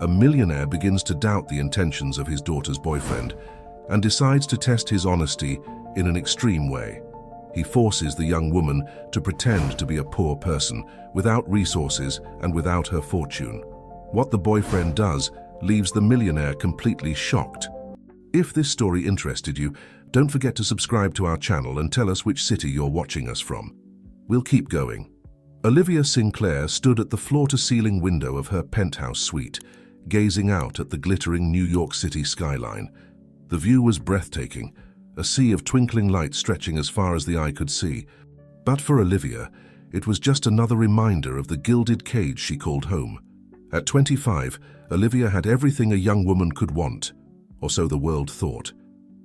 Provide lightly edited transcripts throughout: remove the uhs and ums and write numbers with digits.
a millionaire begins to doubt the intentions of his daughter's boyfriend and decides to test his honesty in an extreme way. He forces the young woman to pretend to be a poor person, without resources and without her fortune. What the boyfriend does leaves the millionaire completely shocked. If this story interested you, don't forget to subscribe to our channel and tell us which city you're watching us from. We'll keep going. Olivia Sinclair stood at the floor-to-ceiling window of her penthouse suite, gazing out at the glittering New York City skyline. The view was breathtaking, a sea of twinkling lights stretching as far as the eye could see. But for Olivia, it was just another reminder of the gilded cage she called home. At 25, Olivia had everything a young woman could want, or so the world thought.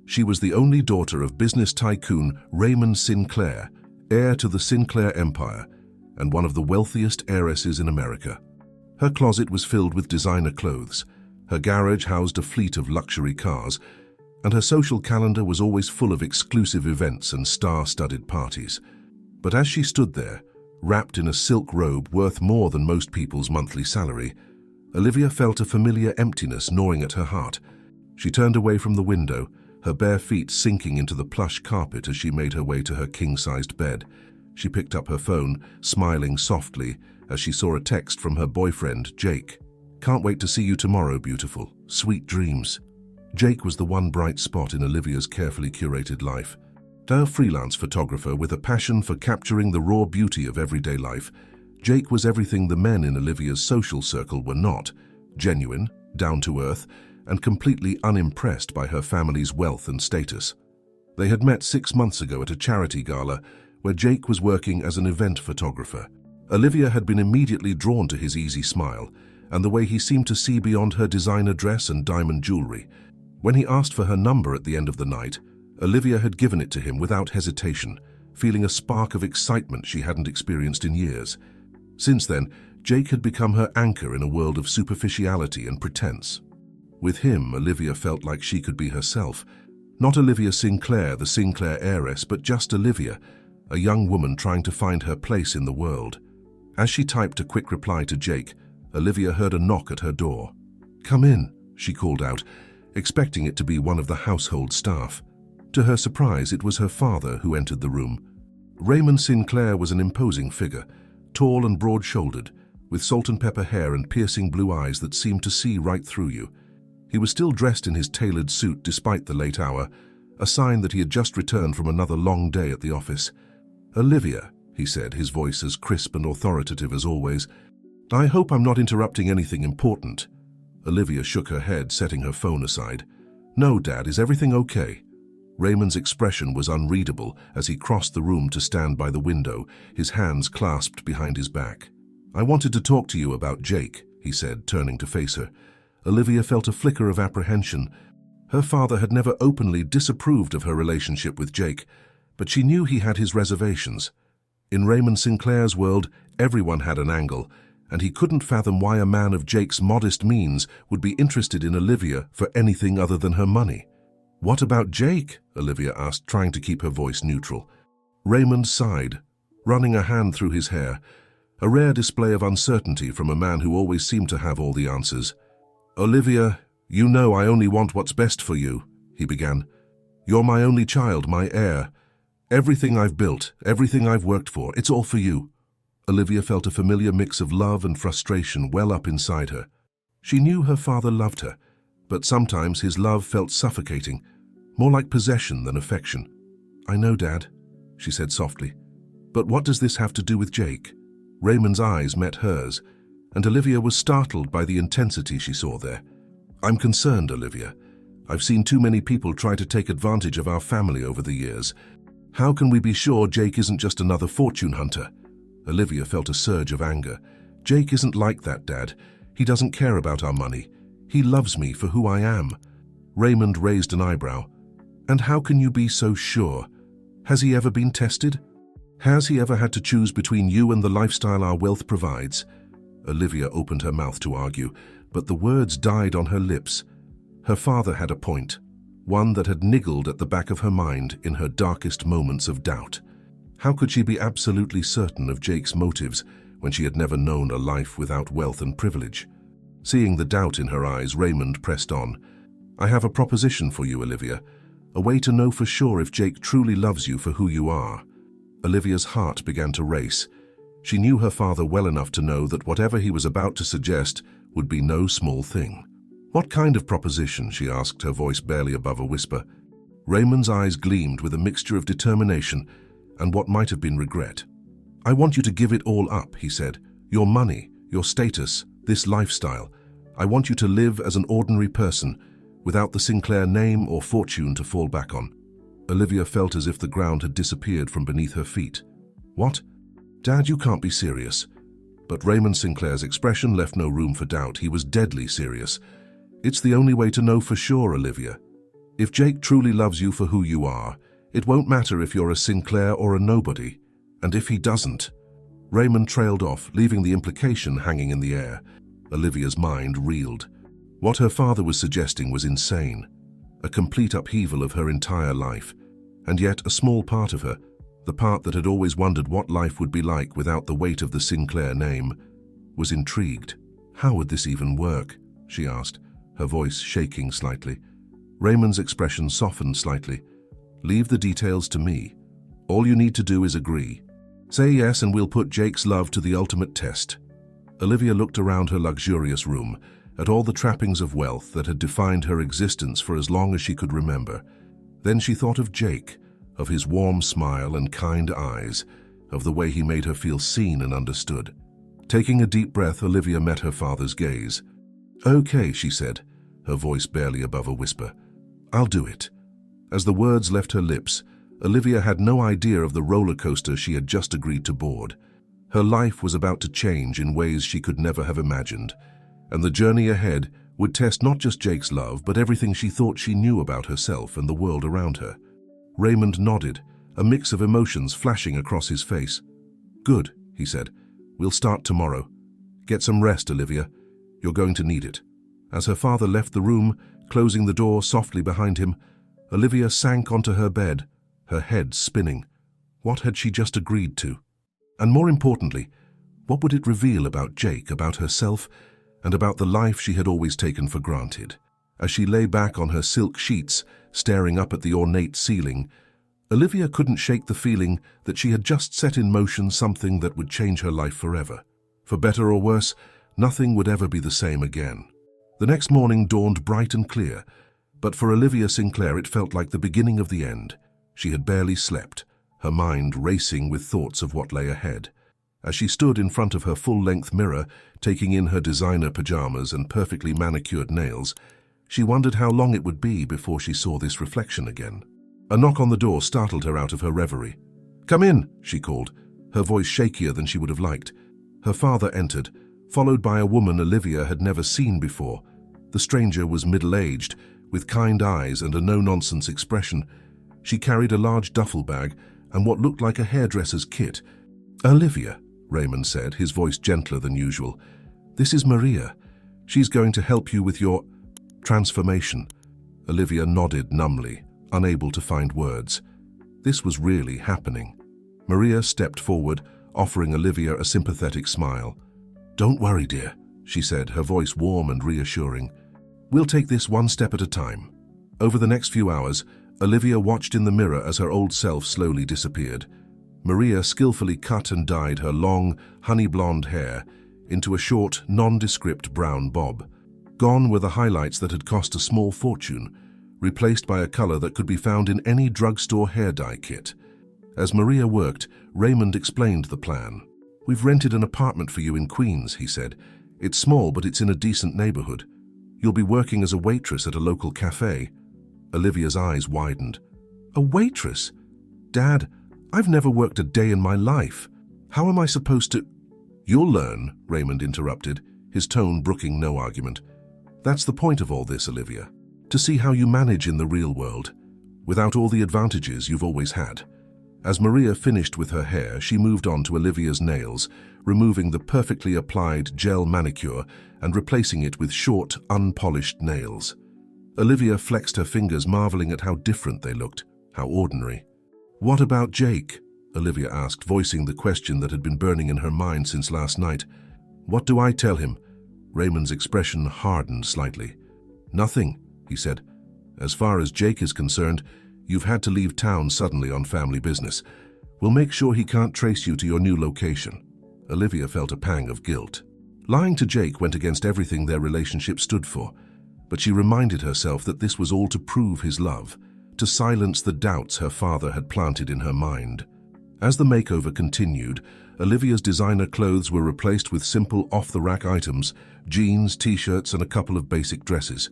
She was the only daughter of business tycoon Raymond Sinclair, heir to the Sinclair Empire, and one of the wealthiest heiresses in America. Her closet was filled with designer clothes, her garage housed a fleet of luxury cars, and her social calendar was always full of exclusive events and star-studded parties. But as she stood there, wrapped in a silk robe worth more than most people's monthly salary, Olivia felt a familiar emptiness gnawing at her heart. She turned away from the window, her bare feet sinking into the plush carpet as she made her way to her king-sized bed. She picked up her phone, smiling softly as she saw a text from her boyfriend, Jake. "Can't wait to see you tomorrow, beautiful. Sweet dreams." Jake was the one bright spot in Olivia's carefully curated life. A freelance photographer with a passion for capturing the raw beauty of everyday life, Jake was everything the men in Olivia's social circle were not: genuine, down-to-earth, and completely unimpressed by her family's wealth and status. They had met 6 months ago at a charity gala where Jake was working as an event photographer. Olivia had been immediately drawn to his easy smile and the way he seemed to see beyond her designer dress and diamond jewelry. When he asked for her number at the end of the night, Olivia had given it to him without hesitation, feeling a spark of excitement she hadn't experienced in years. Since then, Jake had become her anchor in a world of superficiality and pretense. With him, Olivia felt like she could be herself. Not Olivia Sinclair, the Sinclair heiress, but just Olivia, a young woman trying to find her place in the world. As she typed a quick reply to Jake, Olivia heard a knock at her door. "Come in," she called out, expecting it to be one of the household staff. To her surprise, it was her father who entered the room. Raymond Sinclair was an imposing figure, tall and broad-shouldered, with salt-and-pepper hair and piercing blue eyes that seemed to see right through you. He was still dressed in his tailored suit despite the late hour, a sign that he had just returned from another long day at the office. "Olivia," he said, his voice as crisp and authoritative as always, "I hope I'm not interrupting anything important." Olivia shook her head, setting her phone aside. "No, Dad, is everything okay?" Raymond's expression was unreadable as he crossed the room to stand by the window, his hands clasped behind his back. "I wanted to talk to you about Jake," he said, turning to face her. Olivia felt a flicker of apprehension. Her father had never openly disapproved of her relationship with Jake, but she knew he had his reservations. In Raymond Sinclair's world, everyone had an angle, and he couldn't fathom why a man of Jake's modest means would be interested in Olivia for anything other than her money. "What about Jake?" Olivia asked, trying to keep her voice neutral. Raymond sighed, running a hand through his hair, a rare display of uncertainty from a man who always seemed to have all the answers. "Olivia, you know I only want what's best for you," he began. "You're my only child, my heir. Everything I've built, everything I've worked for, it's all for you." Olivia felt a familiar mix of love and frustration well up inside her. She knew her father loved her, but sometimes his love felt suffocating, more like possession than affection. "I know, Dad," she said softly. "But what does this have to do with Jake?" Raymond's eyes met hers, and Olivia was startled by the intensity she saw there. "I'm concerned, Olivia. I've seen too many people try to take advantage of our family over the years. How can we be sure Jake isn't just another fortune hunter?" Olivia felt a surge of anger. "Jake isn't like that, Dad. He doesn't care about our money. He loves me for who I am." Raymond raised an eyebrow. "And how can you be so sure? Has he ever been tested? Has he ever had to choose between you and the lifestyle our wealth provides?" Olivia opened her mouth to argue, but the words died on her lips. Her father had a point, one that had niggled at the back of her mind in her darkest moments of doubt. How could she be absolutely certain of Jake's motives when she had never known a life without wealth and privilege? Seeing the doubt in her eyes, Raymond pressed on. "I have a proposition for you, Olivia. A way to know for sure if Jake truly loves you for who you are." Olivia's heart began to race. She knew her father well enough to know that whatever he was about to suggest would be no small thing. "What kind of proposition?" she asked, her voice barely above a whisper. Raymond's eyes gleamed with a mixture of determination and what might have been regret. "I want you to give it all up," he said. "Your money, your status, this lifestyle. I want you to live as an ordinary person, without the Sinclair name or fortune to fall back on." Olivia felt as if the ground had disappeared from beneath her feet. "What? Dad, you can't be serious." But Raymond Sinclair's expression left no room for doubt. He was deadly serious. "It's the only way to know for sure, Olivia. If Jake truly loves you for who you are, it won't matter if you're a Sinclair or a nobody. And if he doesn't..." Raymond trailed off, leaving the implication hanging in the air. Olivia's mind reeled. What her father was suggesting was insane. A complete upheaval of her entire life. And yet a small part of her, the part that had always wondered what life would be like without the weight of the Sinclair name, was intrigued. "How would this even work?" she asked, her voice shaking slightly. Raymond's expression softened slightly. "Leave the details to me. All you need to do is agree. Say yes and we'll put Jake's love to the ultimate test." Olivia looked around her luxurious room, at all the trappings of wealth that had defined her existence for as long as she could remember. Then she thought of Jake, of his warm smile and kind eyes, of the way he made her feel seen and understood. Taking a deep breath, Olivia met her father's gaze. "Okay," she said, her voice barely above a whisper. "I'll do it." As the words left her lips, Olivia had no idea of the roller coaster she had just agreed to board. Her life was about to change in ways she could never have imagined, and the journey ahead would test not just Jake's love, but everything she thought she knew about herself and the world around her. Raymond nodded, a mix of emotions flashing across his face. "Good," he said. "We'll start tomorrow. Get some rest, Olivia. You're going to need it." As her father left the room, closing the door softly behind him, Olivia sank onto her bed, her head spinning. What had she just agreed to? And more importantly, what would it reveal about Jake, about herself, and about the life she had always taken for granted? As she lay back on her silk sheets, staring up at the ornate ceiling, Olivia couldn't shake the feeling that she had just set in motion something that would change her life forever. For better or worse, nothing would ever be the same again. The next morning dawned bright and clear, but for Olivia Sinclair it felt like the beginning of the end. She had barely slept, her mind racing with thoughts of what lay ahead. As she stood in front of her full-length mirror, taking in her designer pajamas and perfectly manicured nails, she wondered how long it would be before she saw this reflection again. A knock on the door startled her out of her reverie. "Come in," she called, her voice shakier than she would have liked. Her father entered, followed by a woman Olivia had never seen before. The stranger was middle-aged, with kind eyes and a no-nonsense expression. She carried a large duffel bag and what looked like a hairdresser's kit. "Olivia," Raymond said, his voice gentler than usual. "This is Maria. She's going to help you with your transformation." Olivia nodded numbly, unable to find words. This was really happening. Maria stepped forward, offering Olivia a sympathetic smile. "Don't worry, dear," she said, her voice warm and reassuring. "We'll take this one step at a time." Over the next few hours, Olivia watched in the mirror as her old self slowly disappeared. Maria skillfully cut and dyed her long, honey-blonde hair into a short, nondescript brown bob. Gone were the highlights that had cost a small fortune, replaced by a color that could be found in any drugstore hair dye kit. As Maria worked, Raymond explained the plan. "We've rented an apartment for you in Queens," he said. "It's small, but it's in a decent neighborhood. You'll be working as a waitress at a local cafe." Olivia's eyes widened. "A waitress? Dad, I've never worked a day in my life. How am I supposed to—" "You'll learn," Raymond interrupted, his tone brooking no argument. "That's the point of all this, Olivia. To see how you manage in the real world, without all the advantages you've always had." As Maria finished with her hair, she moved on to Olivia's nails, removing the perfectly applied gel manicure and replacing it with short, unpolished nails. Olivia flexed her fingers, marveling at how different they looked, how ordinary. "What about Jake?" Olivia asked, voicing the question that had been burning in her mind since last night. "What do I tell him? Raymond's expression hardened slightly. "Nothing," he said. "As far as Jake is concerned, you've had to leave town suddenly on family business. We'll make sure he can't trace you to your new location." Olivia felt a pang of guilt. Lying to Jake went against everything their relationship stood for, but she reminded herself that this was all to prove his love, to silence the doubts her father had planted in her mind. As the makeover continued, Olivia's designer clothes were replaced with simple off-the-rack items, jeans, t-shirts, and a couple of basic dresses.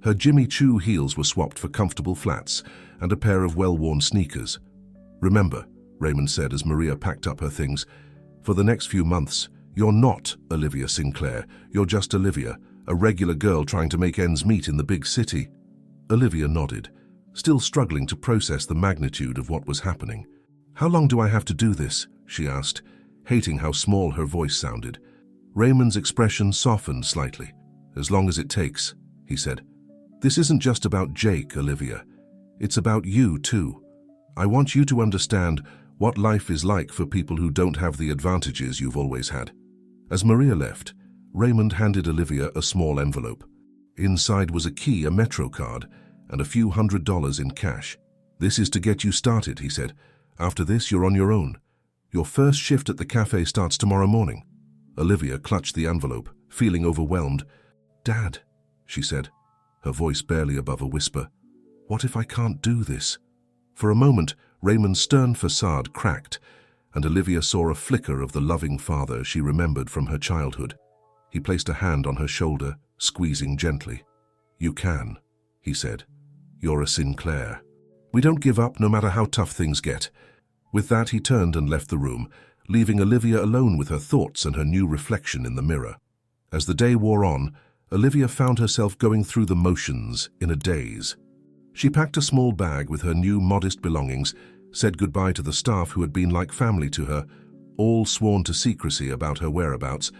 Her Jimmy Choo heels were swapped for comfortable flats and a pair of well-worn sneakers. "Remember," Raymond said as Maria packed up her things, "for the next few months, you're not Olivia Sinclair. You're just Olivia, a regular girl trying to make ends meet in the big city." Olivia nodded, still struggling to process the magnitude of what was happening. "How long do I have to do this?" she asked, hating how small her voice sounded. Raymond's expression softened slightly. "As long as it takes," he said. "This isn't just about Jake, Olivia. It's about you, too. I want you to understand what life is like for people who don't have the advantages you've always had." As Maria left, Raymond handed Olivia a small envelope. Inside was a key, a Metro card, and a few $100s in cash. "This is to get you started," he said. "After this, you're on your own. Your first shift at the cafe starts tomorrow morning." Olivia clutched the envelope, feeling overwhelmed. "Dad," she said, her voice barely above a whisper, "what if I can't do this?" For a moment, Raymond's stern facade cracked, and Olivia saw a flicker of the loving father she remembered from her childhood. He placed a hand on her shoulder, squeezing gently. "You can," he said. "You're a Sinclair. We don't give up no matter how tough things get." With that, he turned and left the room, leaving Olivia alone with her thoughts and her new reflection in the mirror. As the day wore on, Olivia found herself going through the motions in a daze. She packed a small bag with her new modest belongings, said goodbye to the staff who had been like family to her, all sworn to secrecy about her whereabouts,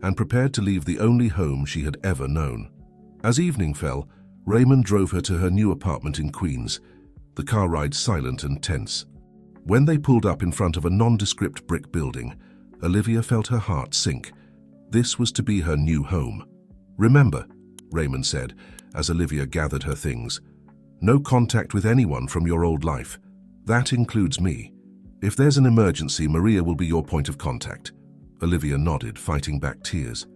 and prepared to leave the only home she had ever known. As evening fell, Raymond drove her to her new apartment in Queens, the car ride silent and tense. When they pulled up in front of a nondescript brick building, Olivia felt her heart sink. This was to be her new home. "Remember," Raymond said, as Olivia gathered her things, "no contact with anyone from your old life. That includes me. If there's an emergency, Maria will be your point of contact." Olivia nodded, fighting back tears.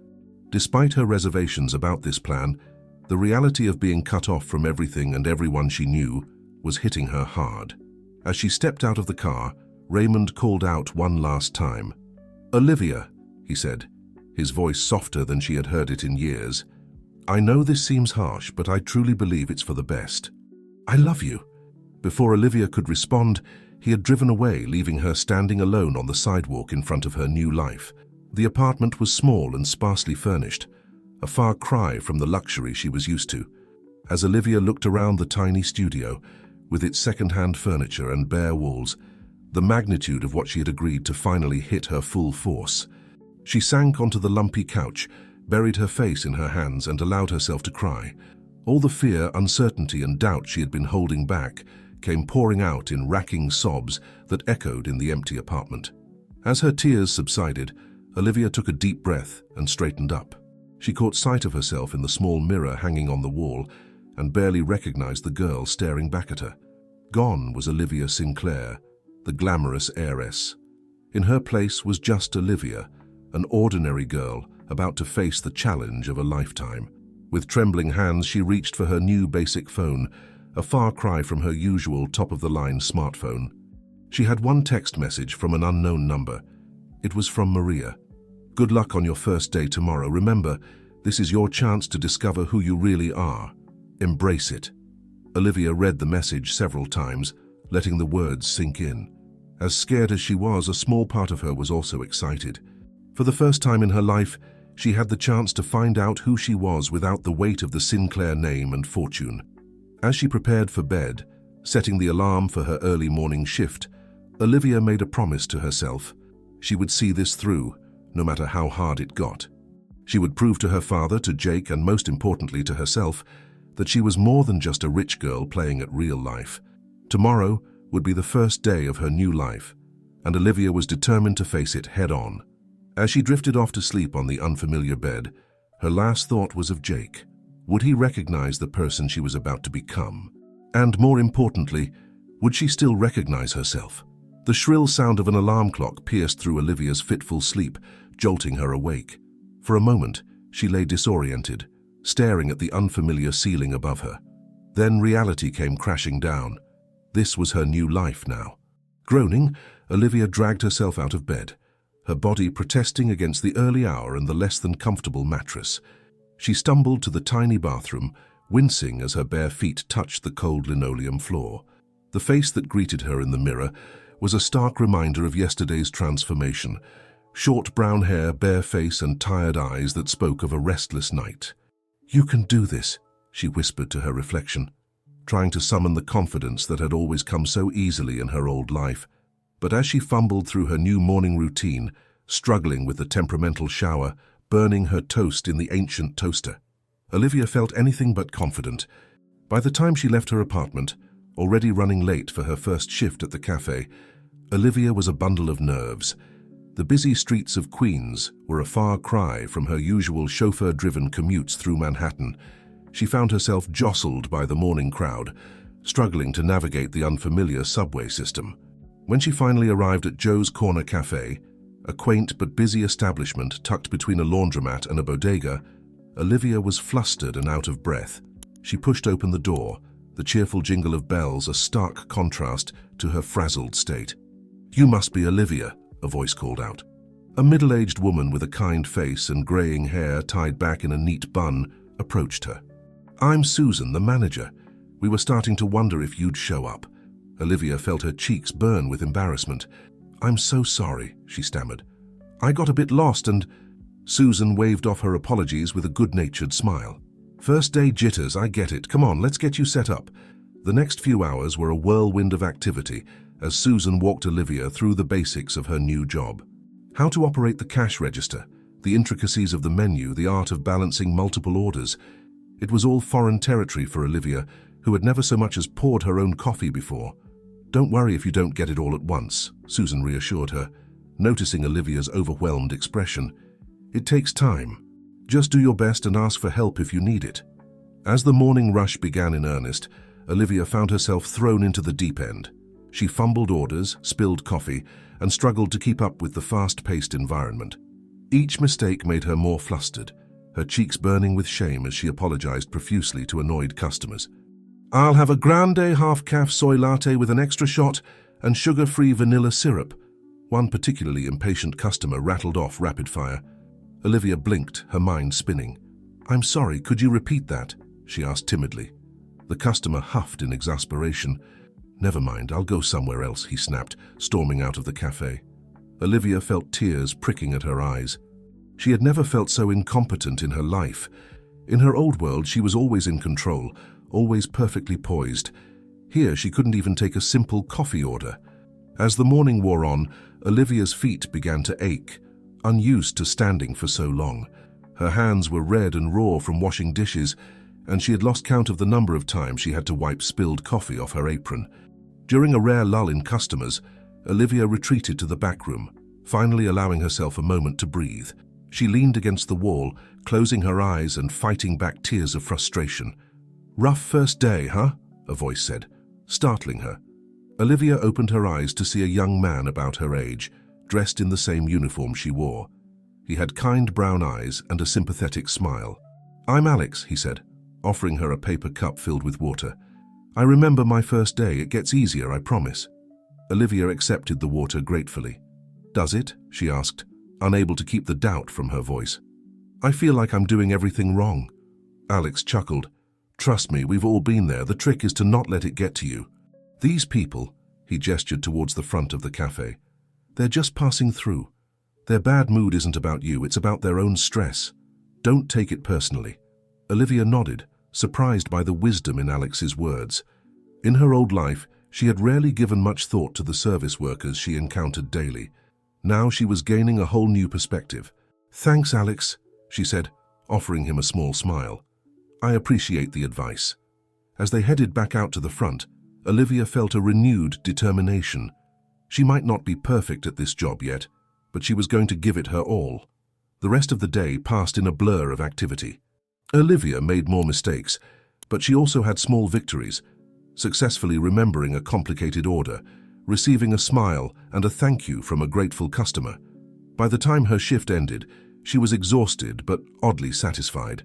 Despite her reservations about this plan, the reality of being cut off from everything and everyone she knew was hitting her hard. As she stepped out of the car, Raymond called out one last time. "Olivia," he said, his voice softer than she had heard it in years. "I know this seems harsh, but I truly believe it's for the best. I love you." Before Olivia could respond, he had driven away, leaving her standing alone on the sidewalk in front of her new life. The apartment was small and sparsely furnished, a far cry from the luxury she was used to. As Olivia looked around the tiny studio, with its second-hand furniture and bare walls, the magnitude of what she had agreed to finally hit her full force. She sank onto the lumpy couch, buried her face in her hands, and allowed herself to cry. All the fear, uncertainty, and doubt she had been holding back came pouring out in racking sobs that echoed in the empty apartment. As her tears subsided, Olivia took a deep breath and straightened up. She caught sight of herself in the small mirror hanging on the wall and barely recognized the girl staring back at her. Gone was Olivia Sinclair, the glamorous heiress. In her place was just Olivia, an ordinary girl about to face the challenge of a lifetime. With trembling hands, she reached for her new basic phone, a far cry from her usual top-of-the-line smartphone. She had one text message from an unknown number. It was from Maria. "Good luck on your first day tomorrow. Remember, this is your chance to discover who you really are. Embrace it." Olivia read the message several times, letting the words sink in. As scared as she was, a small part of her was also excited. For the first time in her life, she had the chance to find out who she was without the weight of the Sinclair name and fortune. As she prepared for bed, setting the alarm for her early morning shift, Olivia made a promise to herself. She would see this through, no matter how hard it got. She would prove to her father, to Jake, and most importantly to herself, that she was more than just a rich girl playing at real life. Tomorrow would be the first day of her new life, and Olivia was determined to face it head-on. As she drifted off to sleep on the unfamiliar bed, Her last thought was of Jake. Would he recognize the person she was about to become? And more importantly, would she still recognize herself? The shrill sound of an alarm clock pierced through Olivia's fitful sleep, jolting her awake. For a moment, she lay disoriented, staring at the unfamiliar ceiling above her. Then reality came crashing down. This was her new life now. Groaning, Olivia dragged herself out of bed, her body protesting against the early hour and the less than comfortable mattress. She stumbled to the tiny bathroom, wincing as her bare feet touched the cold linoleum floor. The face that greeted her in the mirror was a stark reminder of yesterday's transformation. Short brown hair, bare face, and tired eyes that spoke of a restless night. "You can do this," she whispered to her reflection, trying to summon the confidence that had always come so easily in her old life. But as she fumbled through her new morning routine, struggling with the temperamental shower, burning her toast in the ancient toaster, Olivia felt anything but confident. By the time she left her apartment, already running late for her first shift at the cafe, Olivia was a bundle of nerves. The busy streets of Queens were a far cry from her usual chauffeur-driven commutes through Manhattan. She found herself jostled by the morning crowd, struggling to navigate the unfamiliar subway system. When she finally arrived at Joe's Corner Cafe, a quaint but busy establishment tucked between a laundromat and a bodega, Olivia was flustered and out of breath. She pushed open the door, the cheerful jingle of bells a stark contrast to her frazzled state. "You must be Olivia," a voice called out. A middle-aged woman with a kind face and graying hair tied back in a neat bun approached her. "I'm Susan, the manager. We were starting to wonder if you'd show up." Olivia felt her cheeks burn with embarrassment. "I'm so sorry," she stammered. "I got a bit lost and—" Susan waved off her apologies with a good-natured smile. "First day jitters, I get it. Come on, let's get you set up." The next few hours were a whirlwind of activity as Susan walked Olivia through the basics of her new job. How to operate the cash register, the intricacies of the menu, the art of balancing multiple orders. It was all foreign territory for Olivia, who had never so much as poured her own coffee before. "Don't worry if you don't get it all at once," Susan reassured her, noticing Olivia's overwhelmed expression. "It takes time. Just do your best and ask for help if you need it." As the morning rush began in earnest, Olivia found herself thrown into the deep end. She fumbled orders, spilled coffee, and struggled to keep up with the fast-paced environment. Each mistake made her more flustered, her cheeks burning with shame as she apologized profusely to annoyed customers. "I'll have a grande half-caf soy latte with an extra shot and sugar-free vanilla syrup," one particularly impatient customer rattled off rapid-fire. Olivia blinked, her mind spinning. "I'm sorry, could you repeat that?" she asked timidly. The customer huffed in exasperation. "Never mind, I'll go somewhere else," he snapped, storming out of the cafe. Olivia felt tears pricking at her eyes. She had never felt so incompetent in her life. In her old world, she was always in control, always perfectly poised. Here, she couldn't even take a simple coffee order. As the morning wore on, Olivia's feet began to ache, unused to standing for so long. Her hands were red and raw from washing dishes, and she had lost count of the number of times she had to wipe spilled coffee off her apron. During a rare lull in customers, Olivia retreated to the back room, finally allowing herself a moment to breathe. She leaned against the wall, closing her eyes and fighting back tears of frustration. "Rough first day, huh?" a voice said, startling her. Olivia opened her eyes to see a young man about her age, dressed in the same uniform she wore. He had kind brown eyes and a sympathetic smile. "I'm Alex," he said, offering her a paper cup filled with water. "I remember my first day. It gets easier, I promise." Olivia accepted the water gratefully. "Does it?" she asked, unable to keep the doubt from her voice. "I feel like I'm doing everything wrong." Alex chuckled. "Trust me, we've all been there. The trick is to not let it get to you. These people," he gestured towards the front of the cafe, "they're just passing through. Their bad mood isn't about you, it's about their own stress. Don't take it personally." Olivia nodded, surprised by the wisdom in Alex's words. In her old life, she had rarely given much thought to the service workers she encountered daily. Now she was gaining a whole new perspective. "Thanks, Alex," she said, offering him a small smile. "I appreciate the advice." As they headed back out to the front, Olivia felt a renewed determination. She might not be perfect at this job yet, but she was going to give it her all. The rest of the day passed in a blur of activity. Olivia made more mistakes, but she also had small victories, successfully remembering a complicated order, receiving a smile and a thank you from a grateful customer. By the time her shift ended, she was exhausted but oddly satisfied.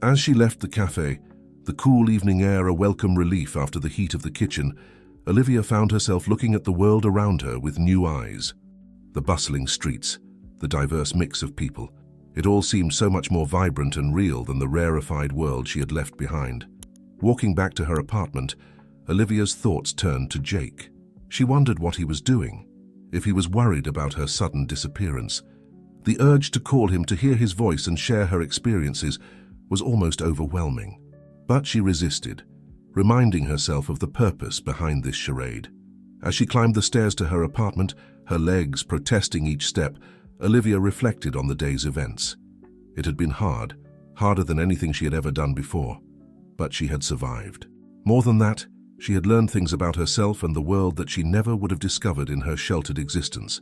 As she left the cafe, the cool evening air a welcome relief after the heat of the kitchen, Olivia found herself looking at the world around her with new eyes. The bustling streets, the diverse mix of people, it all seemed so much more vibrant and real than the rarefied world she had left behind. Walking back to her apartment, Olivia's thoughts turned to Jake. She wondered what he was doing, if he was worried about her sudden disappearance. The urge to call him, to hear his voice and share her experiences was almost overwhelming. But she resisted, reminding herself of the purpose behind this charade. As she climbed the stairs to her apartment, her legs protesting each step, Olivia reflected on the day's events. It had been hard, harder than anything she had ever done before, but she had survived. More than that, she had learned things about herself and the world that she never would have discovered in her sheltered existence.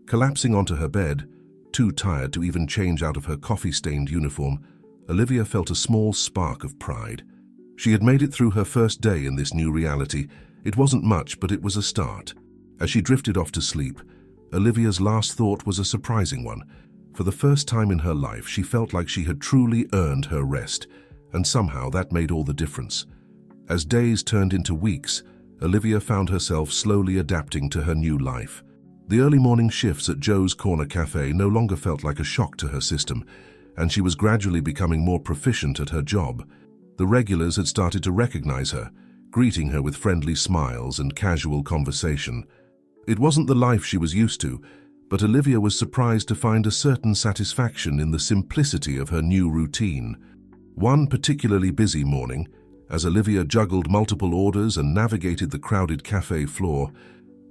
Collapsing onto her bed, too tired to even change out of her coffee-stained uniform, Olivia felt a small spark of pride. She had made it through her first day in this new reality. It wasn't much, but it was a start. As she drifted off to sleep, Olivia's last thought was a surprising one. For the first time in her life, she felt like she had truly earned her rest, and somehow that made all the difference. As days turned into weeks, Olivia found herself slowly adapting to her new life. The early morning shifts at Joe's Corner Cafe no longer felt like a shock to her system, and she was gradually becoming more proficient at her job. The regulars had started to recognize her, greeting her with friendly smiles and casual conversation. It wasn't the life she was used to, but Olivia was surprised to find a certain satisfaction in the simplicity of her new routine. One particularly busy morning, as Olivia juggled multiple orders and navigated the crowded cafe floor,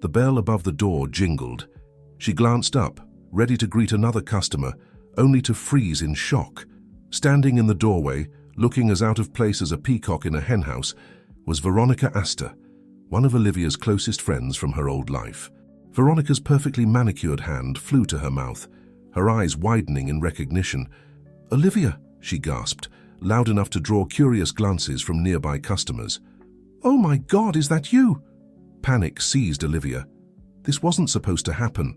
the bell above the door jingled. She glanced up, ready to greet another customer, only to freeze in shock. Standing in the doorway, looking as out of place as a peacock in a henhouse, was Veronica Astor, one of Olivia's closest friends from her old life. Veronica's perfectly manicured hand flew to her mouth, her eyes widening in recognition. "Olivia," she gasped, loud enough to draw curious glances from nearby customers. "Oh my God, is that you?" Panic seized Olivia. This wasn't supposed to happen.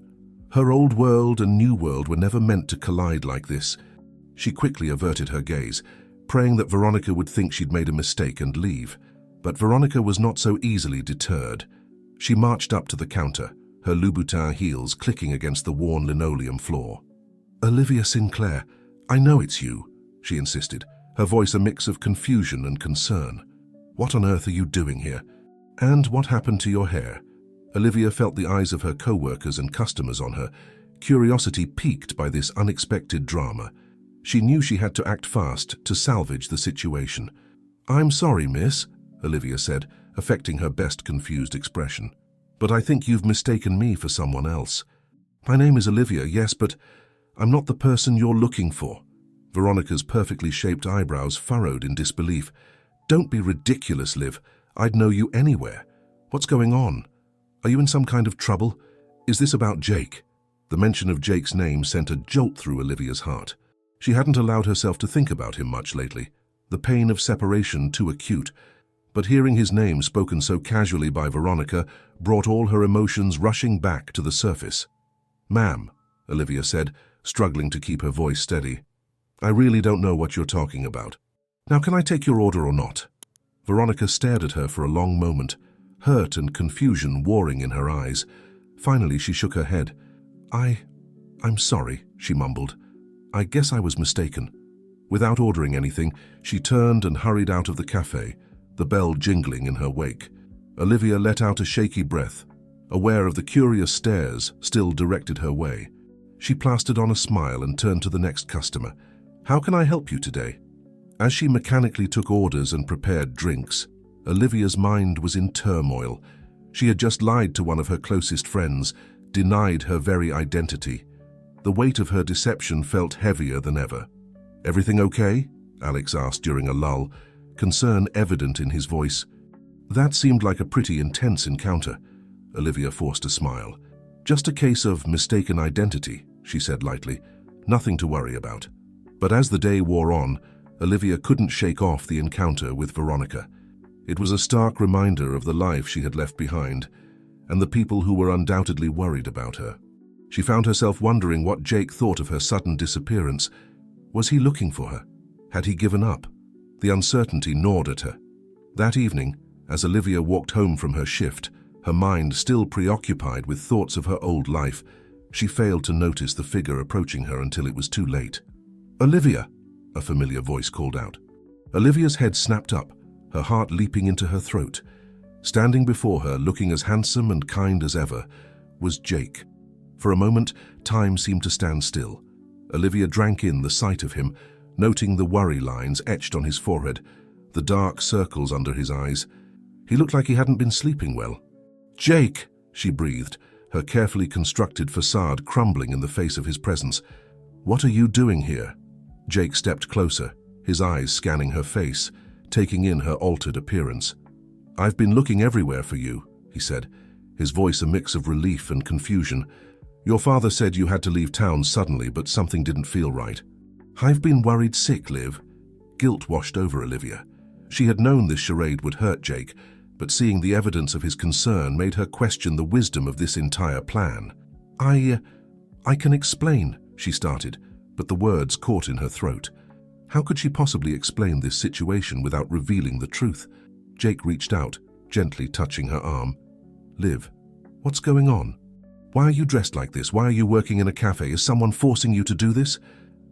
Her old world and new world were never meant to collide like this. She quickly averted her gaze, praying that Veronica would think she'd made a mistake and leave. But Veronica was not so easily deterred. She marched up to the counter, her Louboutin heels clicking against the worn linoleum floor. "Olivia Sinclair, I know it's you," she insisted, her voice a mix of confusion and concern. "What on earth are you doing here? And what happened to your hair?" Olivia felt the eyes of her co-workers and customers on her, curiosity piqued by this unexpected drama. She knew she had to act fast to salvage the situation. "I'm sorry, miss," Olivia said, affecting her best confused expression. "But I think you've mistaken me for someone else." "My name is Olivia, yes, but I'm not the person you're looking for." Veronica's perfectly shaped eyebrows furrowed in disbelief. "Don't be ridiculous, Liv. I'd know you anywhere. What's going on? Are you in some kind of trouble? Is this about Jake?" The mention of Jake's name sent a jolt through Olivia's heart. She hadn't allowed herself to think about him much lately, the pain of separation too acute. But hearing his name spoken so casually by Veronica brought all her emotions rushing back to the surface. "Ma'am," Olivia said, struggling to keep her voice steady, "I really don't know what you're talking about. Now, can I take your order or not?" Veronica stared at her for a long moment, hurt and confusion warring in her eyes. Finally, she shook her head. I'm sorry," she mumbled. "I guess I was mistaken." Without ordering anything, she turned and hurried out of the cafe, the bell jingling in her wake. Olivia let out a shaky breath, aware of the curious stares still directed her way. She plastered on a smile and turned to the next customer. "How can I help you today?" As she mechanically took orders and prepared drinks, Olivia's mind was in turmoil. She had just lied to one of her closest friends, denied her very identity. The weight of her deception felt heavier than ever. "Everything okay?" Alex asked during a lull, concern evident in his voice. "That seemed like a pretty intense encounter." Olivia forced a smile. "Just a case of mistaken identity," she said lightly. nothing to worry about. But as the day wore on, Olivia couldn't shake off the encounter with Veronica. It was a stark reminder of the life she had left behind, and the people who were undoubtedly worried about her. She found herself wondering what Jake thought of her sudden disappearance. Was he looking for her? Had he given up? The uncertainty gnawed at her. That evening, as Olivia walked home from her shift, her mind still preoccupied with thoughts of her old life, she failed to notice the figure approaching her until it was too late. "Olivia!" a familiar voice called out. Olivia's head snapped up, her heart leaping into her throat. Standing before her, looking as handsome and kind as ever, was Jake. For a moment, time seemed to stand still. Olivia drank in the sight of him, noting the worry lines etched on his forehead, the dark circles under his eyes. He looked like he hadn't been sleeping well. "Jake!" she breathed, her carefully constructed facade crumbling in the face of his presence. "What are you doing here?" Jake stepped closer, his eyes scanning her face, taking in her altered appearance. "I've been looking everywhere for you," he said, his voice a mix of relief and confusion. "Your father said you had to leave town suddenly, but something didn't feel right." "I've been worried sick, Liv." Guilt washed over Olivia. She had known this charade would hurt Jake, but seeing the evidence of his concern made her question the wisdom of this entire plan. I can explain," she started, but the words caught in her throat. How could she possibly explain this situation without revealing the truth? Jake reached out, gently touching her arm. "Liv, what's going on? Why are you dressed like this? Why are you working in a cafe? Is someone forcing you to do this?"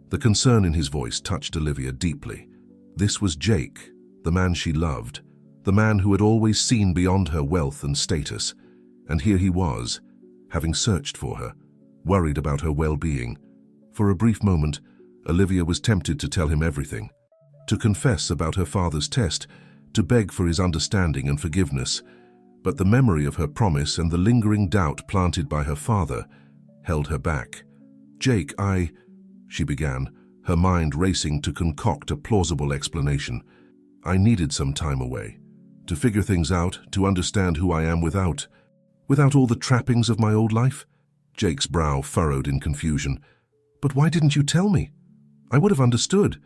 The concern in his voice touched Olivia deeply. This was Jake, the man she loved, the man who had always seen beyond her wealth and status. And here he was, having searched for her, worried about her well-being. For a brief moment, Olivia was tempted to tell him everything, to confess about her father's test, to beg for his understanding and forgiveness. But the memory of her promise and the lingering doubt planted by her father held her back. "Jake, she began, her mind racing to concoct a plausible explanation. "I needed some time away, to figure things out, to understand who I am without all the trappings of my old life." Jake's brow furrowed in confusion. "But why didn't you tell me? I would have understood.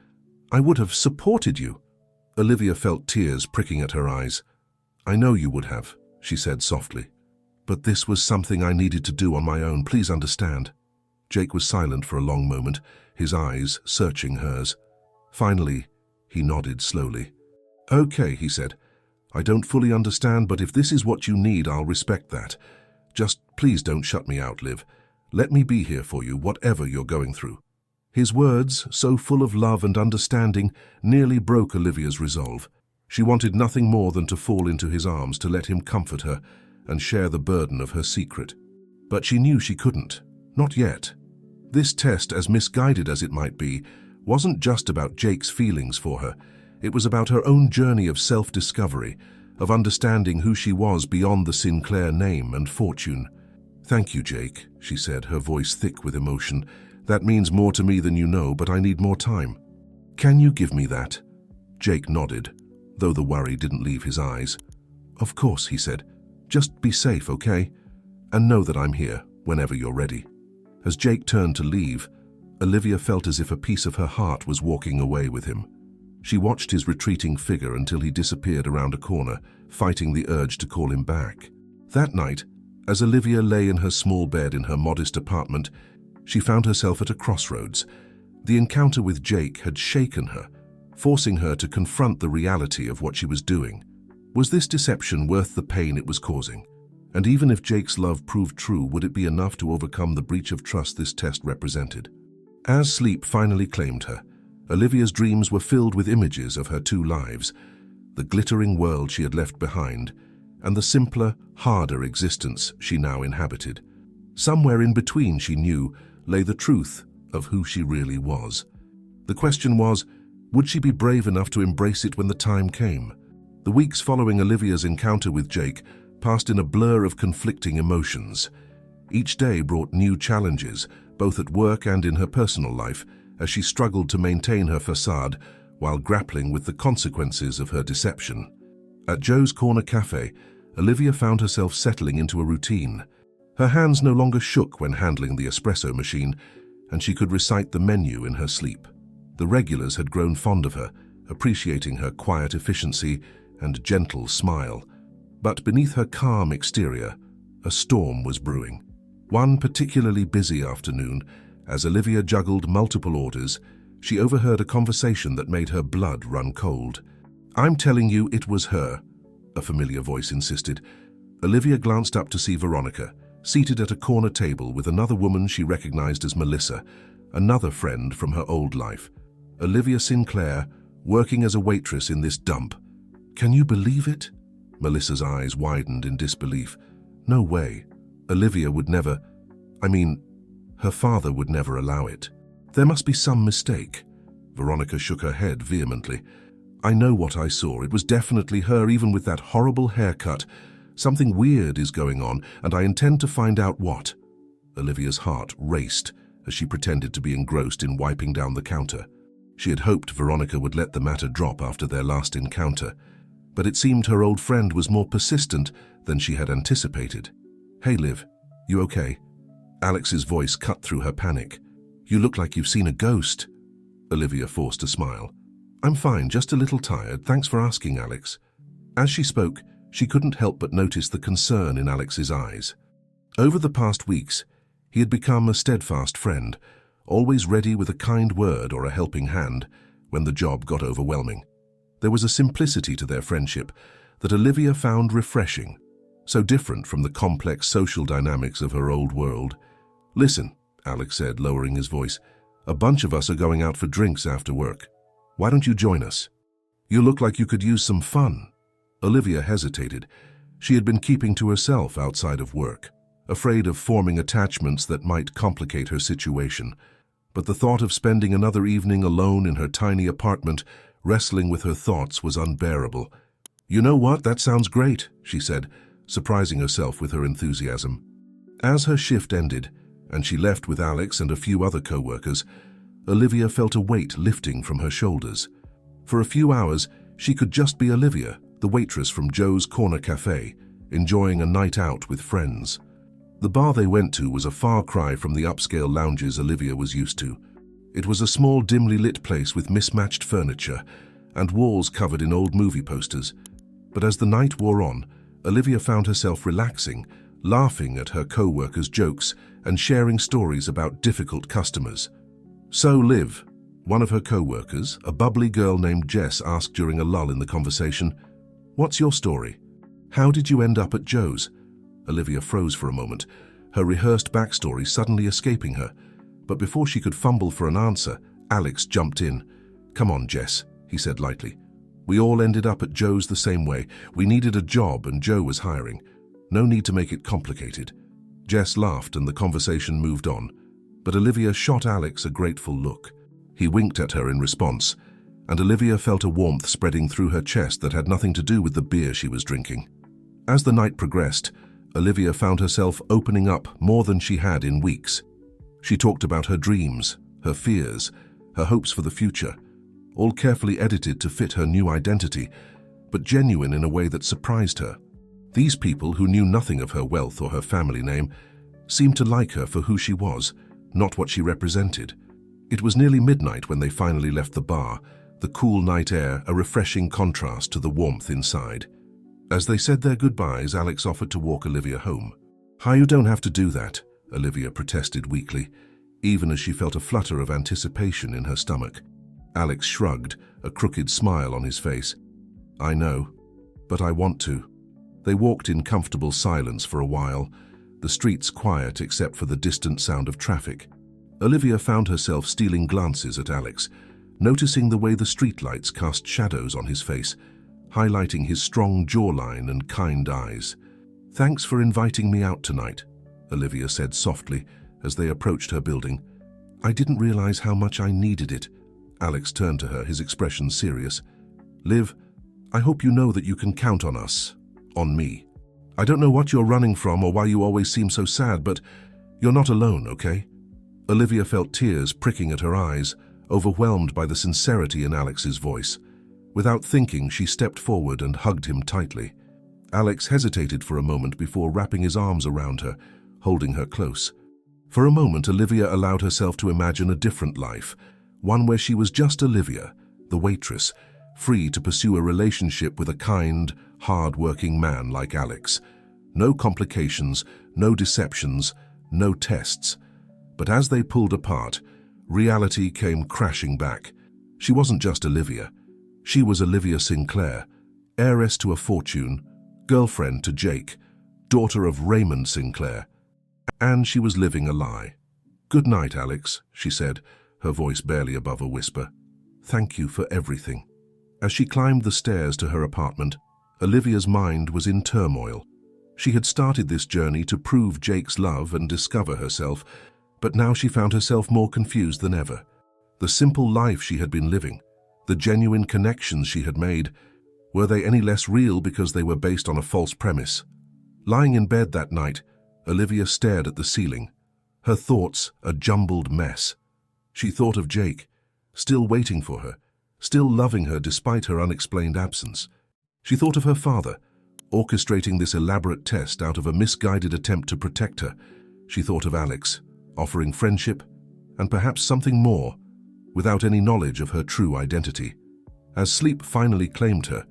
I would have supported you." Olivia felt tears pricking at her eyes. "I know you would have," she said softly. "But this was something I needed to do on my own. Please understand." Jake was silent for a long moment, his eyes searching hers. Finally, he nodded slowly. "Okay," he said. "I don't fully understand, but if this is what you need, I'll respect that. Just please don't shut me out, Liv. Let me be here for you, whatever you're going through." His words, so full of love and understanding, nearly broke Olivia's resolve. She wanted nothing more than to fall into his arms, to let him comfort her and share the burden of her secret. But she knew she couldn't. Not yet. This test, as misguided as it might be, wasn't just about Jake's feelings for her. It was about her own journey of self-discovery, of understanding who she was beyond the Sinclair name and fortune. "Thank you, Jake," she said, her voice thick with emotion. "That means more to me than you know, but I need more time." "Can you give me that?" Jake nodded, though the worry didn't leave his eyes. "Of course," he said. "Just be safe, okay? And know that I'm here whenever you're ready." As Jake turned to leave, Olivia felt as if a piece of her heart was walking away with him. She watched his retreating figure until he disappeared around a corner, fighting the urge to call him back. That night, as Olivia lay in her small bed in her modest apartment, she found herself at a crossroads. The encounter with Jake had shaken her, forcing her to confront the reality of what she was doing. Was this deception worth the pain it was causing? And even if Jake's love proved true, would it be enough to overcome the breach of trust this test represented? As sleep finally claimed her, Olivia's dreams were filled with images of her two lives, the glittering world she had left behind, and the simpler, harder existence she now inhabited. Somewhere in between, she knew, lay the truth of who she really was. The question was, would she be brave enough to embrace it when the time came? The weeks following Olivia's encounter with Jake passed in a blur of conflicting emotions. Each day brought new challenges, both at work and in her personal life, as she struggled to maintain her facade while grappling with the consequences of her deception. At Joe's Corner Cafe, Olivia found herself settling into a routine. Her hands no longer shook when handling the espresso machine, and she could recite the menu in her sleep. The regulars had grown fond of her, appreciating her quiet efficiency and gentle smile. But beneath her calm exterior, a storm was brewing. One particularly busy afternoon, as Olivia juggled multiple orders, she overheard a conversation that made her blood run cold. "I'm telling you it was her," a familiar voice insisted. Olivia glanced up to see Veronica, seated at a corner table with another woman she recognized as Melissa, another friend from her old life. Olivia Sinclair, working as a waitress in this dump. "Can you believe it?" Melissa's eyes widened in disbelief. "No way. Olivia would never... her father would never allow it. There must be some mistake." Veronica shook her head vehemently. "I know what I saw. It was definitely her, even with that horrible haircut. Something weird is going on, and I intend to find out what." Olivia's heart raced as she pretended to be engrossed in wiping down the counter. She had hoped Veronica would let the matter drop after their last encounter, but it seemed her old friend was more persistent than she had anticipated. "Hey, Liv, you okay?" Alex's voice cut through her panic. "You look like you've seen a ghost." Olivia forced a smile. "I'm fine, just a little tired. Thanks for asking, Alex." As she spoke, she couldn't help but notice the concern in Alex's eyes. Over the past weeks, he had become a steadfast friend, always ready with a kind word or a helping hand when the job got overwhelming. There was a simplicity to their friendship that Olivia found refreshing, so different from the complex social dynamics of her old world. "Listen," Alex said, lowering his voice, "a bunch of us are going out for drinks after work. Why don't you join us? You look like you could use some fun." Olivia hesitated. She had been keeping to herself outside of work, afraid of forming attachments that might complicate her situation. But the thought of spending another evening alone in her tiny apartment, wrestling with her thoughts, was unbearable. "You know what? That sounds great," she said, surprising herself with her enthusiasm. As her shift ended, and she left with Alex and a few other co-workers, Olivia felt a weight lifting from her shoulders. For a few hours, she could just be Olivia, the waitress from Joe's Corner Cafe, enjoying a night out with friends. The bar they went to was a far cry from the upscale lounges Olivia was used to. It was a small, dimly lit place with mismatched furniture and walls covered in old movie posters. But as the night wore on, Olivia found herself relaxing, laughing at her co-workers' jokes and sharing stories about difficult customers. "So, Liv," one of her co-workers, a bubbly girl named Jess, asked during a lull in the conversation, "what's your story? How did you end up at Joe's?" Olivia froze for a moment, her rehearsed backstory suddenly escaping her. But before she could fumble for an answer, Alex jumped in. "Come on, Jess," he said lightly. "We all ended up at Joe's the same way. We needed a job and Joe was hiring. No need to make it complicated." Jess laughed and the conversation moved on, but Olivia shot Alex a grateful look. He winked at her in response, and Olivia felt a warmth spreading through her chest that had nothing to do with the beer she was drinking. As the night progressed, Olivia found herself opening up more than she had in weeks. She talked about her dreams, her fears, her hopes for the future, all carefully edited to fit her new identity, but genuine in a way that surprised her. These people, who knew nothing of her wealth or her family name, seemed to like her for who she was, not what she represented. It was nearly midnight when they finally left the bar, the cool night air a refreshing contrast to the warmth inside. As they said their goodbyes, Alex offered to walk Olivia home. "Hi, you don't have to do that," Olivia protested weakly, even as she felt a flutter of anticipation in her stomach. Alex shrugged, a crooked smile on his face. "I know, but I want to." They walked in comfortable silence for a while, the streets quiet except for the distant sound of traffic. Olivia found herself stealing glances at Alex, noticing the way the streetlights cast shadows on his face, highlighting his strong jawline and kind eyes. "Thanks for inviting me out tonight," Olivia said softly as they approached her building. "I didn't realize how much I needed it." Alex turned to her, his expression serious. "Liv, I hope you know that you can count on us, on me. I don't know what you're running from or why you always seem so sad, but you're not alone, okay?" Olivia felt tears pricking at her eyes, overwhelmed by the sincerity in Alex's voice. Without thinking, she stepped forward and hugged him tightly. Alex hesitated for a moment before wrapping his arms around her, holding her close. For a moment, Olivia allowed herself to imagine a different life, one where she was just Olivia, the waitress, free to pursue a relationship with a kind, hard-working man like Alex. No complications, no deceptions, no tests. But as they pulled apart, reality came crashing back. She wasn't just Olivia. She was Olivia Sinclair, heiress to a fortune, girlfriend to Jake, daughter of Raymond Sinclair. And she was living a lie. "Good night, Alex," she said, her voice barely above a whisper. "Thank you for everything." As she climbed the stairs to her apartment, Olivia's mind was in turmoil. She had started this journey to prove Jake's love and discover herself, but now she found herself more confused than ever. The simple life she had been living, the genuine connections she had made, were they any less real because they were based on a false premise? Lying in bed that night, Olivia stared at the ceiling, her thoughts a jumbled mess. She thought of Jake, still waiting for her, still loving her despite her unexplained absence. She thought of her father, orchestrating this elaborate test out of a misguided attempt to protect her. She thought of Alex, offering friendship, and perhaps something more, without any knowledge of her true identity. As sleep finally claimed her,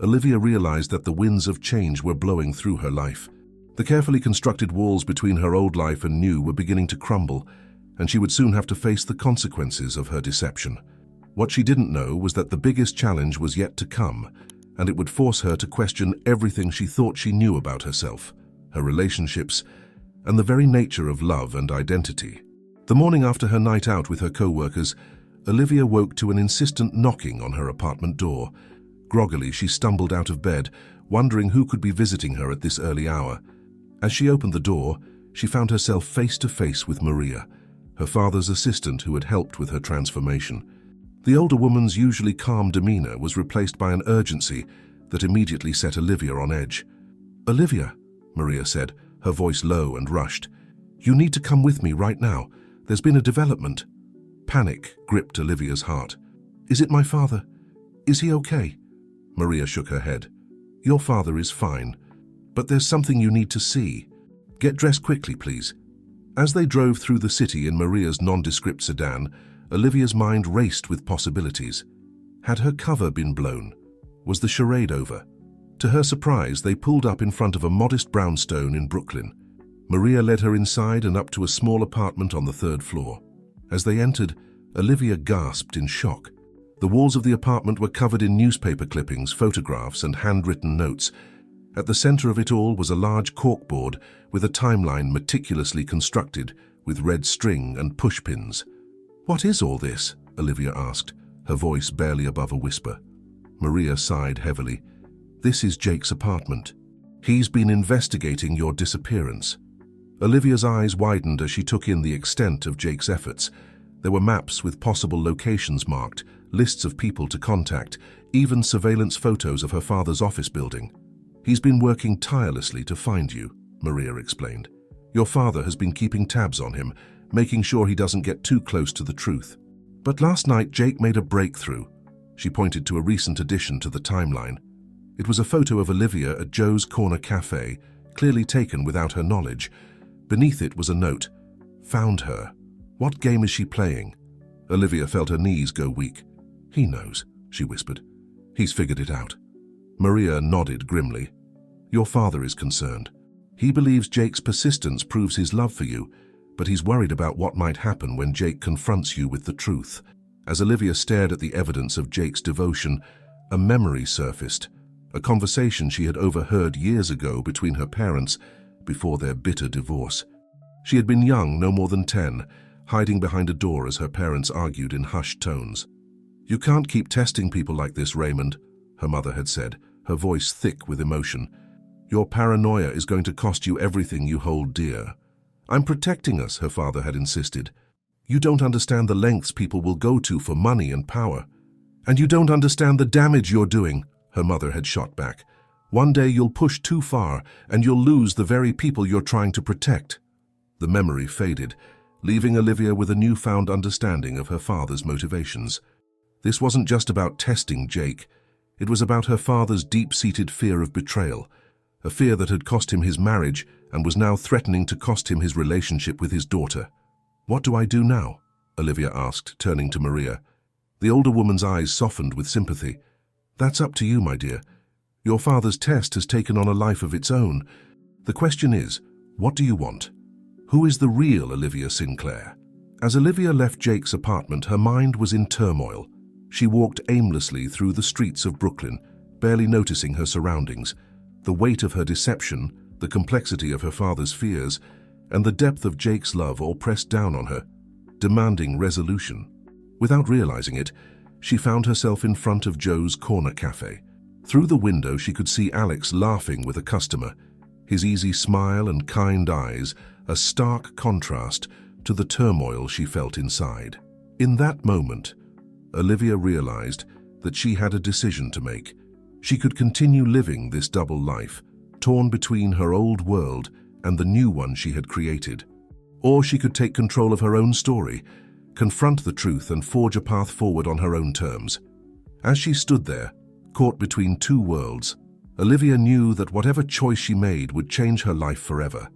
Olivia realized that the winds of change were blowing through her life. The carefully constructed walls between her old life and new were beginning to crumble, and she would soon have to face the consequences of her deception. What she didn't know was that the biggest challenge was yet to come, and it would force her to question everything she thought she knew about herself, her relationships, and the very nature of love and identity. The morning after her night out with her co-workers, Olivia woke to an insistent knocking on her apartment door. Groggily, she stumbled out of bed, wondering who could be visiting her at this early hour. As she opened the door, she found herself face to face with Maria, her father's assistant who had helped with her transformation. The older woman's usually calm demeanor was replaced by an urgency that immediately set Olivia on edge. "Olivia," Maria said, her voice low and rushed, "you need to come with me right now. There's been a development." Panic gripped Olivia's heart. "Is it my father? Is he okay?" Maria shook her head. "Your father is fine, but there's something you need to see. Get dressed quickly, please." As they drove through the city in Maria's nondescript sedan, Olivia's mind raced with possibilities. Had her cover been blown? Was the charade over? To her surprise, they pulled up in front of a modest brownstone in Brooklyn. Maria led her inside and up to a small apartment on the third floor. As they entered, Olivia gasped in shock. The walls of the apartment were covered in newspaper clippings, photographs, and handwritten notes. At the center of it all was a large corkboard with a timeline meticulously constructed with red string and pushpins. "What is all this?" Olivia asked, her voice barely above a whisper. Maria sighed heavily. "This is Jake's apartment. He's been investigating your disappearance." Olivia's eyes widened as she took in the extent of Jake's efforts. There were maps with possible locations marked, lists of people to contact, even surveillance photos of her father's office building. "He's been working tirelessly to find you," Maria explained. "Your father has been keeping tabs on him, making sure he doesn't get too close to the truth. But last night Jake made a breakthrough." She pointed to a recent addition to the timeline. It was a photo of Olivia at Joe's Corner Cafe, clearly taken without her knowledge. Beneath it was a note. "Found her. What game is she playing?" Olivia felt her knees go weak. "He knows," she whispered. "He's figured it out." Maria nodded grimly. "Your father is concerned. He believes Jake's persistence proves his love for you, but he's worried about what might happen when Jake confronts you with the truth." As Olivia stared at the evidence of Jake's devotion, a memory surfaced, a conversation she had overheard years ago between her parents before their bitter divorce. She had been young, no more than 10, hiding behind a door as her parents argued in hushed tones. "You can't keep testing people like this, Raymond," her mother had said, her voice thick with emotion. "Your paranoia is going to cost you everything you hold dear." "I'm protecting us," her father had insisted. "You don't understand the lengths people will go to for money and power. And you don't understand the damage you're doing," her mother had shot back. "One day you'll push too far, and you'll lose the very people you're trying to protect." The memory faded, leaving Olivia with a newfound understanding of her father's motivations. This wasn't just about testing Jake. It was about her father's deep-seated fear of betrayal, a fear that had cost him his marriage and was now threatening to cost him his relationship with his daughter. "What do I do now?" Olivia asked, turning to Maria. The older woman's eyes softened with sympathy. "That's up to you, my dear. Your father's test has taken on a life of its own. The question is, what do you want? Who is the real Olivia Sinclair?" As Olivia left Jake's apartment, her mind was in turmoil. She walked aimlessly through the streets of Brooklyn, barely noticing her surroundings. The weight of her deception, the complexity of her father's fears, and the depth of Jake's love all pressed down on her, demanding resolution. Without realizing it, she found herself in front of Joe's Corner Cafe. Through the window, she could see Alex laughing with a customer, his easy smile and kind eyes a stark contrast to the turmoil she felt inside. In that moment, Olivia realized that she had a decision to make. She could continue living this double life, torn between her old world and the new one she had created. Or she could take control of her own story, confront the truth and forge a path forward on her own terms. As she stood there, caught between two worlds, Olivia knew that whatever choice she made would change her life forever.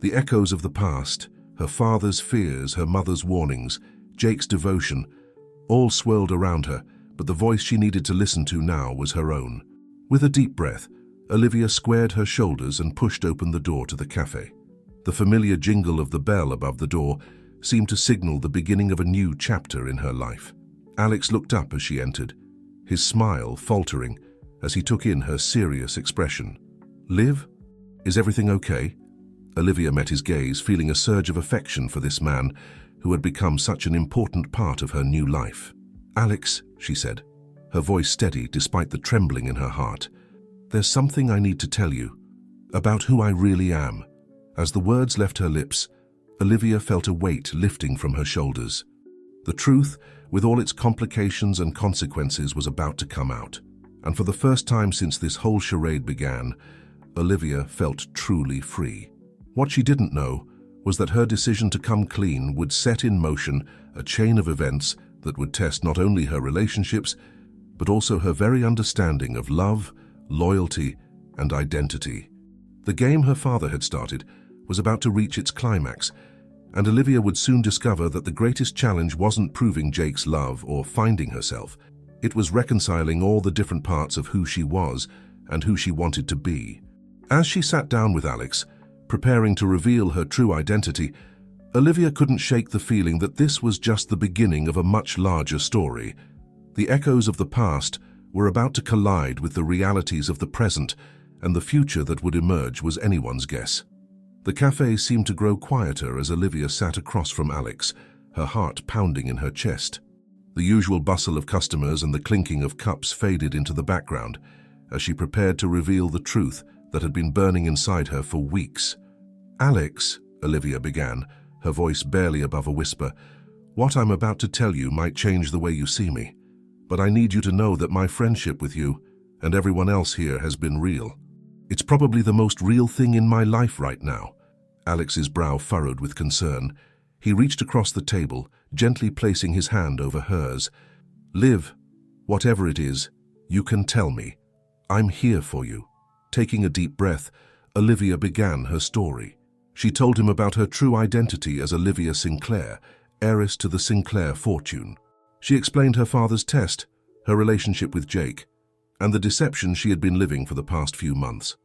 The echoes of the past, her father's fears, her mother's warnings, Jake's devotion, all swirled around her, but the voice she needed to listen to now was her own. With a deep breath, Olivia squared her shoulders and pushed open the door to the cafe. The familiar jingle of the bell above the door seemed to signal the beginning of a new chapter in her life. Alex looked up as she entered, his smile faltering as he took in her serious expression. "Liv, is everything okay?" Olivia met his gaze, feeling a surge of affection for this man who had become such an important part of her new life. "Alex," she said, her voice steady despite the trembling in her heart, "there's something I need to tell you about who I really am." As the words left her lips, Olivia felt a weight lifting from her shoulders. The truth, with all its complications and consequences, was about to come out. And for the first time since this whole charade began, Olivia felt truly free. What she didn't know was that her decision to come clean would set in motion a chain of events that would test not only her relationships, but also her very understanding of love, loyalty, and identity. The game her father had started was about to reach its climax, and Olivia would soon discover that the greatest challenge wasn't proving Jake's love or finding herself. It was reconciling all the different parts of who she was and who she wanted to be. As she sat down with Alex, preparing to reveal her true identity, Olivia couldn't shake the feeling that this was just the beginning of a much larger story. The echoes of the past were about to collide with the realities of the present, and the future that would emerge was anyone's guess. The cafe seemed to grow quieter as Olivia sat across from Alex, her heart pounding in her chest. The usual bustle of customers and the clinking of cups faded into the background as she prepared to reveal the truth that had been burning inside her for weeks. "Alex," Olivia began, her voice barely above a whisper, "what I'm about to tell you might change the way you see me, but I need you to know that my friendship with you and everyone else here has been real. It's probably the most real thing in my life right now." Alex's brow furrowed with concern. He reached across the table, gently placing his hand over hers. "Liv, whatever it is, you can tell me. I'm here for you." Taking a deep breath, Olivia began her story. She told him about her true identity as Olivia Sinclair, heiress to the Sinclair fortune. She explained her father's test, her relationship with Jake, and the deception she had been living for the past few months.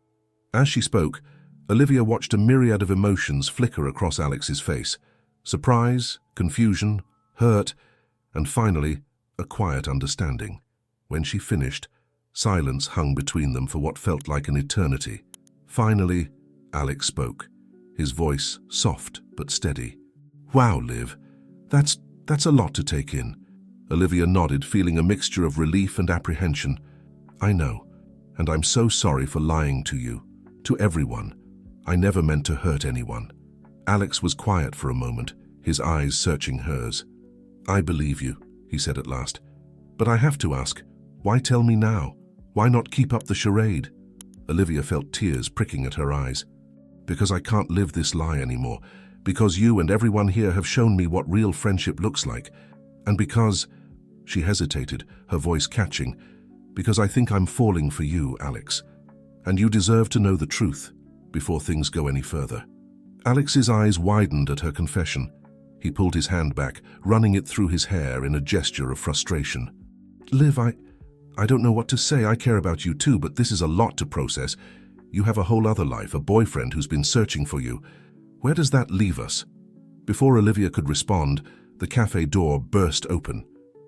As she spoke, Olivia watched a myriad of emotions flicker across Alex's face. Surprise, confusion, hurt, and finally, a quiet understanding. When she finished, silence hung between them for what felt like an eternity. Finally, Alex spoke, his voice soft but steady. "Wow, Liv, that's a lot to take in." Olivia nodded, feeling a mixture of relief and apprehension. "I know, and I'm so sorry for lying to you, to everyone. I never meant to hurt anyone." Alex was quiet for a moment, his eyes searching hers. "I believe you," he said at last. "But I have to ask, why tell me now? Why not keep up the charade?" Olivia felt tears pricking at her eyes. "Because I can't live this lie anymore. Because you and everyone here have shown me what real friendship looks like. And because—" she hesitated, her voice catching, "because I think I'm falling for you, Alex. and you deserve to know the truth before things go any further." Alex's eyes widened at her confession. He pulled his hand back, running it through his hair in a gesture of frustration. "Liv, I don't know what to say. I care about you too, but this is a lot to process. You have a whole other life, a boyfriend who's been searching for you. Where does that leave us?" Before Olivia could respond, the cafe door burst open.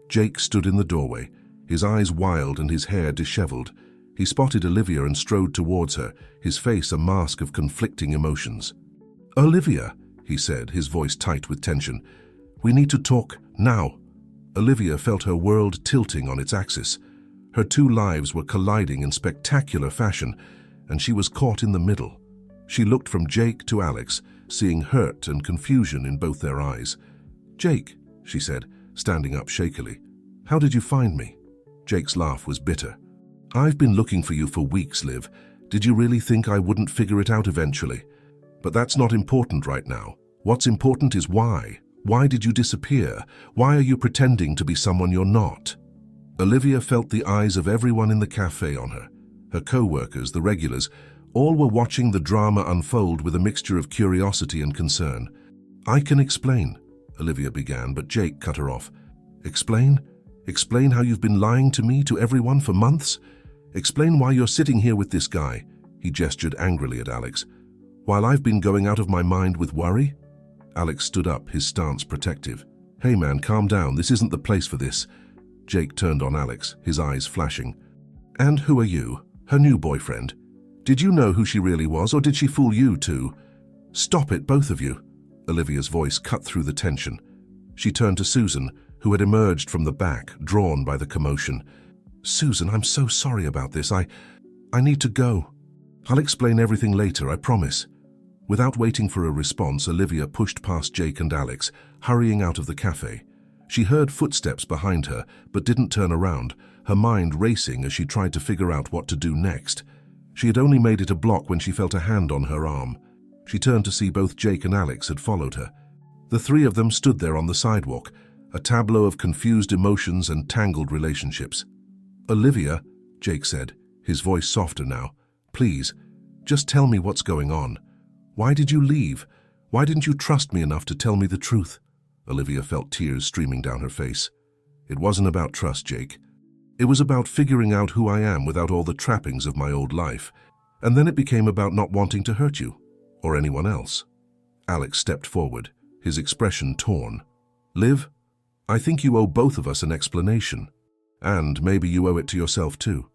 Jake stood in the doorway, his eyes wild and his hair disheveled. He spotted Olivia and strode towards her, his face a mask of conflicting emotions. "Olivia," he said, his voice tight with tension. "We need to talk now." Olivia felt her world tilting on its axis. Her two lives were colliding in spectacular fashion, and she was caught in the middle. She looked from Jake to Alex, seeing hurt and confusion in both their eyes. "Jake," she said, standing up shakily, "how did you find me?" Jake's laugh was bitter. "I've been looking for you for weeks, Liv. Did you really think I wouldn't figure it out eventually? But that's not important right now. What's important is why. Why did you disappear? Why are you pretending to be someone you're not?" Olivia felt the eyes of everyone in the cafe on her. Her co-workers, the regulars, all were watching the drama unfold with a mixture of curiosity and concern. "I can explain," Olivia began, but Jake cut her off. "Explain? Explain how you've been lying to me, to everyone, for months? Explain why you're sitting here with this guy," he gestured angrily at Alex, "while I've been going out of my mind with worry?" Alex stood up, his stance protective. "Hey man, calm down, this isn't the place for this." Jake turned on Alex, his eyes flashing. "And who are you? Her new boyfriend? Did you know who she really was, or did she fool you too?" "Stop it, both of you." Olivia's voice cut through the tension. She turned to Susan, who had emerged from the back, drawn by the commotion. "Susan, I'm so sorry about this. I need to go. I'll explain everything later, I promise." Without waiting for a response, Olivia pushed past Jake and Alex, hurrying out of the cafe. She heard footsteps behind her, but didn't turn around, her mind racing as she tried to figure out what to do next. She had only made it a block when she felt a hand on her arm. She turned to see both Jake and Alex had followed her. The three of them stood there on the sidewalk, a tableau of confused emotions and tangled relationships. "Olivia," Jake said, his voice softer now, "please, just tell me what's going on. Why did you leave? Why didn't you trust me enough to tell me the truth?" Olivia felt tears streaming down her face. "It wasn't about trust, Jake. It was about figuring out who I am without all the trappings of my old life. And then it became about not wanting to hurt you, or anyone else." Alex stepped forward, his expression torn. "Liv, I think you owe both of us an explanation. And maybe you owe it to yourself too."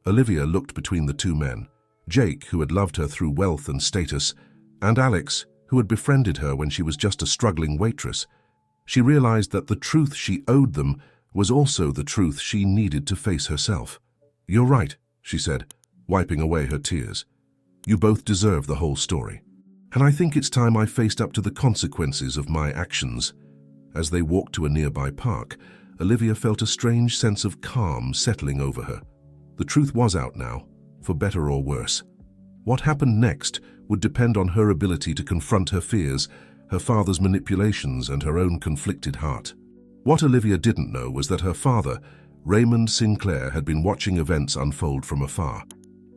Olivia looked between the two men, Jake, who had loved her through wealth and status, and Alex, who had befriended her when she was just a struggling waitress. She realized that the truth she owed them was also the truth she needed to face herself. "You're right," she said, wiping away her tears. "You both deserve the whole story. And I think it's time I faced up to the consequences of my actions." As they walked to a nearby park, Olivia felt a strange sense of calm settling over her. The truth was out now, for better or worse. What happened next would depend on her ability to confront her fears, her father's manipulations, and her own conflicted heart. What Olivia didn't know was that her father, Raymond Sinclair, had been watching events unfold from afar.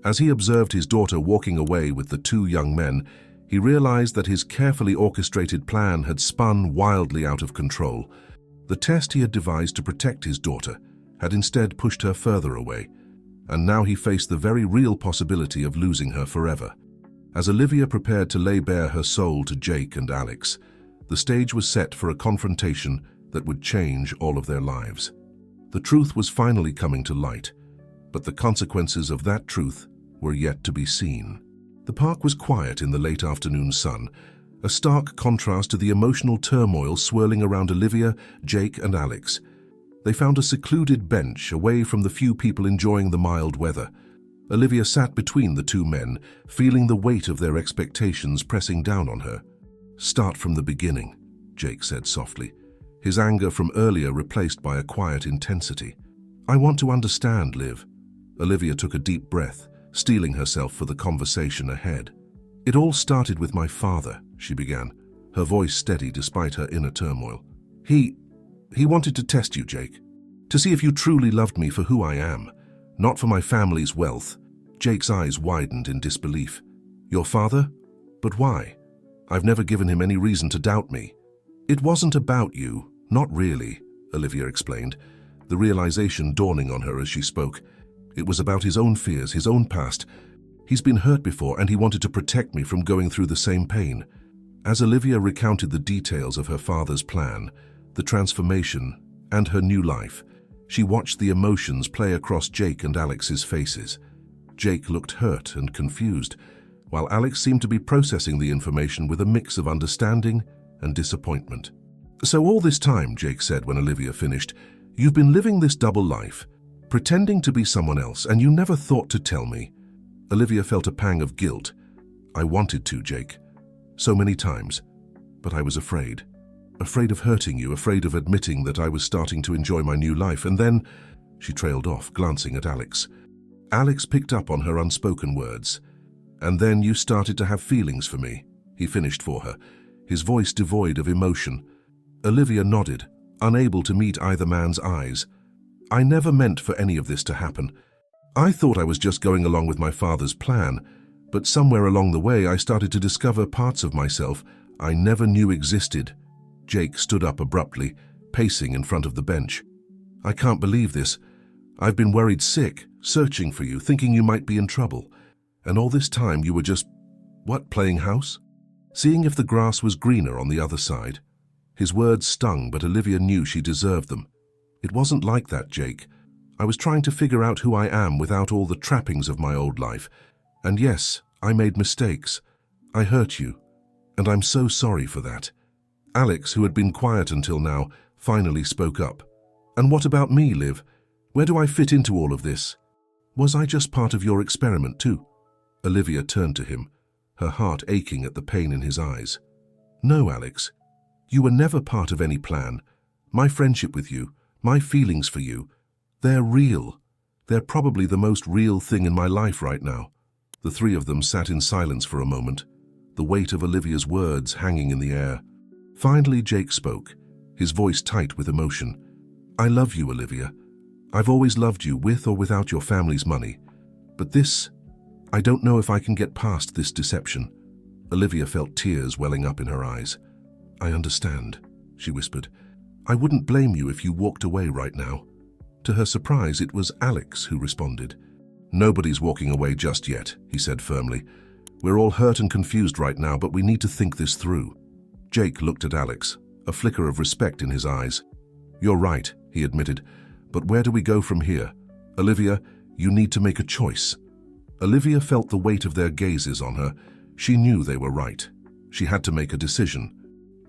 As he observed his daughter walking away with the two young men, he realized that his carefully orchestrated plan had spun wildly out of control. The test he had devised to protect his daughter had instead pushed her further away, and now he faced the very real possibility of losing her forever. As Olivia prepared to lay bare her soul to Jake and Alex, the stage was set for a confrontation that would change all of their lives. The truth was finally coming to light, but the consequences of that truth were yet to be seen. The park was quiet in the late afternoon sun, a stark contrast to the emotional turmoil swirling around Olivia, Jake, and Alex. They found a secluded bench away from the few people enjoying the mild weather. Olivia sat between the two men, feeling the weight of their expectations pressing down on her. "Start from the beginning," Jake said softly, his anger from earlier replaced by a quiet intensity. "I want to understand, Liv." Olivia took a deep breath, steeling herself for the conversation ahead. "It all started with my father," she began, her voice steady despite her inner turmoil. He wanted to test you, Jake, to see if you truly loved me for who I am, not for my family's wealth, Jake's eyes widened in disbelief. Your father? But why? I've never given him any reason to doubt me. It wasn't about you, not really, Olivia explained, the realization dawning on her as she spoke. It was about his own fears, his own past. He's been hurt before and he wanted to protect me from going through the same pain. As Olivia recounted the details of her father's plan, the transformation, and her new life, she watched the emotions play across Jake and Alex's faces. Jake looked hurt and confused, while Alex seemed to be processing the information with a mix of understanding and disappointment. So all this time, Jake said when Olivia finished, you've been living this double life, pretending to be someone else, and you never thought to tell me. Olivia felt a pang of guilt. I wanted to, Jake, so many times, but I was afraid. Afraid of hurting you, afraid of admitting that I was starting to enjoy my new life, and then, she trailed off, glancing at Alex. Alex picked up on her unspoken words. And then you started to have feelings for me, he finished for her, his voice devoid of emotion. Olivia nodded, unable to meet either man's eyes. I never meant for any of this to happen. I thought I was just going along with my father's plan, but somewhere along the way I started to discover parts of myself I never knew existed. Jake stood up abruptly, pacing in front of the bench. I can't believe this. I've been worried sick, searching for you, thinking you might be in trouble. And all this time you were just, playing house? Seeing if the grass was greener on the other side. His words stung, but Olivia knew she deserved them. It wasn't like that, Jake. I was trying to figure out who I am without all the trappings of my old life. And yes, I made mistakes. I hurt you. And I'm so sorry for that. Alex, who had been quiet until now, finally spoke up. And what about me, Liv? Where do I fit into all of this? Was I just part of your experiment too? Olivia turned to him, her heart aching at the pain in his eyes. No, Alex. You were never part of any plan. My friendship with you, my feelings for you, they're real. They're probably the most real thing in my life right now. The three of them sat in silence for a moment, the weight of Olivia's words hanging in the air. Finally, Jake spoke, his voice tight with emotion. I love you, Olivia. I've always loved you, with or without your family's money. But this, I don't know if I can get past this deception. Olivia felt tears welling up in her eyes. I understand, she whispered. I wouldn't blame you if you walked away right now. To her surprise, it was Alex who responded. Nobody's walking away just yet, he said firmly. We're all hurt and confused right now, but we need to think this through. Jake looked at Alex, a flicker of respect in his eyes. You're right, he admitted, but where do we go from here? Olivia, you need to make a choice. Olivia felt the weight of their gazes on her. She knew they were right. She had to make a decision.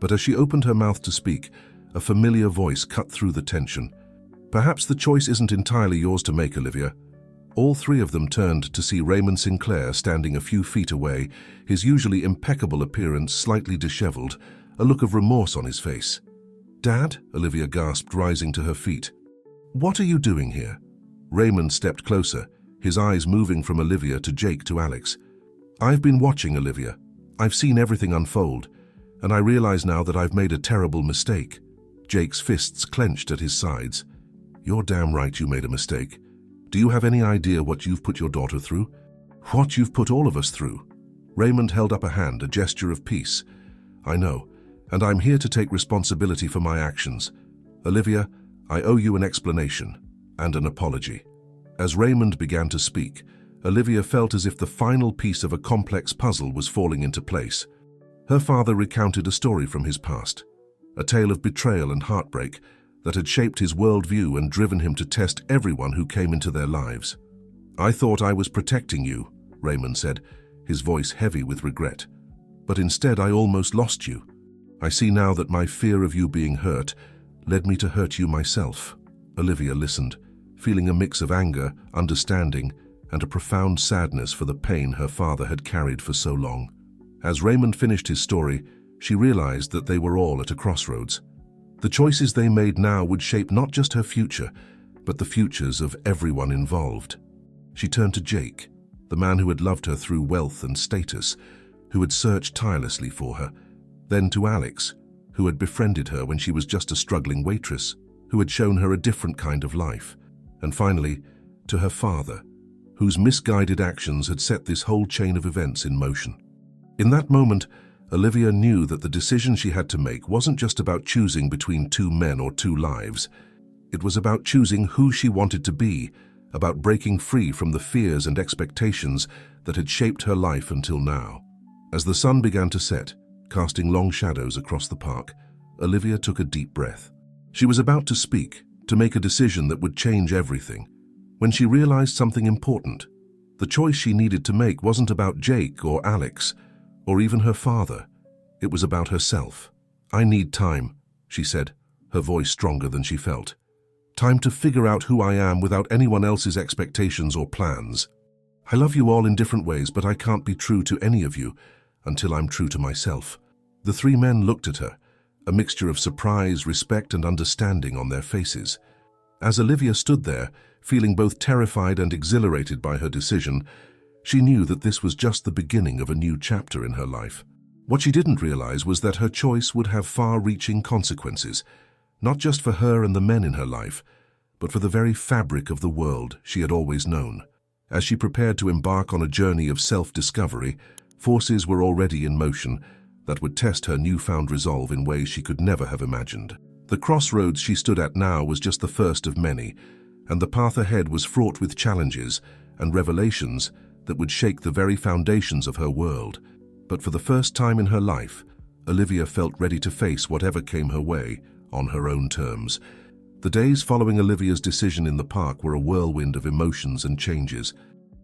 But as she opened her mouth to speak, a familiar voice cut through the tension. Perhaps the choice isn't entirely yours to make, Olivia. All three of them turned to see Raymond Sinclair standing a few feet away, his usually impeccable appearance slightly disheveled, a look of remorse on his face. Dad? Olivia gasped, rising to her feet. What are you doing here? Raymond stepped closer, his eyes moving from Olivia to Jake to Alex. I've been watching, Olivia. I've seen everything unfold, and I realize now that I've made a terrible mistake. Jake's fists clenched at his sides. You're damn right you made a mistake. Do you have any idea what you've put your daughter through? What you've put all of us through? Raymond held up a hand, a gesture of peace. I know, and I'm here to take responsibility for my actions. Olivia, I owe you an explanation and an apology. As Raymond began to speak, Olivia felt as if the final piece of a complex puzzle was falling into place. Her father recounted a story from his past, a tale of betrayal and heartbreak that had shaped his worldview and driven him to test everyone who came into their lives. I thought I was protecting you, Raymond said, his voice heavy with regret. But instead I almost lost you. I see now that my fear of you being hurt led me to hurt you myself. Olivia listened, feeling a mix of anger, understanding, and a profound sadness for the pain her father had carried for so long. As Raymond finished his story, she realized that they were all at a crossroads. The choices they made now would shape not just her future, but the futures of everyone involved. She turned to Jake, the man who had loved her through wealth and status, who had searched tirelessly for her, then to Alex, who had befriended her when she was just a struggling waitress, who had shown her a different kind of life, and finally to her father, whose misguided actions had set this whole chain of events in motion. In that moment, Olivia knew that the decision she had to make wasn't just about choosing between two men or two lives. It was about choosing who she wanted to be, about breaking free from the fears and expectations that had shaped her life until now. As the sun began to set, casting long shadows across the park, Olivia took a deep breath. She was about to speak, to make a decision that would change everything, when she realized something important. The choice she needed to make wasn't about Jake or Alex, or even her father. It was about herself. "I need time," she said, her voice stronger than she felt. "Time to figure out who I am without anyone else's expectations or plans. I love you all in different ways, but I can't be true to any of you until I'm true to myself." The three men looked at her, a mixture of surprise, respect, and understanding on their faces. As Olivia stood there, feeling both terrified and exhilarated by her decision, she knew that this was just the beginning of a new chapter in her life. What she didn't realize was that her choice would have far-reaching consequences, not just for her and the men in her life, but for the very fabric of the world she had always known. As she prepared to embark on a journey of self-discovery, forces were already in motion that would test her newfound resolve in ways she could never have imagined. The crossroads she stood at now was just the first of many, and the path ahead was fraught with challenges and revelations that would shake the very foundations of her world. But for the first time in her life, Olivia felt ready to face whatever came her way on her own terms. The days following Olivia's decision in the park were a whirlwind of emotions and changes.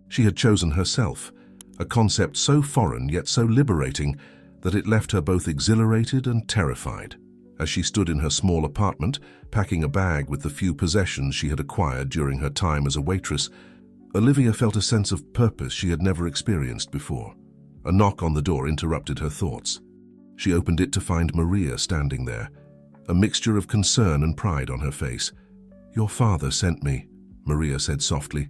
She had chosen herself, a concept so foreign yet so liberating that it left her both exhilarated and terrified. As she stood in her small apartment, packing a bag with the few possessions she had acquired during her time as a waitress, Olivia felt a sense of purpose she had never experienced before. A knock on the door interrupted her thoughts. She opened it to find Maria standing there, a mixture of concern and pride on her face. "Your father sent me," Maria said softly.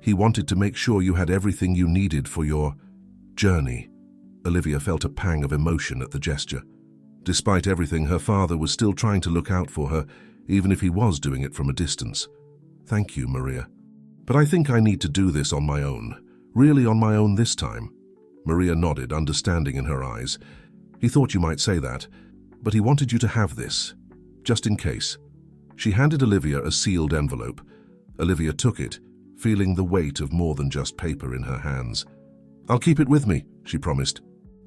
"He wanted to make sure you had everything you needed for your journey." Olivia felt a pang of emotion at the gesture. Despite everything, her father was still trying to look out for her, even if he was doing it from a distance. "Thank you, Maria. But I think I need to do this on my own. Really on my own this time." Maria nodded, understanding in her eyes. "He thought you might say that, but he wanted you to have this, just in case." She handed Olivia a sealed envelope. Olivia took it, feeling the weight of more than just paper in her hands. "I'll keep it with me," she promised,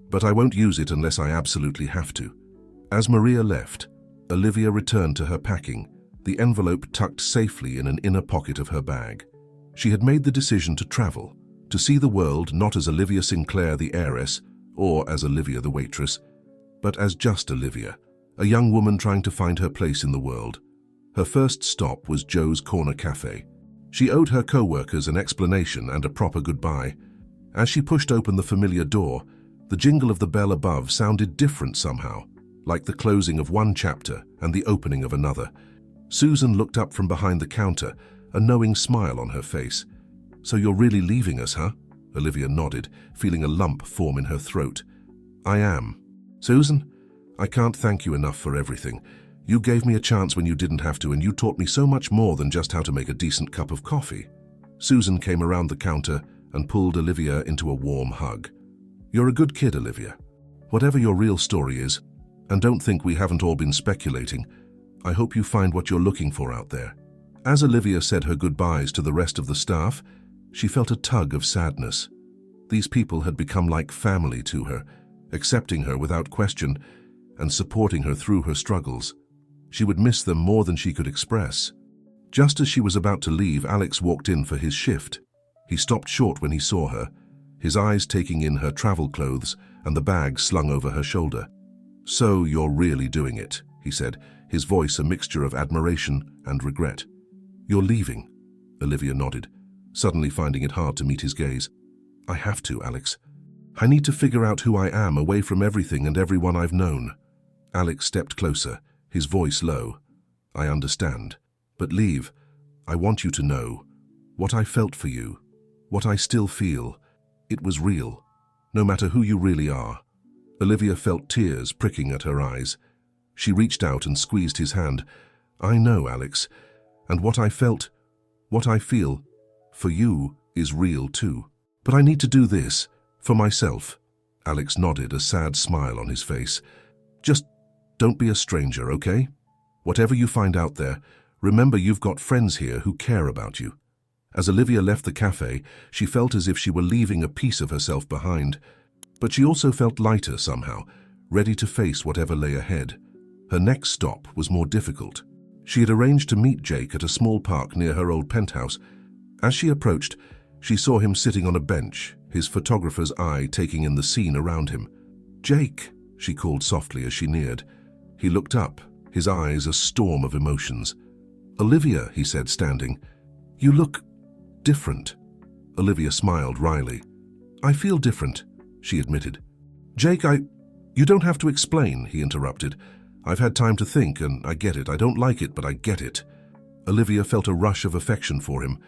"but I won't use it unless I absolutely have to." As Maria left, Olivia returned to her packing, the envelope tucked safely in an inner pocket of her bag. She had made the decision to travel, to see the world not as Olivia Sinclair the heiress, or as Olivia the waitress, but as just Olivia, a young woman trying to find her place in the world. Her first stop was Joe's Corner Cafe. She owed her co-workers an explanation and a proper goodbye. As she pushed open the familiar door, the jingle of the bell above sounded different somehow, like the closing of one chapter and the opening of another. Susan looked up from behind the counter, a knowing smile on her face. "So you're really leaving us, huh?" Olivia nodded, feeling a lump form in her throat. "I am. Susan, I can't thank you enough for everything. You gave me a chance when you didn't have to, and you taught me so much more than just how to make a decent cup of coffee." Susan came around the counter and pulled Olivia into a warm hug. "You're a good kid, Olivia. Whatever your real story is, and don't think we haven't all been speculating, I hope you find what you're looking for out there." As Olivia said her goodbyes to the rest of the staff, she felt a tug of sadness. These people had become like family to her, accepting her without question and supporting her through her struggles. She would miss them more than she could express. Just as she was about to leave, Alex walked in for his shift. He stopped short when he saw her, his eyes taking in her travel clothes and the bag slung over her shoulder. "So you're really doing it," he said, his voice a mixture of admiration and regret. "You're leaving?" Olivia nodded, suddenly finding it hard to meet his gaze. "I have to, Alex. I need to figure out who I am away from everything and everyone I've known." Alex stepped closer, his voice low. "I understand. But leave. I want you to know what I felt for you, what I still feel. It was real, no matter who you really are." Olivia felt tears pricking at her eyes. She reached out and squeezed his hand. "I know, Alex, and what I felt, what I feel, for you is real too. But I need to do this, for myself. Alex nodded, a sad smile on his face. Just don't be a stranger, okay? Whatever you find out there, remember you've got friends here who care about you. As Olivia left the cafe, she felt as if she were leaving a piece of herself behind. But she also felt lighter somehow, ready to face whatever lay ahead. Her next stop was more difficult. She had arranged to meet Jake at a small park near her old penthouse. As she approached, she saw him sitting on a bench, his photographer's eye taking in the scene around him. "Jake," she called softly as she neared. He looked up, his eyes a storm of emotions. "Olivia," he said, standing, "you look different." Olivia smiled wryly. "I feel different," she admitted. "Jake, you don't have to explain," he interrupted. "I've had time to think, and I get it. I don't like it, but I get it." Olivia felt a rush of affection for him.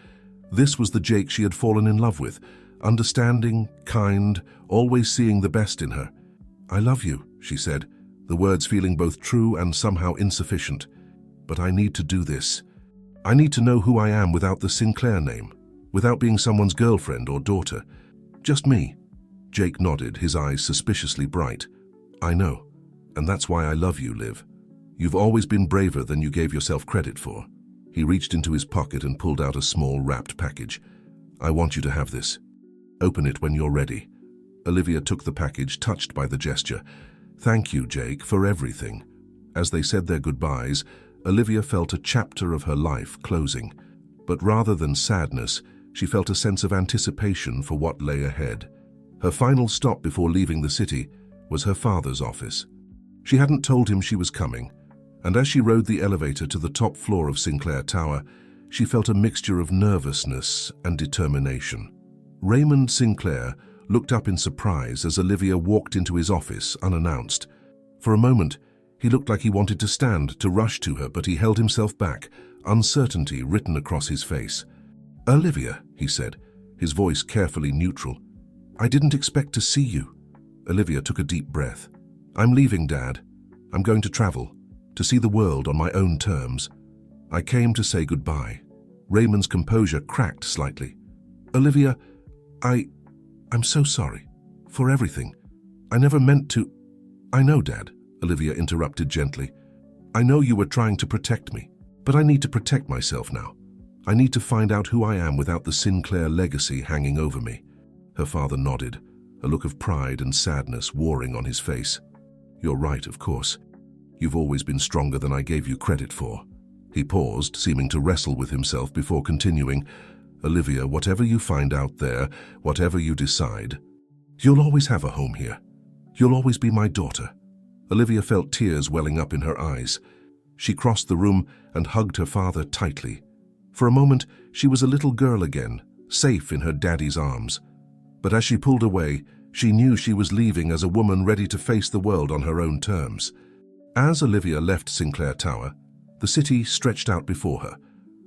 This was the Jake she had fallen in love with, understanding, kind, always seeing the best in her. "I love you," she said, the words feeling both true and somehow insufficient. "But I need to do this. I need to know who I am without the Sinclair name, without being someone's girlfriend or daughter. Just me." Jake nodded, his eyes suspiciously bright. "I know, and that's why I love you, Liv. You've always been braver than you gave yourself credit for." He reached into his pocket and pulled out a small wrapped package. "I want you to have this. Open it when you're ready." Olivia took the package, touched by the gesture. "Thank you, Jake, for everything." As they said their goodbyes, Olivia felt a chapter of her life closing. But rather than sadness, she felt a sense of anticipation for what lay ahead. Her final stop before leaving the city was her father's office. She hadn't told him she was coming, and as she rode the elevator to the top floor of Sinclair Tower, she felt a mixture of nervousness and determination. Raymond Sinclair looked up in surprise as Olivia walked into his office unannounced. For a moment, he looked like he wanted to stand, to rush to her, but he held himself back, uncertainty written across his face. "Olivia," he said, his voice carefully neutral. "I didn't expect to see you." Olivia took a deep breath. "I'm leaving, Dad. I'm going to travel, to see the world on my own terms. I came to say goodbye." Raymond's composure cracked slightly. "Olivia, I'm so sorry. For everything. I never meant to—" "I know, Dad," Olivia interrupted gently. "I know you were trying to protect me, but I need to protect myself now. I need to find out who I am without the Sinclair legacy hanging over me." Her father nodded, a look of pride and sadness warring on his face. "You're right, of course. You've always been stronger than I gave you credit for." He paused, seeming to wrestle with himself before continuing. "Olivia, whatever you find out there, whatever you decide, you'll always have a home here. You'll always be my daughter." Olivia felt tears welling up in her eyes. She crossed the room and hugged her father tightly. For a moment, she was a little girl again, safe in her daddy's arms. But as she pulled away, she knew she was leaving as a woman ready to face the world on her own terms. As Olivia left Sinclair Tower, the city stretched out before her,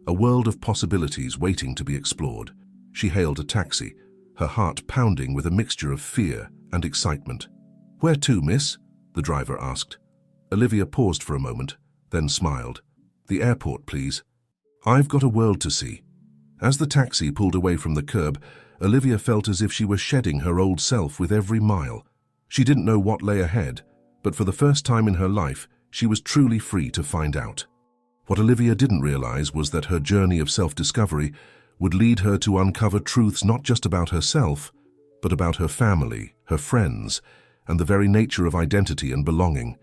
a world of possibilities waiting to be explored. She hailed a taxi, her heart pounding with a mixture of fear and excitement. "Where to, miss?" the driver asked. Olivia paused for a moment, then smiled. "The airport, please. I've got a world to see." As the taxi pulled away from the curb, Olivia felt as if she were shedding her old self with every mile. She didn't know what lay ahead, but for the first time in her life, she was truly free to find out. What Olivia didn't realize was that her journey of self-discovery would lead her to uncover truths not just about herself, but about her family, her friends, and the very nature of identity and belonging.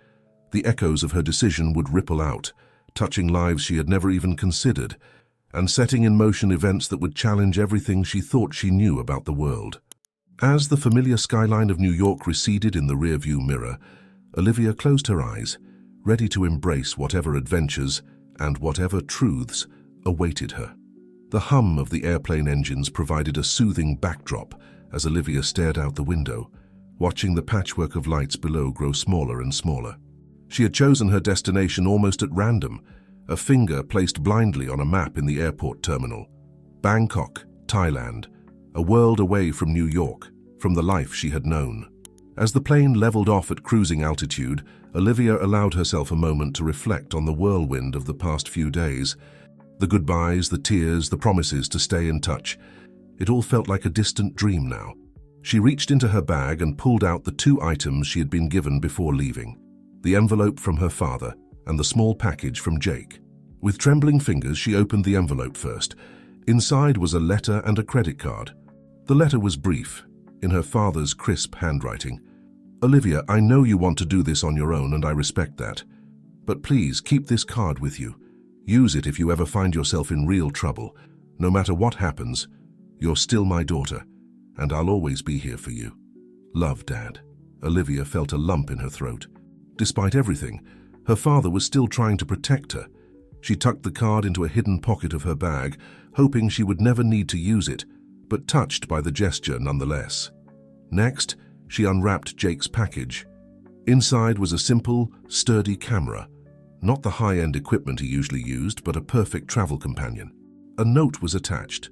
The echoes of her decision would ripple out, touching lives she had never even considered, and setting in motion events that would challenge everything she thought she knew about the world. As the familiar skyline of New York receded in the rearview mirror, Olivia closed her eyes, ready to embrace whatever adventures and whatever truths awaited her. The hum of the airplane engines provided a soothing backdrop as Olivia stared out the window, watching the patchwork of lights below grow smaller and smaller. She had chosen her destination almost at random, a finger placed blindly on a map in the airport terminal. Bangkok, Thailand, a world away from New York, from the life she had known. As the plane leveled off at cruising altitude, Olivia allowed herself a moment to reflect on the whirlwind of the past few days. The goodbyes, the tears, the promises to stay in touch. It all felt like a distant dream now. She reached into her bag and pulled out the 2 items she had been given before leaving: the envelope from her father and the small package from Jake. With trembling fingers, she opened the envelope first. Inside was a letter and a credit card. The letter was brief, in her father's crisp handwriting. "Olivia, I know you want to do this on your own, and I respect that. But please keep this card with you. Use it if you ever find yourself in real trouble. No matter what happens, you're still my daughter, and I'll always be here for you. Love, Dad." Olivia felt a lump in her throat. Despite everything, her father was still trying to protect her. She tucked the card into a hidden pocket of her bag, hoping she would never need to use it, but touched by the gesture nonetheless. Next, she unwrapped Jake's package. Inside was a simple, sturdy camera. Not the high-end equipment he usually used, but a perfect travel companion. A note was attached.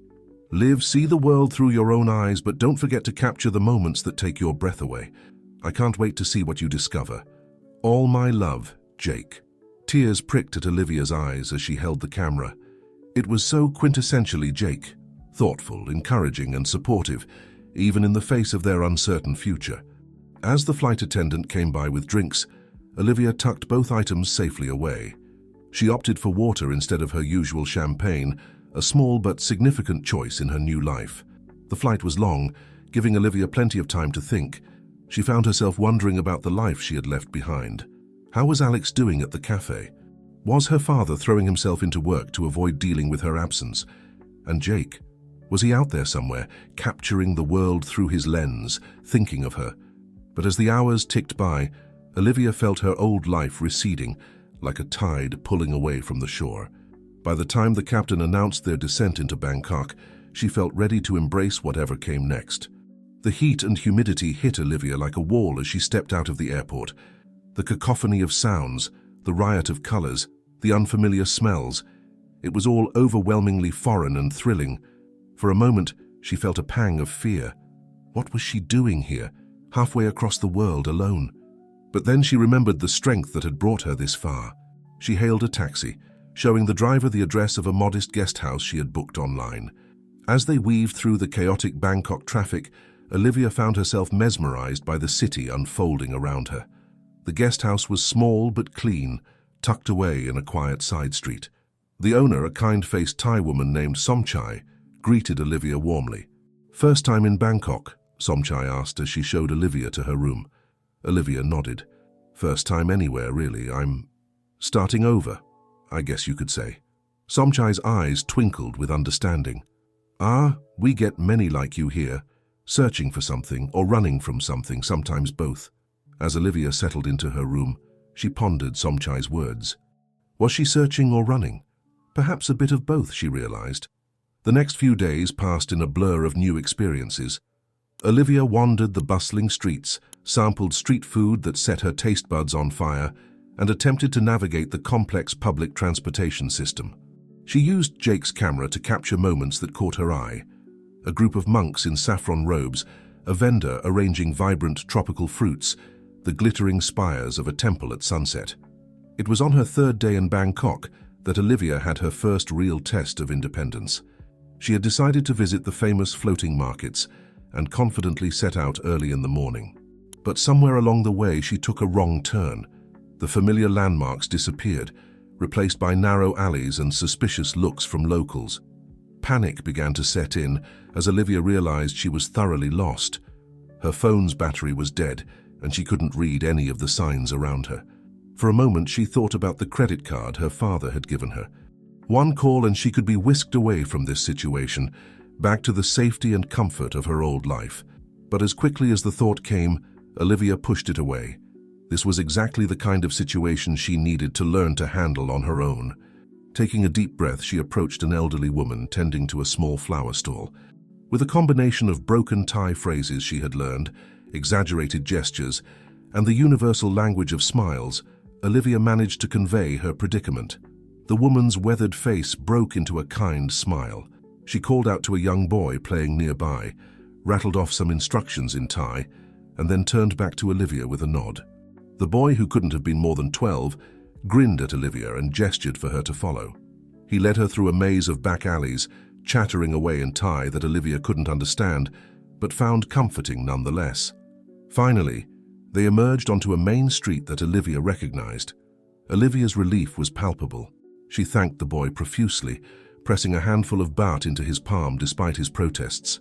"Live, see the world through your own eyes, but don't forget to capture the moments that take your breath away. I can't wait to see what you discover. All my love, Jake." Tears pricked at Olivia's eyes as she held the camera. It was so quintessentially Jake, thoughtful, encouraging, and supportive, even in the face of their uncertain future. As the flight attendant came by with drinks, Olivia tucked both items safely away. She opted for water instead of her usual champagne, a small but significant choice in her new life. The flight was long, giving Olivia plenty of time to think. She found herself wondering about the life she had left behind. How was Alex doing at the cafe? Was her father throwing himself into work to avoid dealing with her absence? And Jake? Was he out there somewhere, capturing the world through his lens, thinking of her? But as the hours ticked by, Olivia felt her old life receding, like a tide pulling away from the shore. By the time the captain announced their descent into Bangkok, she felt ready to embrace whatever came next. The heat and humidity hit Olivia like a wall as she stepped out of the airport. The cacophony of sounds, the riot of colors, the unfamiliar smells. It was all overwhelmingly foreign and thrilling. For a moment, she felt a pang of fear. What was she doing here, halfway across the world alone? But then she remembered the strength that had brought her this far. She hailed a taxi, showing the driver the address of a modest guest house she had booked online. As they weaved through the chaotic Bangkok traffic, Olivia found herself mesmerized by the city unfolding around her. The guest house was small but clean, tucked away in a quiet side street. The owner, a kind-faced Thai woman named Somchai, greeted Olivia warmly. "First time in Bangkok?" Somchai asked as she showed Olivia to her room. Olivia nodded. "First time anywhere, really. I'm starting over, I guess you could say." Somchai's eyes twinkled with understanding. "Ah, we get many like you here, searching for something or running from something, sometimes both." As Olivia settled into her room, she pondered Somchai's words. Was she searching or running? Perhaps a bit of both, she realized. The next few days passed in a blur of new experiences. Olivia wandered the bustling streets, sampled street food that set her taste buds on fire, and attempted to navigate the complex public transportation system. She used Jake's camera to capture moments that caught her eye. A group of monks in saffron robes, a vendor arranging vibrant tropical fruits, the glittering spires of a temple at sunset. It was on her third day in Bangkok that Olivia had her first real test of independence. She had decided to visit the famous floating markets and confidently set out early in the morning. But somewhere along the way she took a wrong turn. The familiar landmarks disappeared, replaced by narrow alleys and suspicious looks from locals. Panic began to set in as Olivia realized she was thoroughly lost. Her phone's battery was dead, and she couldn't read any of the signs around her. For a moment, she thought about the credit card her father had given her. One call and she could be whisked away from this situation, back to the safety and comfort of her old life. But as quickly as the thought came, Olivia pushed it away. This was exactly the kind of situation she needed to learn to handle on her own. Taking a deep breath, she approached an elderly woman tending to a small flower stall. With a combination of broken Thai phrases she had learned, exaggerated gestures, and the universal language of smiles, Olivia managed to convey her predicament. The woman's weathered face broke into a kind smile. She called out to a young boy playing nearby, rattled off some instructions in Thai, and then turned back to Olivia with a nod. The boy, who couldn't have been more than 12, grinned at Olivia and gestured for her to follow. He led her through a maze of back alleys, chattering away in Thai that Olivia couldn't understand, but found comforting nonetheless. Finally, they emerged onto a main street that Olivia recognized. Olivia's relief was palpable. She thanked the boy profusely, pressing a handful of baht into his palm despite his protests.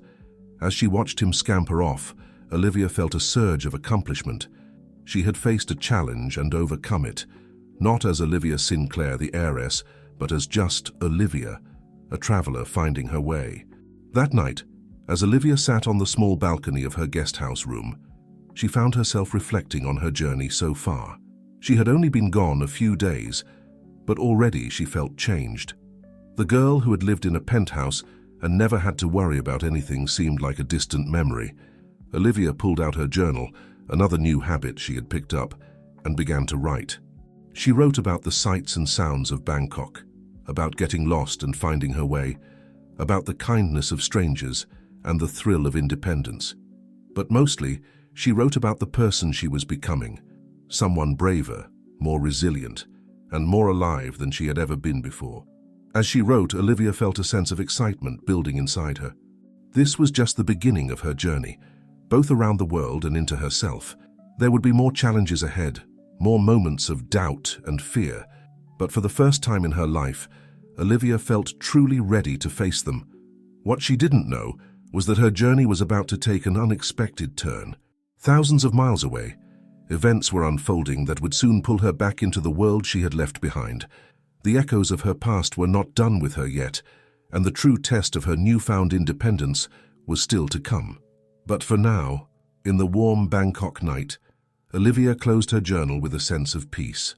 As she watched him scamper off, Olivia felt a surge of accomplishment. She had faced a challenge and overcome it, not as Olivia Sinclair, the heiress, but as just Olivia, a traveler finding her way. That night, as Olivia sat on the small balcony of her guest house room, she found herself reflecting on her journey so far. She had only been gone a few days, but already she felt changed. The girl who had lived in a penthouse and never had to worry about anything seemed like a distant memory. Olivia pulled out her journal, another new habit she had picked up, and began to write. She wrote about the sights and sounds of Bangkok, about getting lost and finding her way, about the kindness of strangers and the thrill of independence. But mostly, she wrote about the person she was becoming, someone braver, more resilient, and more alive than she had ever been before. As she wrote, Olivia felt a sense of excitement building inside her. This was just the beginning of her journey, both around the world and into herself. There would be more challenges ahead, more moments of doubt and fear, but for the first time in her life, Olivia felt truly ready to face them. What she didn't know was that her journey was about to take an unexpected turn. Thousands of miles away, events were unfolding that would soon pull her back into the world she had left behind. The echoes of her past were not done with her yet, and the true test of her newfound independence was still to come. But for now, in the warm Bangkok night, Olivia closed her journal with a sense of peace.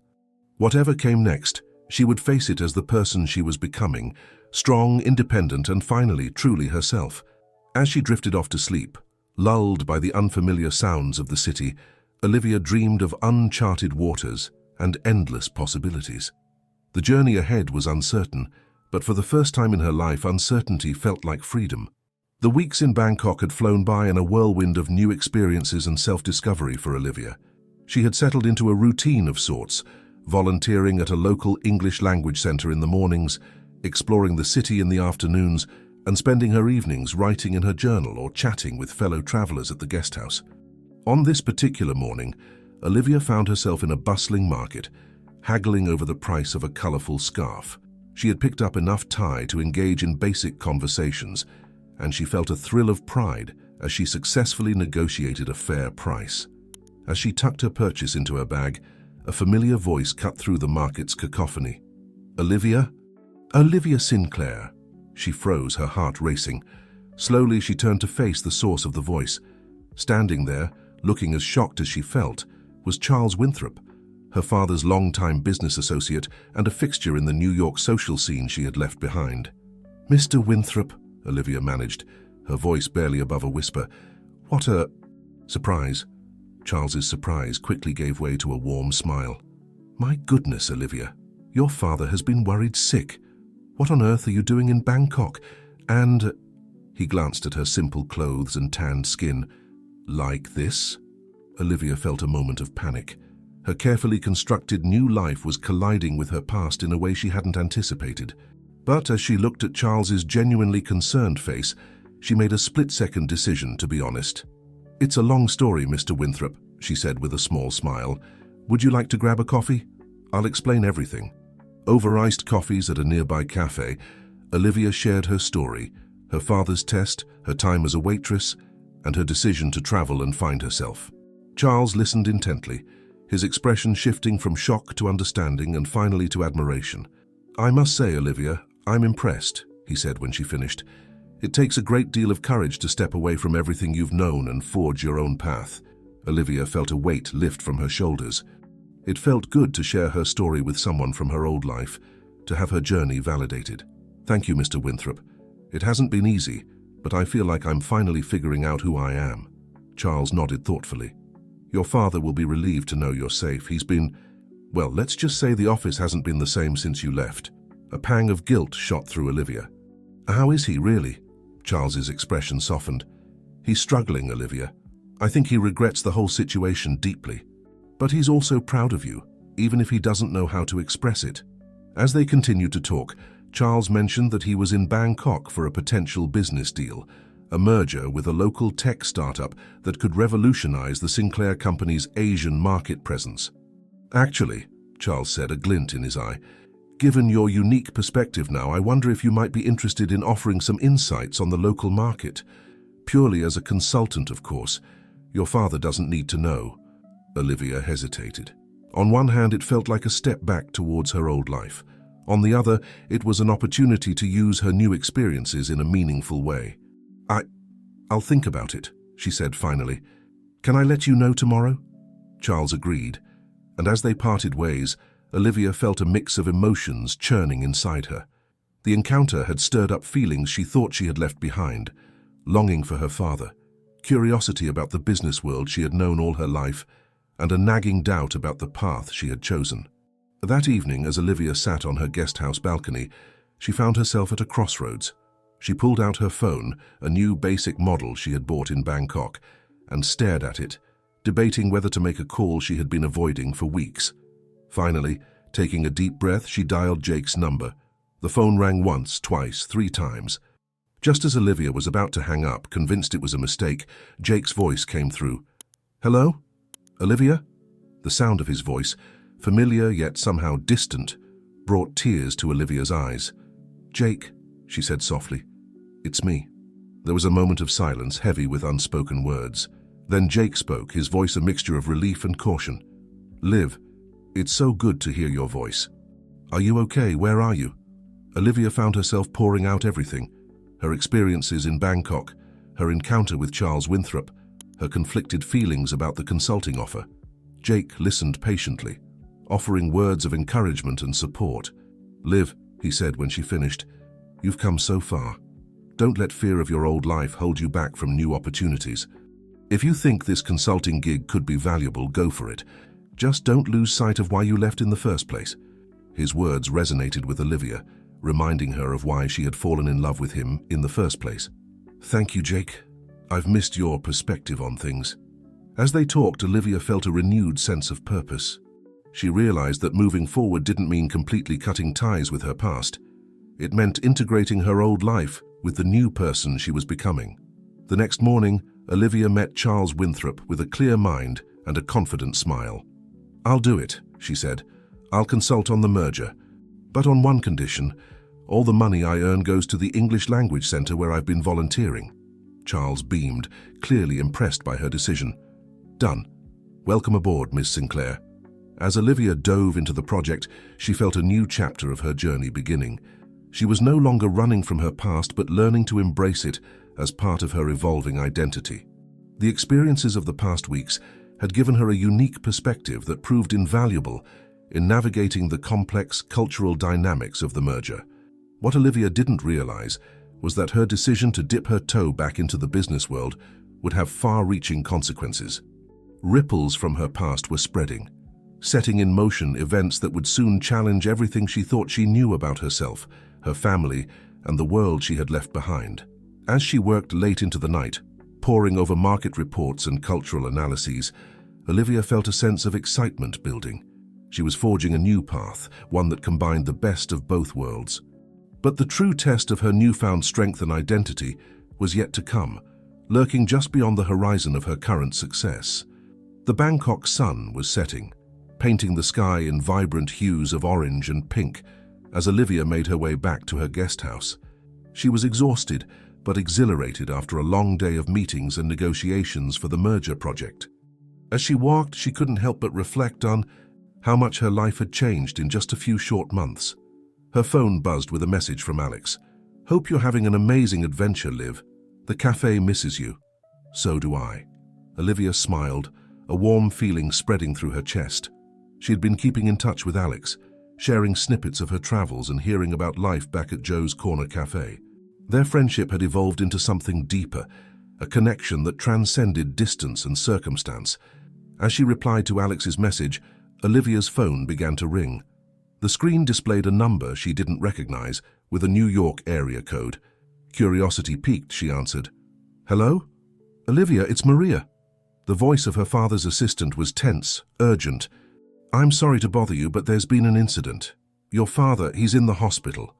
Whatever came next, she would face it as the person she was becoming, strong, independent, and finally truly herself. As she drifted off to sleep, lulled by the unfamiliar sounds of the city, Olivia dreamed of uncharted waters and endless possibilities. The journey ahead was uncertain, but for the first time in her life, uncertainty felt like freedom. The weeks in Bangkok had flown by in a whirlwind of new experiences and self-discovery for Olivia. She had settled into a routine of sorts, volunteering at a local English language center in the mornings, exploring the city in the afternoons, and spending her evenings writing in her journal or chatting with fellow travelers at the guest house. On this particular morning, Olivia found herself in a bustling market, haggling over the price of a colorful scarf. She had picked up enough Thai to engage in basic conversations, and she felt a thrill of pride as she successfully negotiated a fair price. As she tucked her purchase into her bag, a familiar voice cut through the market's cacophony. "Olivia? Olivia Sinclair." She froze, her heart racing. Slowly, she turned to face the source of the voice. Standing there, looking as shocked as she felt, was Charles Winthrop, her father's longtime business associate and a fixture in the New York social scene she had left behind. "Mr. Winthrop," Olivia managed, her voice barely above a whisper. "What a..." Surprise. Charles's surprise quickly gave way to a warm smile. "My goodness, Olivia, your father has been worried sick. What on earth are you doing in Bangkok? And..." He glanced at her simple clothes and tanned skin. "Like this?" Olivia felt a moment of panic. Her carefully constructed new life was colliding with her past in a way she hadn't anticipated. But as she looked at Charles's genuinely concerned face, she made a split-second decision to be honest. "It's a long story, Mr. Winthrop," she said with a small smile. "Would you like to grab a coffee? I'll explain everything." Over iced coffees at a nearby cafe, Olivia shared her story, her father's test, her time as a waitress, and her decision to travel and find herself. Charles listened intently, his expression shifting from shock to understanding and finally to admiration. "I must say, Olivia, I'm impressed," he said when she finished. "It takes a great deal of courage to step away from everything you've known and forge your own path." Olivia felt a weight lift from her shoulders. It felt good to share her story with someone from her old life, to have her journey validated. "Thank you, Mr. Winthrop. It hasn't been easy, but I feel like I'm finally figuring out who I am." Charles nodded thoughtfully. "Your father will be relieved to know you're safe. He's been, well, let's just say the office hasn't been the same since you left." A pang of guilt shot through Olivia. "How is he, really?" Charles's expression softened. "He's struggling, Olivia. I think he regrets the whole situation deeply. But he's also proud of you, even if he doesn't know how to express it." As they continued to talk, Charles mentioned that he was in Bangkok for a potential business deal, a merger with a local tech startup that could revolutionize the Sinclair company's Asian market presence. "Actually," Charles said, a glint in his eye, "given your unique perspective now, I wonder if you might be interested in offering some insights on the local market. Purely as a consultant, of course. Your father doesn't need to know." Olivia hesitated. On one hand, it felt like a step back towards her old life. On the other, it was an opportunity to use her new experiences in a meaningful way. I'll think about it," she said finally. "Can I let you know tomorrow?" Charles agreed, and as they parted ways, Olivia felt a mix of emotions churning inside her. The encounter had stirred up feelings she thought she had left behind: longing for her father, curiosity about the business world she had known all her life, and a nagging doubt about the path she had chosen. That evening, as Olivia sat on her guest house balcony, she found herself at a crossroads. She pulled out her phone, a new basic model she had bought in Bangkok, and stared at it, debating whether to make a call she had been avoiding for weeks. Finally, taking a deep breath, she dialed Jake's number. The phone rang once, twice, 3 times. Just as Olivia was about to hang up, convinced it was a mistake, Jake's voice came through. "Hello? Olivia?" The sound of his voice, familiar yet somehow distant, brought tears to Olivia's eyes. "Jake," she said softly, "it's me." There was a moment of silence, heavy with unspoken words. Then Jake spoke, his voice a mixture of relief and caution. "Liv, it's so good to hear your voice. Are you okay? Where are you?" Olivia found herself pouring out everything: her experiences in Bangkok, her encounter with Charles Winthrop, her conflicted feelings about the consulting offer. Jake listened patiently, offering words of encouragement and support. "Liv," he said when she finished, "you've come so far. Don't let fear of your old life hold you back from new opportunities. If you think this consulting gig could be valuable, go for it. Just don't lose sight of why you left in the first place." His words resonated with Olivia, reminding her of why she had fallen in love with him in the first place. "Thank you, Jake. I've missed your perspective on things." As they talked, Olivia felt a renewed sense of purpose. She realized that moving forward didn't mean completely cutting ties with her past. It meant integrating her old life with the new person she was becoming. The next morning, Olivia met Charles Winthrop with a clear mind and a confident smile. "I'll do it," she said. "I'll consult on the merger. But on one condition: all the money I earn goes to the English Language Center where I've been volunteering." Charles beamed, clearly impressed by her decision. "Done. Welcome aboard, Miss Sinclair." As Olivia dove into the project, she felt a new chapter of her journey beginning. She was no longer running from her past, but learning to embrace it as part of her evolving identity. The experiences of the past weeks had given her a unique perspective that proved invaluable in navigating the complex cultural dynamics of the merger. What Olivia didn't realize was that her decision to dip her toe back into the business world would have far-reaching consequences. Ripples from her past were spreading, setting in motion events that would soon challenge everything she thought she knew about herself, her family, and the world she had left behind. As she worked late into the night, poring over market reports and cultural analyses, Olivia felt a sense of excitement building. She was forging a new path, one that combined the best of both worlds. But the true test of her newfound strength and identity was yet to come, lurking just beyond the horizon of her current success. The Bangkok sun was setting, painting the sky in vibrant hues of orange and pink as Olivia made her way back to her guest house. She was exhausted but exhilarated after a long day of meetings and negotiations for the merger project. As she walked, she couldn't help but reflect on how much her life had changed in just a few short months. Her phone buzzed with a message from Alex. "Hope you're having an amazing adventure, Liv. The cafe misses you." "So do I." Olivia smiled, a warm feeling spreading through her chest. She had been keeping in touch with Alex, sharing snippets of her travels and hearing about life back at Joe's Corner Cafe. Their friendship had evolved into something deeper, a connection that transcended distance and circumstance. As she replied to Alex's message, Olivia's phone began to ring. The screen displayed a number she didn't recognize, with a New York area code. Curiosity piqued, she answered. "Hello? Olivia, it's Maria." The voice of her father's assistant was tense, urgent. "I'm sorry to bother you, but there's been an incident. Your father, he's in the hospital."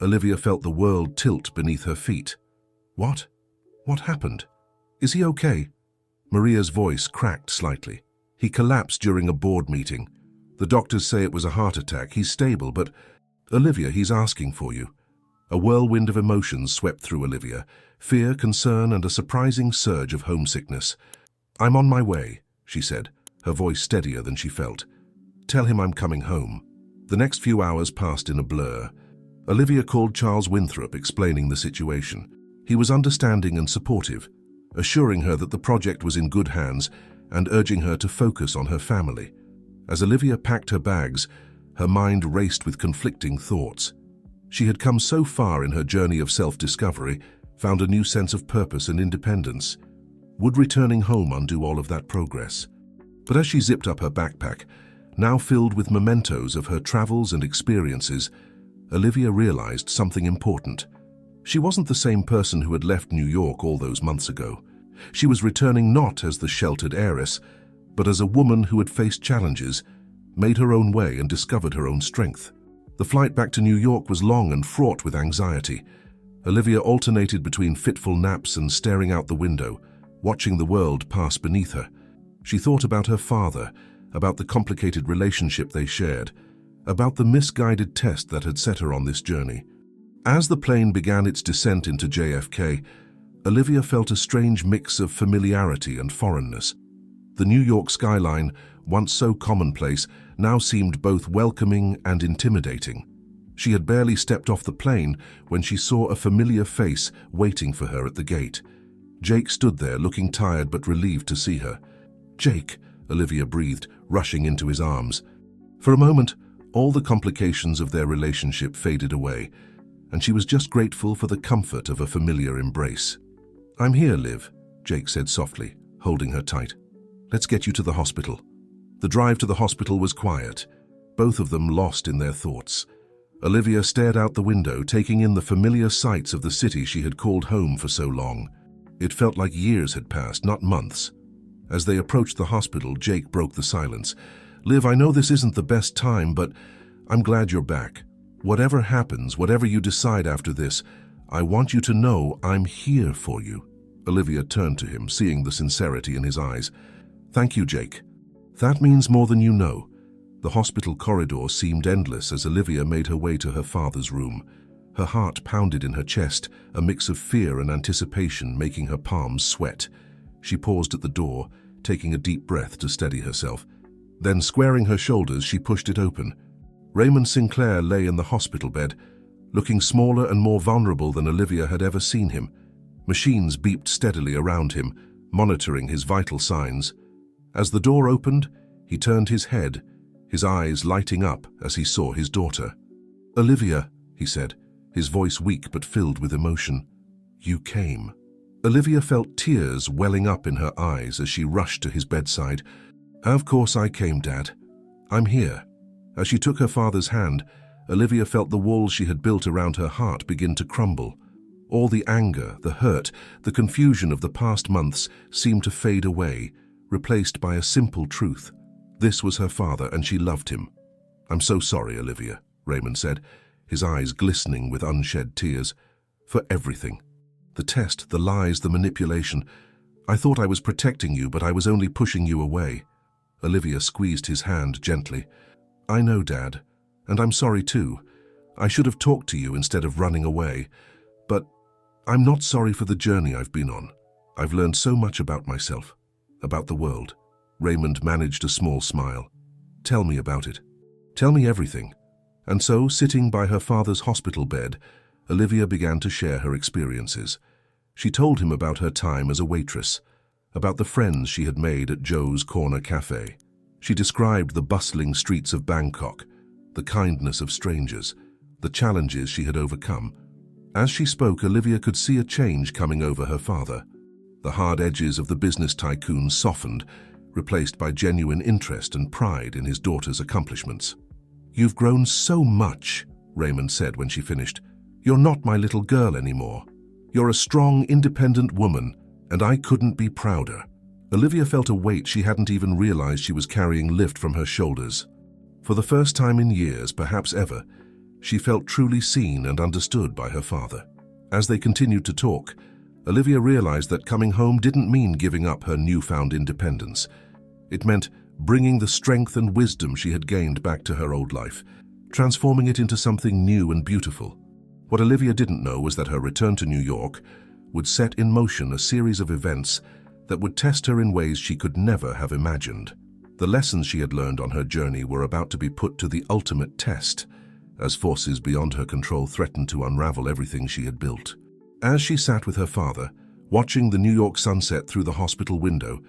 Olivia felt the world tilt beneath her feet. What? What happened? Is he okay? Maria's voice cracked slightly. He collapsed during a board meeting. The doctors say it was a heart attack. He's stable, but Olivia, he's asking for you. A whirlwind of emotions swept through Olivia. Fear, concern, and a surprising surge of homesickness. I'm on my way, she said, her voice steadier than she felt. Tell him I'm coming home. The next few hours passed in a blur. Olivia called Charles Winthrop, explaining the situation. He was understanding and supportive, assuring her that the project was in good hands and urging her to focus on her family. As Olivia packed her bags, her mind raced with conflicting thoughts. She had come so far in her journey of self-discovery, found a new sense of purpose and independence. Would returning home undo all of that progress? But as she zipped up her backpack, now filled with mementos of her travels and experiences, Olivia realized something important. She wasn't the same person who had left New York all those months ago. She was returning not as the sheltered heiress, but as a woman who had faced challenges, made her own way and discovered her own strength. The flight back to New York was long and fraught with anxiety. Olivia alternated between fitful naps and staring out the window, watching the world pass beneath her. She thought about her father, about the complicated relationship they shared, about the misguided test that had set her on this journey. As the plane began its descent into JFK, Olivia felt a strange mix of familiarity and foreignness. The New York skyline, once so commonplace, now seemed both welcoming and intimidating. She had barely stepped off the plane when she saw a familiar face waiting for her at the gate. Jake stood there, looking tired but relieved to see her. "Jake," Olivia breathed, rushing into his arms. For a moment, all the complications of their relationship faded away, and she was just grateful for the comfort of a familiar embrace. "I'm here, Liv," Jake said softly, holding her tight. "Let's get you to the hospital." The drive to the hospital was quiet, both of them lost in their thoughts. Olivia stared out the window, taking in the familiar sights of the city she had called home for so long. It felt like years had passed, not months. As they approached the hospital, Jake broke the silence. "Liv, I know this isn't the best time, but I'm glad you're back. Whatever happens, whatever you decide after this, I want you to know I'm here for you." Olivia turned to him, seeing the sincerity in his eyes. "Thank you, Jake. That means more than you know." The hospital corridor seemed endless as Olivia made her way to her father's room. Her heart pounded in her chest, a mix of fear and anticipation making her palms sweat. She paused at the door, taking a deep breath to steady herself. Then, squaring her shoulders, she pushed it open. Raymond Sinclair lay in the hospital bed, looking smaller and more vulnerable than Olivia had ever seen him. Machines beeped steadily around him, monitoring his vital signs. As the door opened, he turned his head, his eyes lighting up as he saw his daughter. "Olivia," he said, his voice weak but filled with emotion. "You came." Olivia felt tears welling up in her eyes as she rushed to his bedside. "Of course I came, Dad. I'm here." As she took her father's hand, Olivia felt the walls she had built around her heart begin to crumble. All the anger, the hurt, the confusion of the past months seemed to fade away, replaced by a simple truth. This was her father, and she loved him. "I'm so sorry, Olivia," Raymond said, his eyes glistening with unshed tears. "For everything. The test, the lies, the manipulation. I thought I was protecting you, but I was only pushing you away." Olivia squeezed his hand gently. "I know, Dad, and I'm sorry too. I should have talked to you instead of running away. But I'm not sorry for the journey I've been on. I've learned so much about myself, about the world." Raymond managed a small smile. "Tell me about it. Tell me everything." And so, sitting by her father's hospital bed, Olivia began to share her experiences. She told him about her time as a waitress, about the friends she had made at Joe's Corner Cafe. She described the bustling streets of Bangkok, the kindness of strangers, the challenges she had overcome. As she spoke, Olivia could see a change coming over her father. The hard edges of the business tycoon softened, replaced by genuine interest and pride in his daughter's accomplishments. "You've grown so much," Raymond said when she finished. "You're not my little girl anymore. You're a strong, independent woman, and I couldn't be prouder." Olivia felt a weight she hadn't even realized she was carrying lift from her shoulders. For the first time in years, perhaps ever, She felt truly seen and understood by her father. As they continued to talk, Olivia realized that coming home didn't mean giving up her newfound independence. It meant bringing the strength and wisdom she had gained back to her old life, transforming it into something new and beautiful. What Olivia didn't know was that her return to New York would set in motion a series of events that would test her in ways she could never have imagined. The lessons she had learned on her journey were about to be put to the ultimate test, as forces beyond her control threatened to unravel everything she had built. As she sat with her father, watching the New York sunset through the hospital window,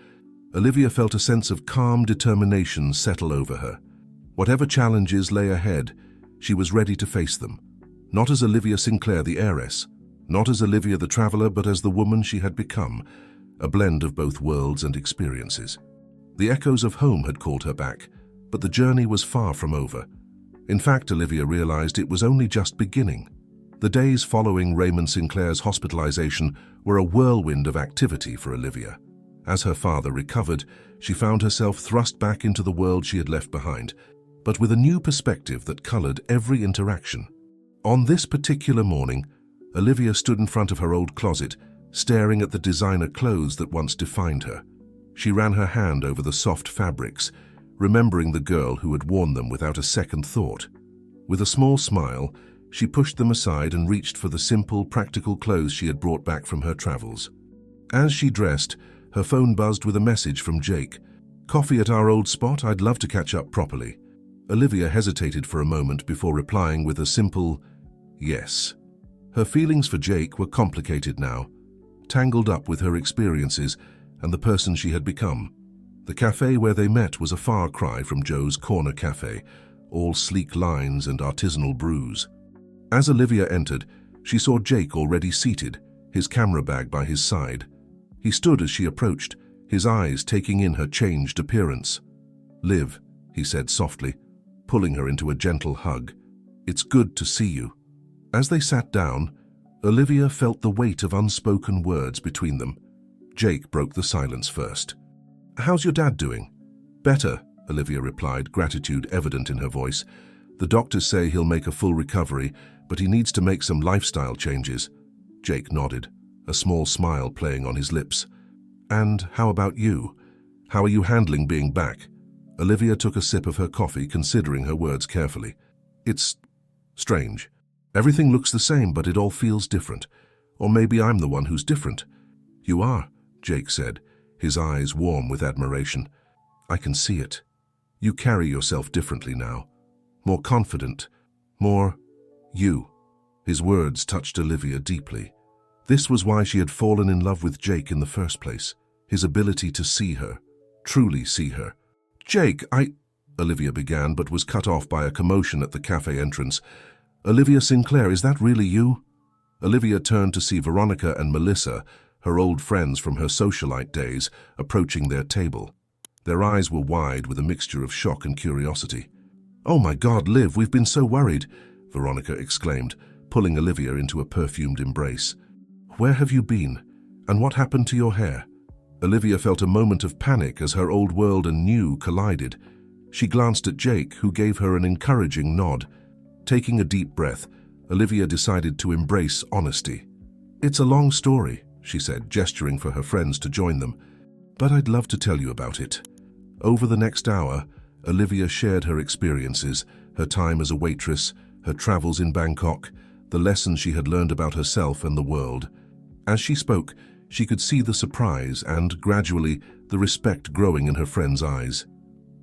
Olivia felt a sense of calm determination settle over her. Whatever challenges lay ahead, she was ready to face them. Not as Olivia Sinclair, the heiress, not as Olivia the traveler, but as the woman she had become, a blend of both worlds and experiences. The echoes of home had called her back, but the journey was far from over. In fact, Olivia realized it was only just beginning. The days following Raymond Sinclair's hospitalization were a whirlwind of activity for Olivia. As her father recovered, she found herself thrust back into the world she had left behind, but with a new perspective that colored every interaction. On this particular morning, Olivia stood in front of her old closet, staring at the designer clothes that once defined her. She ran her hand over the soft fabrics, remembering the girl who had worn them without a second thought. With a small smile, she pushed them aside and reached for the simple, practical clothes she had brought back from her travels. As she dressed, her phone buzzed with a message from Jake. "Coffee at our old spot? I'd love to catch up properly." Olivia hesitated for a moment before replying with a simple yes. Her feelings for Jake were complicated now, tangled up with her experiences and the person she had become. The cafe where they met was a far cry from Joe's Corner Cafe, all sleek lines and artisanal brews. As Olivia entered, she saw Jake already seated, his camera bag by his side. He stood as she approached, his eyes taking in her changed appearance. "Liv," he said softly, pulling her into a gentle hug. "It's good to see you." As they sat down, Olivia felt the weight of unspoken words between them. Jake broke the silence first. "How's your dad doing?" "Better," Olivia replied, gratitude evident in her voice. "The doctors say he'll make a full recovery, but he needs to make some lifestyle changes." Jake nodded, a small smile playing on his lips. "And how about you? How are you handling being back?" Olivia took a sip of her coffee, considering her words carefully. "It's strange. Everything looks the same, but it all feels different. Or maybe I'm the one who's different." "You are," Jake said, his eyes warm with admiration. "I can see it. You carry yourself differently now. More confident. More you." His words touched Olivia deeply. This was why she had fallen in love with Jake in the first place. His ability to see her, truly see her. "Jake, Olivia began, but was cut off by a commotion at the cafe entrance. "Olivia Sinclair, is that really you?" Olivia turned to see Veronica and Melissa, her old friends from her socialite days, approaching their table. Their eyes were wide with a mixture of shock and curiosity. "Oh my God, Liv, we've been so worried," Veronica exclaimed, pulling Olivia into a perfumed embrace. "Where have you been? And what happened to your hair?" Olivia felt a moment of panic as her old world and new collided. She glanced at Jake, who gave her an encouraging nod. Taking a deep breath, Olivia decided to embrace honesty. "It's a long story," she said, gesturing for her friends to join them, "but I'd love to tell you about it." Over the next hour, Olivia shared her experiences, her time as a waitress, her travels in Bangkok, the lessons she had learned about herself and the world. As she spoke, she could see the surprise and, gradually, the respect growing in her friends' eyes.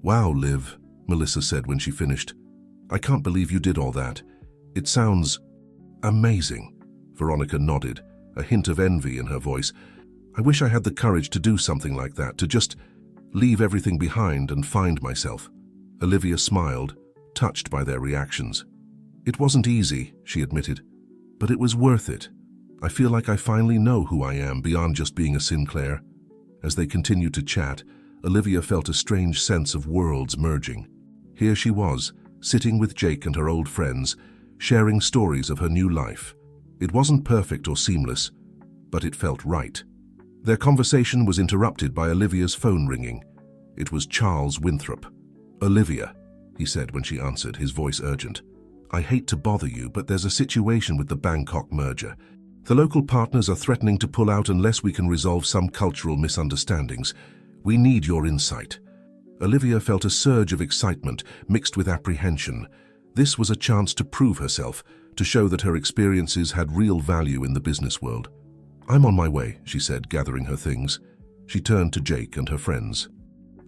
"Wow, Liv," Melissa said when she finished. "I can't believe you did all that. It sounds amazing." Veronica nodded, a hint of envy in her voice. "I wish I had the courage to do something like that, to just leave everything behind and find myself." Olivia smiled, touched by their reactions. "It wasn't easy," she admitted, "but it was worth it. I feel like I finally know who I am beyond just being a Sinclair." As they continued to chat, Olivia felt a strange sense of worlds merging. Here she was, sitting with Jake and her old friends, sharing stories of her new life. It wasn't perfect or seamless, but it felt right. Their conversation was interrupted by Olivia's phone ringing. It was Charles Winthrop. "Olivia," he said when she answered, his voice urgent. I hate to bother you, but there's a situation with the Bangkok merger. The local partners are threatening to pull out unless we can resolve some cultural misunderstandings. We need your insight." Olivia felt a surge of excitement mixed with apprehension. This was a chance to prove herself, to show that her experiences had real value in the business world. "I'm on my way," she said, gathering her things. She turned to Jake and her friends.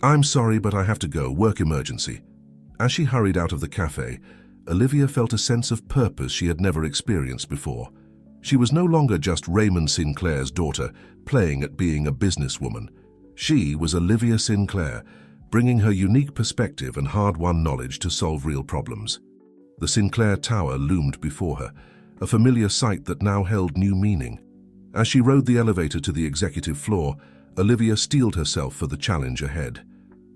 "I'm sorry, but I have to go. Work emergency." As she hurried out of the cafe, Olivia felt a sense of purpose she had never experienced before. She was no longer just Raymond Sinclair's daughter, playing at being a businesswoman. She was Olivia Sinclair, bringing her unique perspective and hard-won knowledge to solve real problems. The Sinclair Tower loomed before her, a familiar sight that now held new meaning. As she rode the elevator to the executive floor, Olivia steeled herself for the challenge ahead.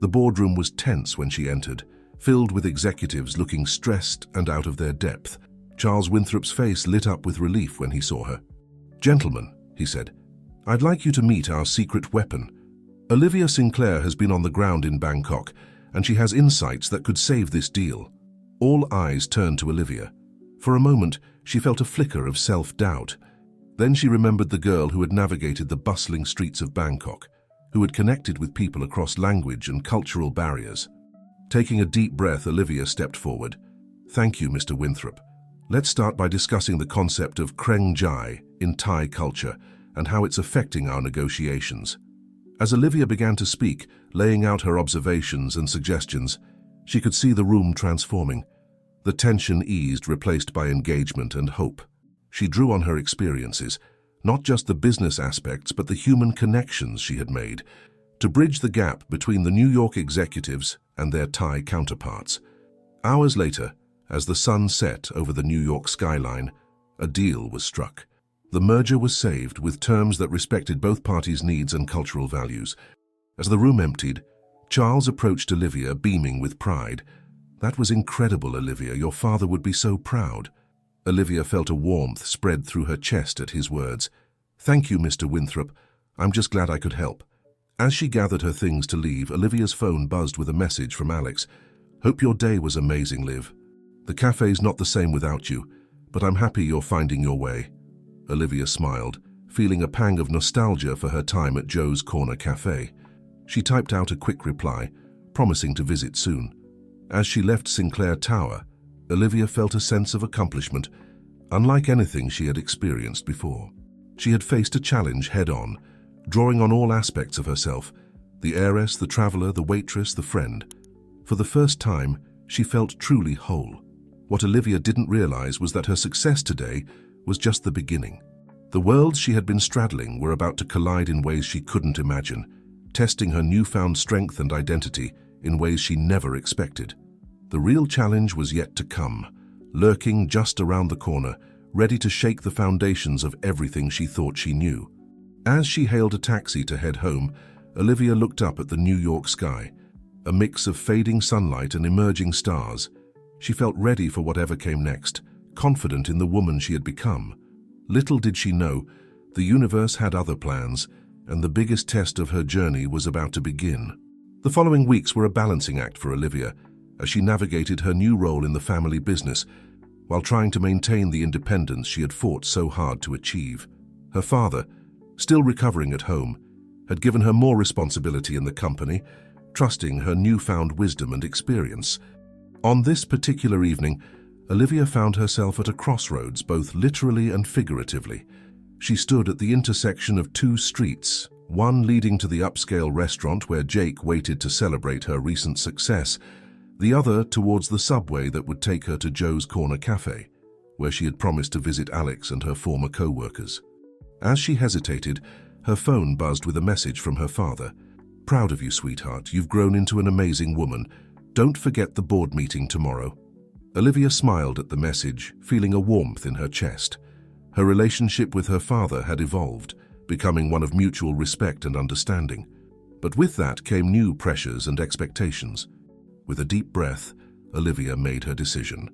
The boardroom was tense when she entered, filled with executives looking stressed and out of their depth. Charles Winthrop's face lit up with relief when he saw her. "Gentlemen," he said, "I'd like you to meet our secret weapon. Olivia Sinclair has been on the ground in Bangkok, and she has insights that could save this deal." All eyes turned to Olivia. For a moment, she felt a flicker of self-doubt. Then she remembered the girl who had navigated the bustling streets of Bangkok, who had connected with people across language and cultural barriers. Taking a deep breath, Olivia stepped forward. "Thank you, Mr. Winthrop. Let's start by discussing the concept of Kreng Jai in Thai culture and how it's affecting our negotiations." As Olivia began to speak, laying out her observations and suggestions, she could see the room transforming. The tension eased, replaced by engagement and hope. She drew on her experiences, not just the business aspects but the human connections she had made, to bridge the gap between the New York executives and their Thai counterparts. Hours later, as the sun set over the New York skyline, a deal was struck. The merger was saved with terms that respected both parties' needs and cultural values. As the room emptied, Charles approached Olivia, beaming with pride. "That was incredible, Olivia. Your father would be so proud." Olivia felt a warmth spread through her chest at his words. "Thank you, Mr. Winthrop. I'm just glad I could help." As she gathered her things to leave, Olivia's phone buzzed with a message from Alex. "Hope your day was amazing, Liv. The cafe's not the same without you, but I'm happy you're finding your way." Olivia smiled, feeling a pang of nostalgia for her time at Joe's Corner Cafe. She typed out a quick reply, promising to visit soon. As she left Sinclair Tower, Olivia felt a sense of accomplishment, unlike anything she had experienced before. She had faced a challenge head-on, drawing on all aspects of herself: the heiress, the traveler, the waitress, the friend. For the first time, she felt truly whole. What Olivia didn't realize was that her success today was just the beginning. The worlds she had been straddling were about to collide in ways she couldn't imagine, testing her newfound strength and identity in ways she never expected. The real challenge was yet to come, lurking just around the corner, ready to shake the foundations of everything she thought she knew. As she hailed a taxi to head home, Olivia looked up at the New York sky, a mix of fading sunlight and emerging stars. She felt ready for whatever came next, confident in the woman she had become. Little did she know, the universe had other plans, and the biggest test of her journey was about to begin. The following weeks were a balancing act for Olivia, as she navigated her new role in the family business, while trying to maintain the independence she had fought so hard to achieve. Her father, still recovering at home, had given her more responsibility in the company, trusting her newfound wisdom and experience. On this particular evening, Olivia found herself at a crossroads, both literally and figuratively. She stood at the intersection of two streets, one leading to the upscale restaurant where Jake waited to celebrate her recent success, the other towards the subway that would take her to Joe's Corner Cafe, where she had promised to visit Alex and her former co-workers. As she hesitated, her phone buzzed with a message from her father. "Proud of you, sweetheart. You've grown into an amazing woman. Don't forget the board meeting tomorrow." Olivia smiled at the message, feeling a warmth in her chest. Her relationship with her father had evolved, becoming one of mutual respect and understanding. But with that came new pressures and expectations. With a deep breath, Olivia made her decision.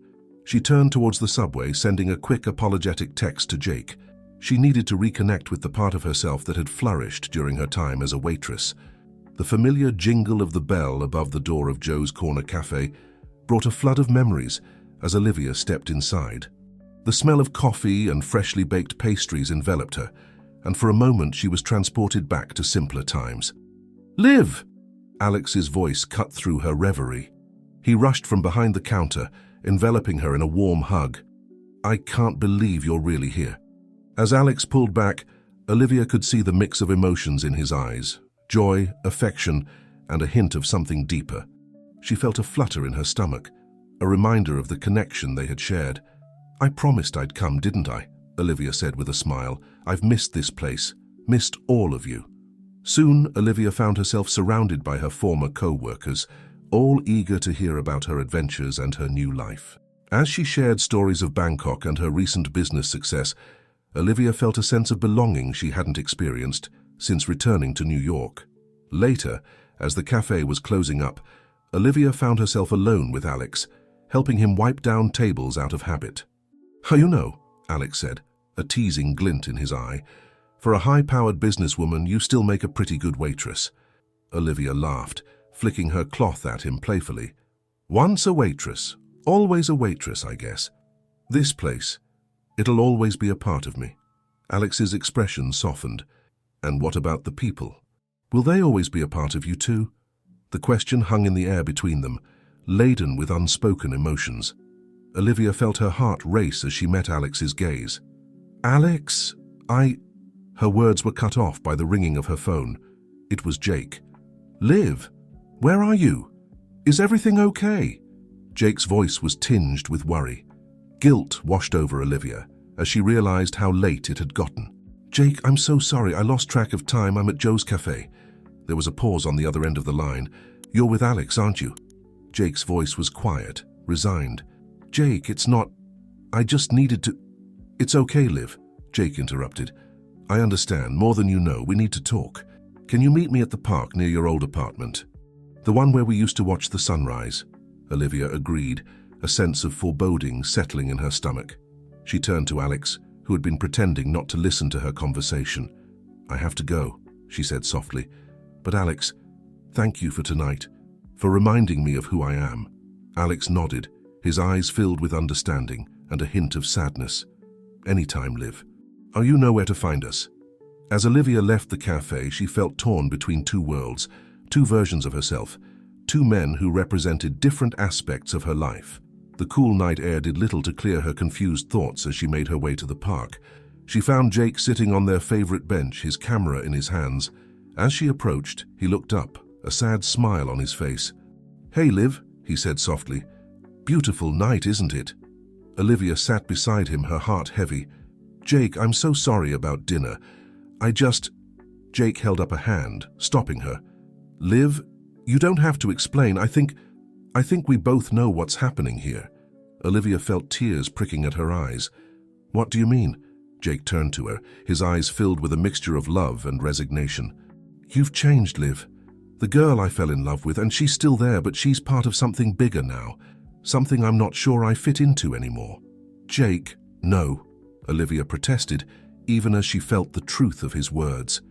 She turned towards the subway, sending a quick apologetic text to Jake. She needed to reconnect with the part of herself that had flourished during her time as a waitress. The familiar jingle of the bell above the door of Joe's Corner Cafe brought a flood of memories, as Olivia stepped inside. The smell of coffee and freshly baked pastries enveloped her, and for a moment she was transported back to simpler times. "Liv!" Alex's voice cut through her reverie. He rushed from behind the counter, enveloping her in a warm hug. "I can't believe you're really here." As Alex pulled back, Olivia could see the mix of emotions in his eyes: joy, affection, and a hint of something deeper. She felt a flutter in her stomach, a reminder of the connection they had shared. "I promised I'd come, didn't I?" Olivia said with a smile. "I've missed this place, missed all of you." Soon, Olivia found herself surrounded by her former co-workers, all eager to hear about her adventures and her new life. As she shared stories of Bangkok and her recent business success, Olivia felt a sense of belonging she hadn't experienced since returning to New York. Later, as the cafe was closing up, Olivia found herself alone with Alex, helping him wipe down tables out of habit. "You know," Alex said, a teasing glint in his eye, "for a high-powered businesswoman, you still make a pretty good waitress." Olivia laughed, flicking her cloth at him playfully. "Once a waitress, always a waitress, I guess. This place, it'll always be a part of me." Alex's expression softened. "And what about the people? Will they always be a part of you too?" The question hung in the air between them, laden with unspoken emotions. Olivia felt her heart race as she met Alex's gaze. "Alex, Her words were cut off by the ringing of her phone. It was Jake. "Liv, where are you? Is everything okay?" Jake's voice was tinged with worry. Guilt washed over Olivia as she realized how late it had gotten. "Jake, I'm so sorry. I lost track of time. I'm at Joe's cafe." There was a pause on the other end of the line. "You're with Alex, aren't you?" Jake's voice was quiet, resigned. "Jake, it's not... I just needed to..." "It's okay, Liv," Jake interrupted. "I understand. More than you know. We need to talk. Can you meet me at the park near your old apartment? The one where we used to watch the sunrise." Olivia agreed, a sense of foreboding settling in her stomach. She turned to Alex, who had been pretending not to listen to her conversation. "I have to go," she said softly. "But Alex, thank you for tonight, for reminding me of who I am." Alex nodded, his eyes filled with understanding and a hint of sadness. "Anytime, Liv. You know where to find us." As Olivia left the cafe, she felt torn between two worlds, two versions of herself, two men who represented different aspects of her life. The cool night air did little to clear her confused thoughts as she made her way to the park. She found Jake sitting on their favorite bench, his camera in his hands. As she approached, he looked up, a sad smile on his face. "Hey, Liv," he said softly. "Beautiful night, isn't it?" Olivia sat beside him, her heart heavy. "Jake, I'm so sorry about dinner. Jake held up a hand, stopping her. "Liv, you don't have to explain. I think we both know what's happening here." Olivia felt tears pricking at her eyes. "What do you mean?" Jake turned to her, his eyes filled with a mixture of love and resignation. "You've changed, Liv. The girl I fell in love with, and she's still there, but she's part of something bigger now. Something I'm not sure I fit into anymore." "Jake, no," Olivia protested, even as she felt the truth of his words.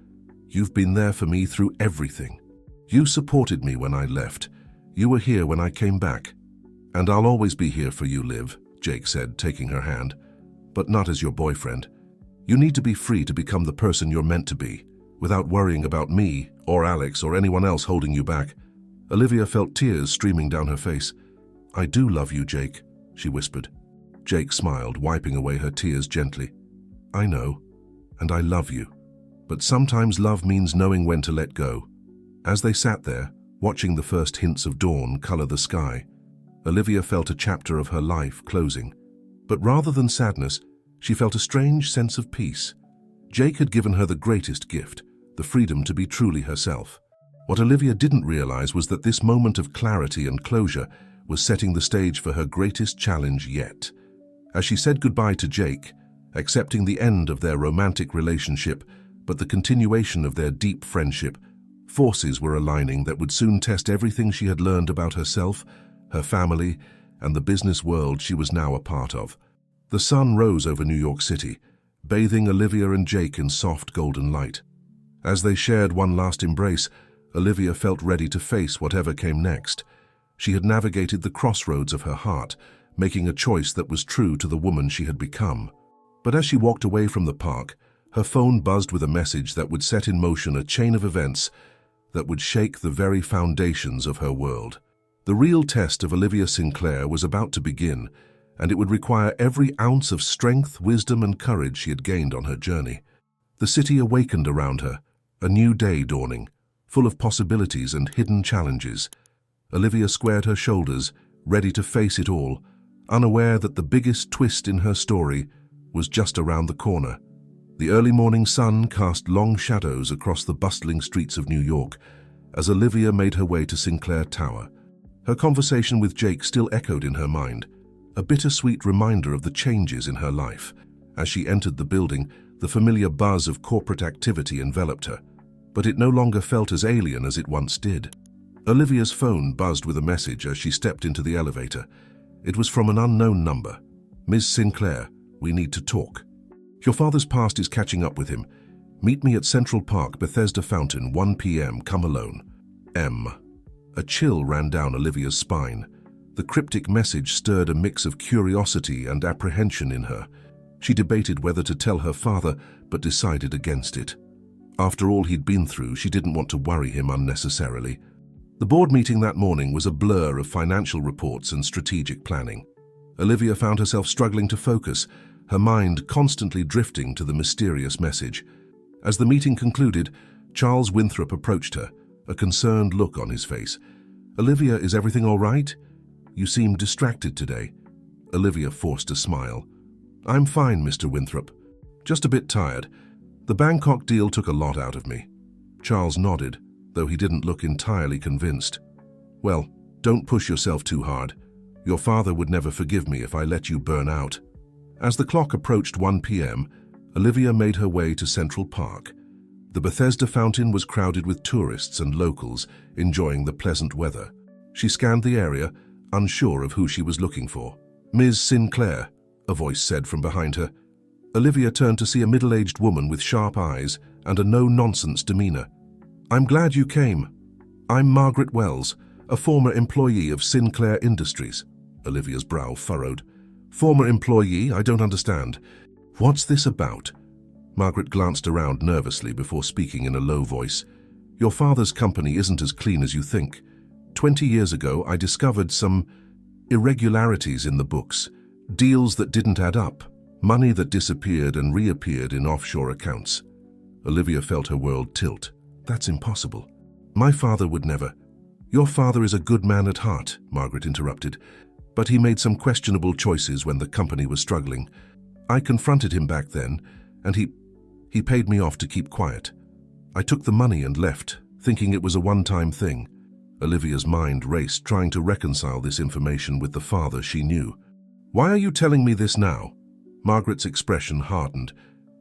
"You've been there for me through everything. You supported me when I left. You were here when I came back. And I'll always be here for you, Liv," Jake said, taking her hand. "But not as your boyfriend. You need to be free to become the person you're meant to be, without worrying about me, or Alex, or anyone else holding you back." Olivia felt tears streaming down her face. "I do love you, Jake," she whispered. Jake smiled, wiping away her tears gently. "I know, and I love you. But sometimes love means knowing when to let go." As they sat there, watching the first hints of dawn color the sky, Olivia felt a chapter of her life closing. But rather than sadness, she felt a strange sense of peace. Jake had given her the greatest gift, the freedom to be truly herself. What Olivia didn't realize was that this moment of clarity and closure was setting the stage for her greatest challenge yet. As she said goodbye to Jake, accepting the end of their romantic relationship, but the continuation of their deep friendship, forces were aligning that would soon test everything she had learned about herself, her family, and the business world she was now a part of. The sun rose over New York City, bathing Olivia and Jake in soft golden light. As they shared one last embrace, Olivia felt ready to face whatever came next. She had navigated the crossroads of her heart, making a choice that was true to the woman she had become. But as she walked away from the park, her phone buzzed with a message that would set in motion a chain of events that would shake the very foundations of her world. The real test of Olivia Sinclair was about to begin, and it would require every ounce of strength, wisdom, and courage she had gained on her journey. The city awakened around her, a new day dawning, full of possibilities and hidden challenges. Olivia squared her shoulders, ready to face it all, unaware that the biggest twist in her story was just around the corner. The early morning sun cast long shadows across the bustling streets of New York as Olivia made her way to Sinclair Tower. Her conversation with Jake still echoed in her mind, a bittersweet reminder of the changes in her life. As she entered the building, the familiar buzz of corporate activity enveloped her, but it no longer felt as alien as it once did. Olivia's phone buzzed with a message as she stepped into the elevator. It was from an unknown number. "Ms. Sinclair, we need to talk. Your father's past is catching up with him. Meet me at Central Park, Bethesda Fountain, 1 p.m. Come alone. M." A chill ran down Olivia's spine. The cryptic message stirred a mix of curiosity and apprehension in her. She debated whether to tell her father, but decided against it. After all he'd been through, she didn't want to worry him unnecessarily. The board meeting that morning was a blur of financial reports and strategic planning. Olivia found herself struggling to focus, her mind constantly drifting to the mysterious message. As the meeting concluded, Charles Winthrop approached her, a concerned look on his face. "Olivia, is everything all right? You seem distracted today." Olivia forced a smile. "I'm fine, Mr. Winthrop. Just a bit tired. The Bangkok deal took a lot out of me." Charles nodded, though he didn't look entirely convinced. "Well, don't push yourself too hard. Your father would never forgive me if I let you burn out." As the clock approached 1 p.m., Olivia made her way to Central Park. The Bethesda Fountain was crowded with tourists and locals enjoying the pleasant weather. She scanned the area, unsure of who she was looking for. "Ms. Sinclair," a voice said from behind her. Olivia turned to see a middle-aged woman with sharp eyes and a no-nonsense demeanor. "I'm glad you came. I'm Margaret Wells, a former employee of Sinclair Industries." Olivia's brow furrowed. "Former employee? I don't understand. What's this about?" Margaret glanced around nervously before speaking in a low voice. "Your father's company isn't as clean as you think. 20 years ago, I discovered some irregularities in the books, deals that didn't add up, money that disappeared and reappeared in offshore accounts." Olivia felt her world tilt. "That's impossible. My father would never." "Your father is a good man at heart," Margaret interrupted, "but he made some questionable choices when the company was struggling. I confronted him back then, and he paid me off to keep quiet. I took the money and left, thinking it was a one-time thing." Olivia's mind raced, trying to reconcile this information with the father she knew. "Why are you telling me this now?" Margaret's expression hardened.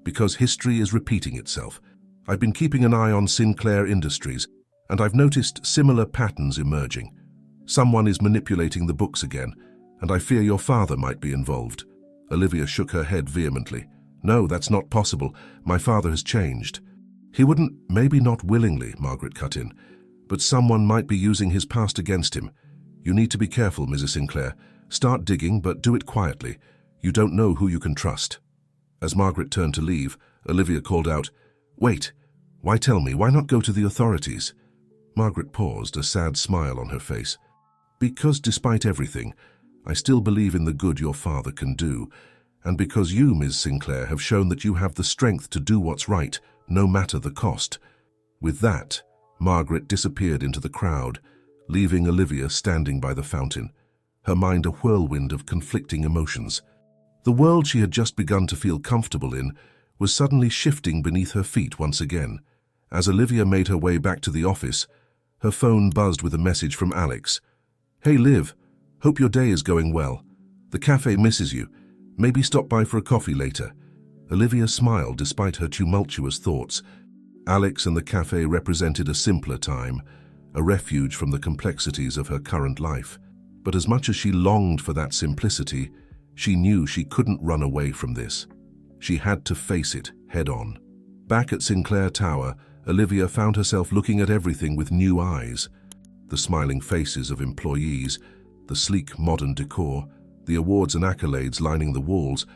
"Because history is repeating itself. I've been keeping an eye on Sinclair Industries, and I've noticed similar patterns emerging. Someone is manipulating the books again, and I fear your father might be involved." Olivia shook her head vehemently. "No, that's not possible. My father has changed." "He wouldn't, maybe not willingly," Margaret cut in, "but someone might be using his past against him. You need to be careful, Mrs. Sinclair. Start digging, but do it quietly. You don't know who you can trust." As Margaret turned to leave, Olivia called out, "Wait, why tell me? Why not go to the authorities?" Margaret paused, a sad smile on her face. "Because despite everything, I still believe in the good your father can do, and because you, Ms. Sinclair, have shown that you have the strength to do what's right, no matter the cost." With that, Margaret disappeared into the crowd, leaving Olivia standing by the fountain, her mind a whirlwind of conflicting emotions. The world she had just begun to feel comfortable in was suddenly shifting beneath her feet once again. As Olivia made her way back to the office, her phone buzzed with a message from Alex. "Hey Liv, hope your day is going well. The cafe misses you. Maybe stop by for a coffee later." Olivia smiled despite her tumultuous thoughts. Alex and the cafe represented a simpler time, a refuge from the complexities of her current life. But as much as she longed for that simplicity, she knew she couldn't run away from this. She had to face it head-on. Back at Sinclair Tower, Olivia found herself looking at everything with new eyes. The smiling faces of employees, the sleek modern decor, the awards and accolades lining the walls,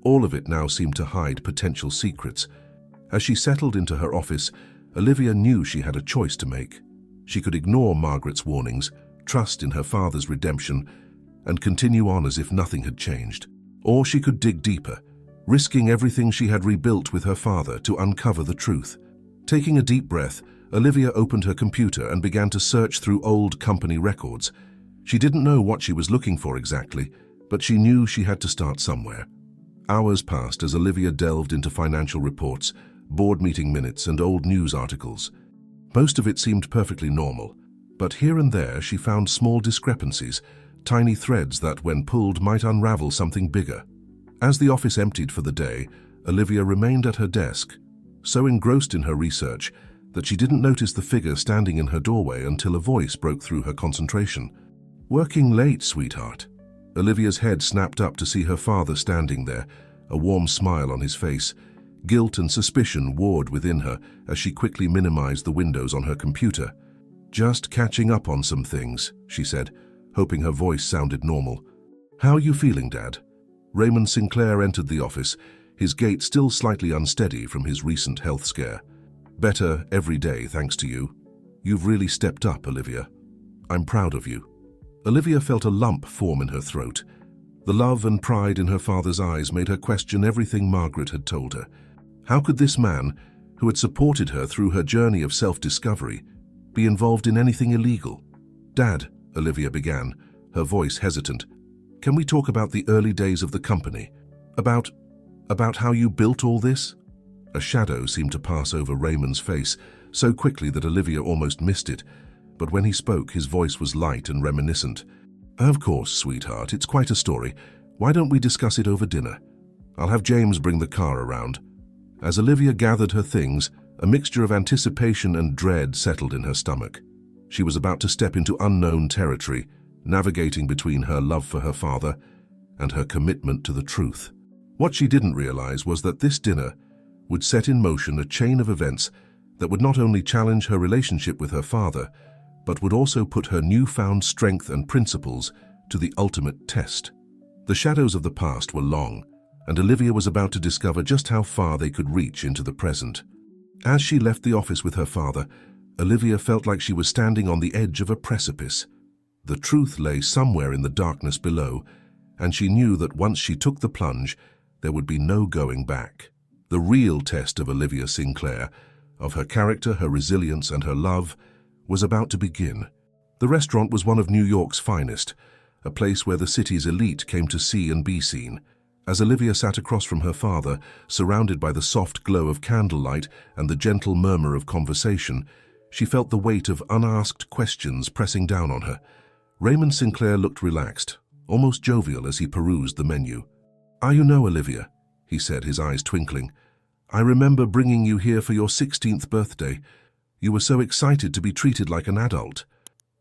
all of it now seemed to hide potential secrets. As she settled into her office, Olivia knew she had a choice to make. She could ignore Margaret's warnings, trust in her father's redemption, and continue on as if nothing had changed. Or she could dig deeper, risking everything she had rebuilt with her father to uncover the truth. Taking a deep breath, Olivia opened her computer and began to search through old company records. She didn't know what she was looking for exactly, but she knew she had to start somewhere. Hours passed as Olivia delved into financial reports, board meeting minutes, and old news articles. Most of it seemed perfectly normal, but here and there she found small discrepancies, tiny threads that, when pulled, might unravel something bigger. As the office emptied for the day, Olivia remained at her desk, so engrossed in her research that she didn't notice the figure standing in her doorway until a voice broke through her concentration. "Working late, sweetheart." Olivia's head snapped up to see her father standing there, a warm smile on his face. Guilt and suspicion warred within her as she quickly minimized the windows on her computer. "Just catching up on some things," she said, hoping her voice sounded normal. "How are you feeling, Dad?" Raymond Sinclair entered the office, his gait still slightly unsteady from his recent health scare. "Better every day, thanks to you. You've really stepped up, Olivia. I'm proud of you." Olivia felt a lump form in her throat. The love and pride in her father's eyes made her question everything Margaret had told her. How could this man, who had supported her through her journey of self-discovery, be involved in anything illegal? "Dad," Olivia began, her voice hesitant, "can we talk about the early days of the company? About how you built all this?" A shadow seemed to pass over Raymond's face, so quickly that Olivia almost missed it. But when he spoke, his voice was light and reminiscent. "Of course, sweetheart, it's quite a story. Why don't we discuss it over dinner? I'll have James bring the car around." As Olivia gathered her things, a mixture of anticipation and dread settled in her stomach. She was about to step into unknown territory, navigating between her love for her father and her commitment to the truth. What she didn't realize was that this dinner would set in motion a chain of events that would not only challenge her relationship with her father, but would also put her newfound strength and principles to the ultimate test. The shadows of the past were long, and Olivia was about to discover just how far they could reach into the present. As she left the office with her father, Olivia felt like she was standing on the edge of a precipice. The truth lay somewhere in the darkness below, and she knew that once she took the plunge, there would be no going back. The real test of Olivia Sinclair, of her character, her resilience, and her love, was about to begin. The restaurant was one of New York's finest, a place where the city's elite came to see and be seen. As Olivia sat across from her father, surrounded by the soft glow of candlelight and the gentle murmur of conversation, she felt the weight of unasked questions pressing down on her. Raymond Sinclair looked relaxed, almost jovial as he perused the menu. You know, Olivia," he said, his eyes twinkling, "I remember bringing you here for your 16th birthday. You were so excited to be treated like an adult."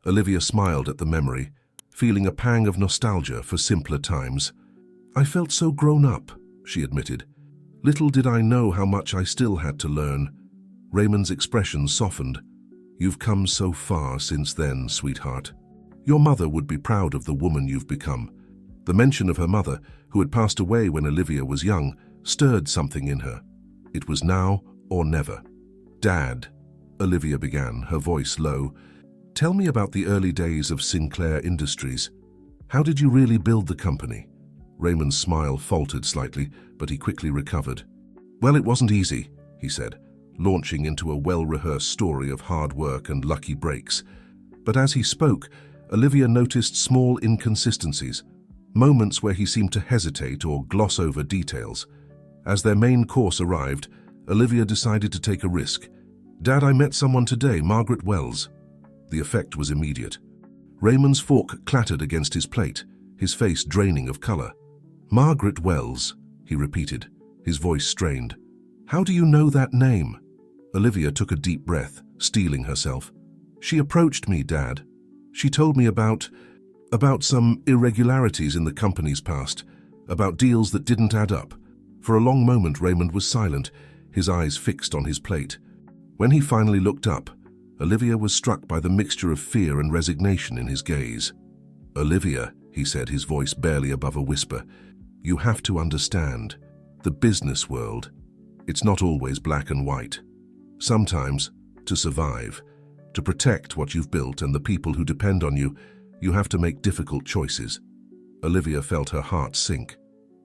Olivia smiled at the memory, feeling a pang of nostalgia for simpler times. "I felt so grown up," she admitted. "Little did I know how much I still had to learn." Raymond's expression softened. "You've come so far since then, sweetheart. Your mother would be proud of the woman you've become." The mention of her mother, who had passed away when Olivia was young, stirred something in her. It was now or never. "Dad," Olivia began, her voice low, "tell me about the early days of Sinclair Industries. How did you really build the company?" Raymond's smile faltered slightly, but he quickly recovered. "Well, it wasn't easy," he said, launching into a well-rehearsed story of hard work and lucky breaks. But as he spoke, Olivia noticed small inconsistencies, moments where he seemed to hesitate or gloss over details. As their main course arrived, Olivia decided to take a risk. "Dad, I met someone today, Margaret Wells." The effect was immediate. Raymond's fork clattered against his plate, his face draining of color. "Margaret Wells," he repeated, his voice strained. "How do you know that name?" Olivia took a deep breath, steeling herself. "She approached me, Dad. She told me about some irregularities in the company's past, about deals that didn't add up." For a long moment, Raymond was silent, his eyes fixed on his plate. When he finally looked up, Olivia was struck by the mixture of fear and resignation in his gaze. "Olivia," he said, his voice barely above a whisper. "You have to understand. The business world, it's not always black and white. Sometimes, to survive, to protect what you've built and the people who depend on you, you have to make difficult choices." Olivia felt her heart sink.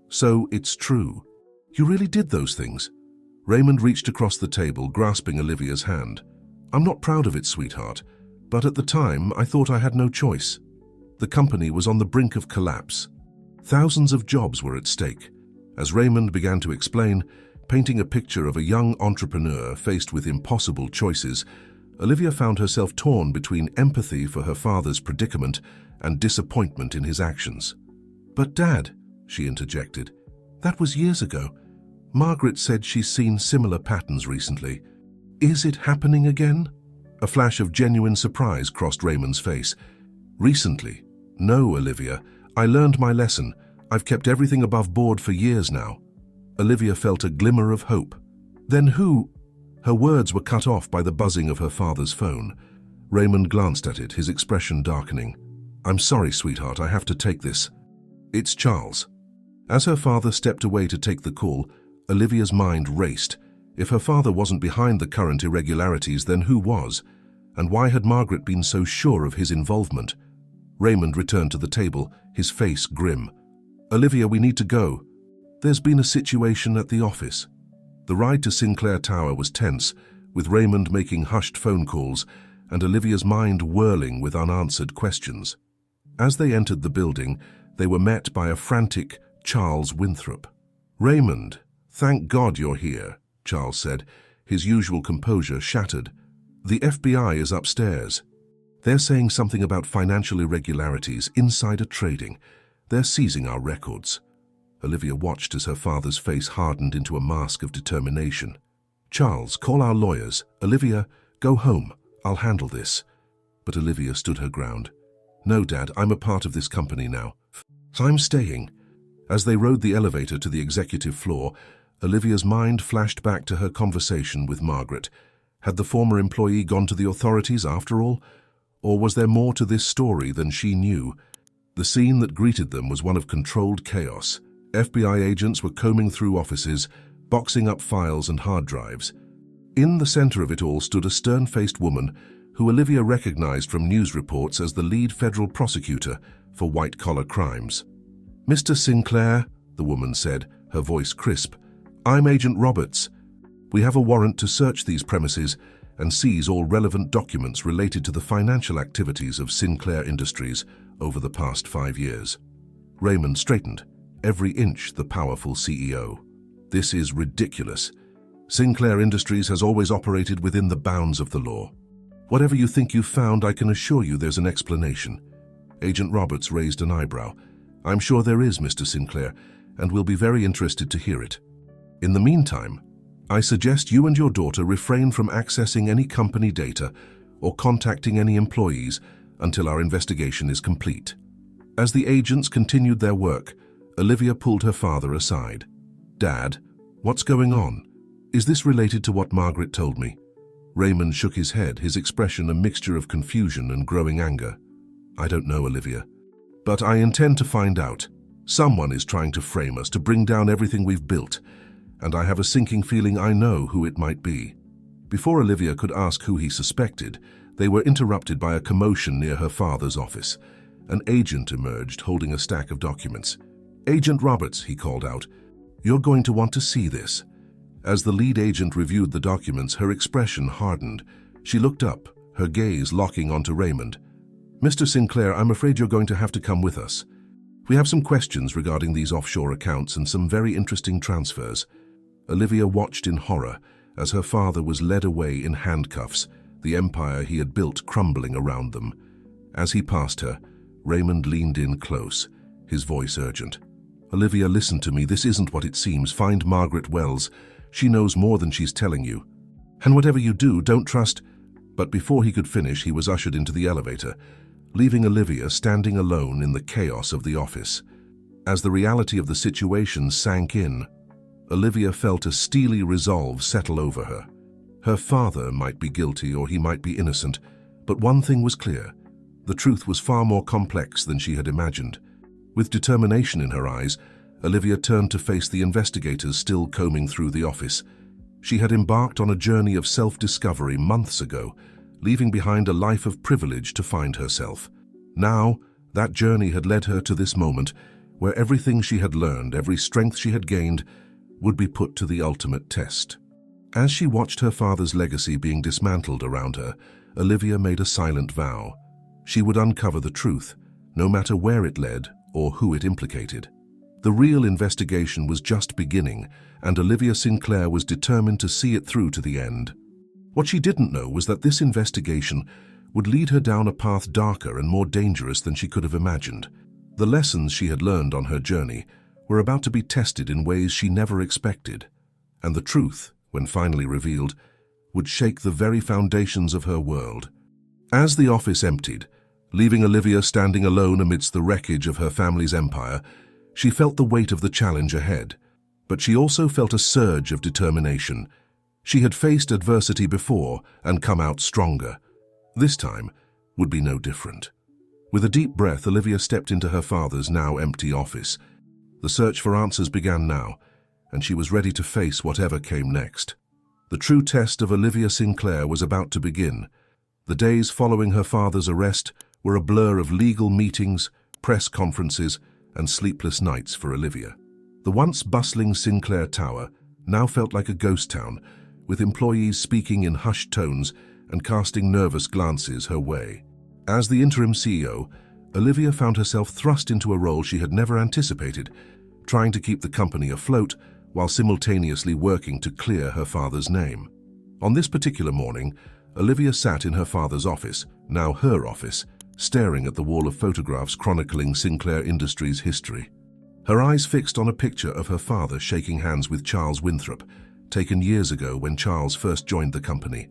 "So it's true. You really did those things?" Raymond reached across the table, grasping Olivia's hand. "I'm not proud of it, sweetheart, but at the time I thought I had no choice. The company was on the brink of collapse. Thousands of jobs were at stake." As Raymond began to explain, painting a picture of a young entrepreneur faced with impossible choices, Olivia found herself torn between empathy for her father's predicament and disappointment in his actions. "But Dad," she interjected, "that was years ago. Margaret said she's seen similar patterns recently. Is it happening again?" A flash of genuine surprise crossed Raymond's face. "Recently? No, Olivia. I learned my lesson. I've kept everything above board for years now." Olivia felt a glimmer of hope. "Then who—" Her words were cut off by the buzzing of her father's phone. Raymond glanced at it, his expression darkening. "I'm sorry, sweetheart, I have to take this. It's Charles." As her father stepped away to take the call, Olivia's mind raced. If her father wasn't behind the current irregularities, then who was? And why had Margaret been so sure of his involvement? Raymond returned to the table, his face grim. "Olivia, we need to go. There's been a situation at the office." The ride to Sinclair Tower was tense, with Raymond making hushed phone calls and Olivia's mind whirling with unanswered questions. As they entered the building, they were met by a frantic Charles Winthrop. "Raymond, thank God you're here," Charles said, his usual composure shattered. "The FBI is upstairs. They're saying something about financial irregularities, insider trading. They're seizing our records." Olivia watched as her father's face hardened into a mask of determination. "Charles, call our lawyers. Olivia, go home. I'll handle this." But Olivia stood her ground. "No, Dad, I'm a part of this company now. I'm staying." As they rode the elevator to the executive floor, Olivia's mind flashed back to her conversation with Margaret. Had the former employee gone to the authorities after all? Or was there more to this story than she knew? The scene that greeted them was one of controlled chaos. FBI agents were combing through offices, boxing up files and hard drives. In the center of it all stood a stern-faced woman who Olivia recognized from news reports as the lead federal prosecutor for white-collar crimes. "Mr. Sinclair," the woman said, her voice crisp, "I'm Agent Roberts. We have a warrant to search these premises and seize all relevant documents related to the financial activities of Sinclair Industries over the past 5 years." Raymond straightened, every inch the powerful CEO. "This is ridiculous. Sinclair Industries has always operated within the bounds of the law. Whatever you think you've found, I can assure you there's an explanation." Agent Roberts raised an eyebrow. "I'm sure there is, Mr. Sinclair, and we'll be very interested to hear it. In the meantime, I suggest you and your daughter refrain from accessing any company data or contacting any employees until our investigation is complete." As the agents continued their work, Olivia pulled her father aside. "Dad, what's going on? Is this related to what Margaret told me?" Raymond shook his head, his expression a mixture of confusion and growing anger. "I don't know, Olivia. But I intend to find out. Someone is trying to frame us, to bring down everything we've built, and I have a sinking feeling I know who it might be." Before Olivia could ask who he suspected, they were interrupted by a commotion near her father's office. An agent emerged, holding a stack of documents. "Agent Roberts," he called out, "you're going to want to see this." As the lead agent reviewed the documents, her expression hardened. She looked up, her gaze locking onto Raymond. "Mr. Sinclair, I'm afraid you're going to have to come with us. We have some questions regarding these offshore accounts and some very interesting transfers." Olivia watched in horror as her father was led away in handcuffs, the empire he had built crumbling around them. As he passed her, Raymond leaned in close, his voice urgent. "Olivia, listen to me. This isn't what it seems. Find Margaret Wells. She knows more than she's telling you. And whatever you do, don't trust—" But before he could finish, he was ushered into the elevator, leaving Olivia standing alone in the chaos of the office. As the reality of the situation sank in, Olivia felt a steely resolve settle over her. Her father might be guilty or he might be innocent, but one thing was clear. The truth was far more complex than she had imagined. With determination in her eyes, Olivia turned to face the investigators still combing through the office. She had embarked on a journey of self-discovery months ago, leaving behind a life of privilege to find herself. Now, that journey had led her to this moment where everything she had learned, every strength she had gained, would be put to the ultimate test. As she watched her father's legacy being dismantled around her, Olivia made a silent vow. She would uncover the truth, no matter where it led or who it implicated. The real investigation was just beginning, and Olivia Sinclair was determined to see it through to the end. What she didn't know was that this investigation would lead her down a path darker and more dangerous than she could have imagined. The lessons she had learned on her journey were about to be tested in ways she never expected, and the truth, when finally revealed, would shake the very foundations of her world. As the office emptied, leaving Olivia standing alone amidst the wreckage of her family's empire, she felt the weight of the challenge ahead, but she also felt a surge of determination. She had faced adversity before and come out stronger. This time would be no different. With a deep breath, Olivia stepped into her father's now empty office. The search for answers began now, and she was ready to face whatever came next. The true test of Olivia Sinclair was about to begin. The days following her father's arrest were a blur of legal meetings, press conferences, and sleepless nights for Olivia. The once bustling Sinclair Tower now felt like a ghost town, with employees speaking in hushed tones and casting nervous glances her way. As the interim CEO, Olivia found herself thrust into a role she had never anticipated, trying to keep the company afloat while simultaneously working to clear her father's name. On this particular morning, Olivia sat in her father's office, now her office, staring at the wall of photographs chronicling Sinclair Industries' history. Her eyes fixed on a picture of her father shaking hands with Charles Winthrop, taken years ago when Charles first joined the company.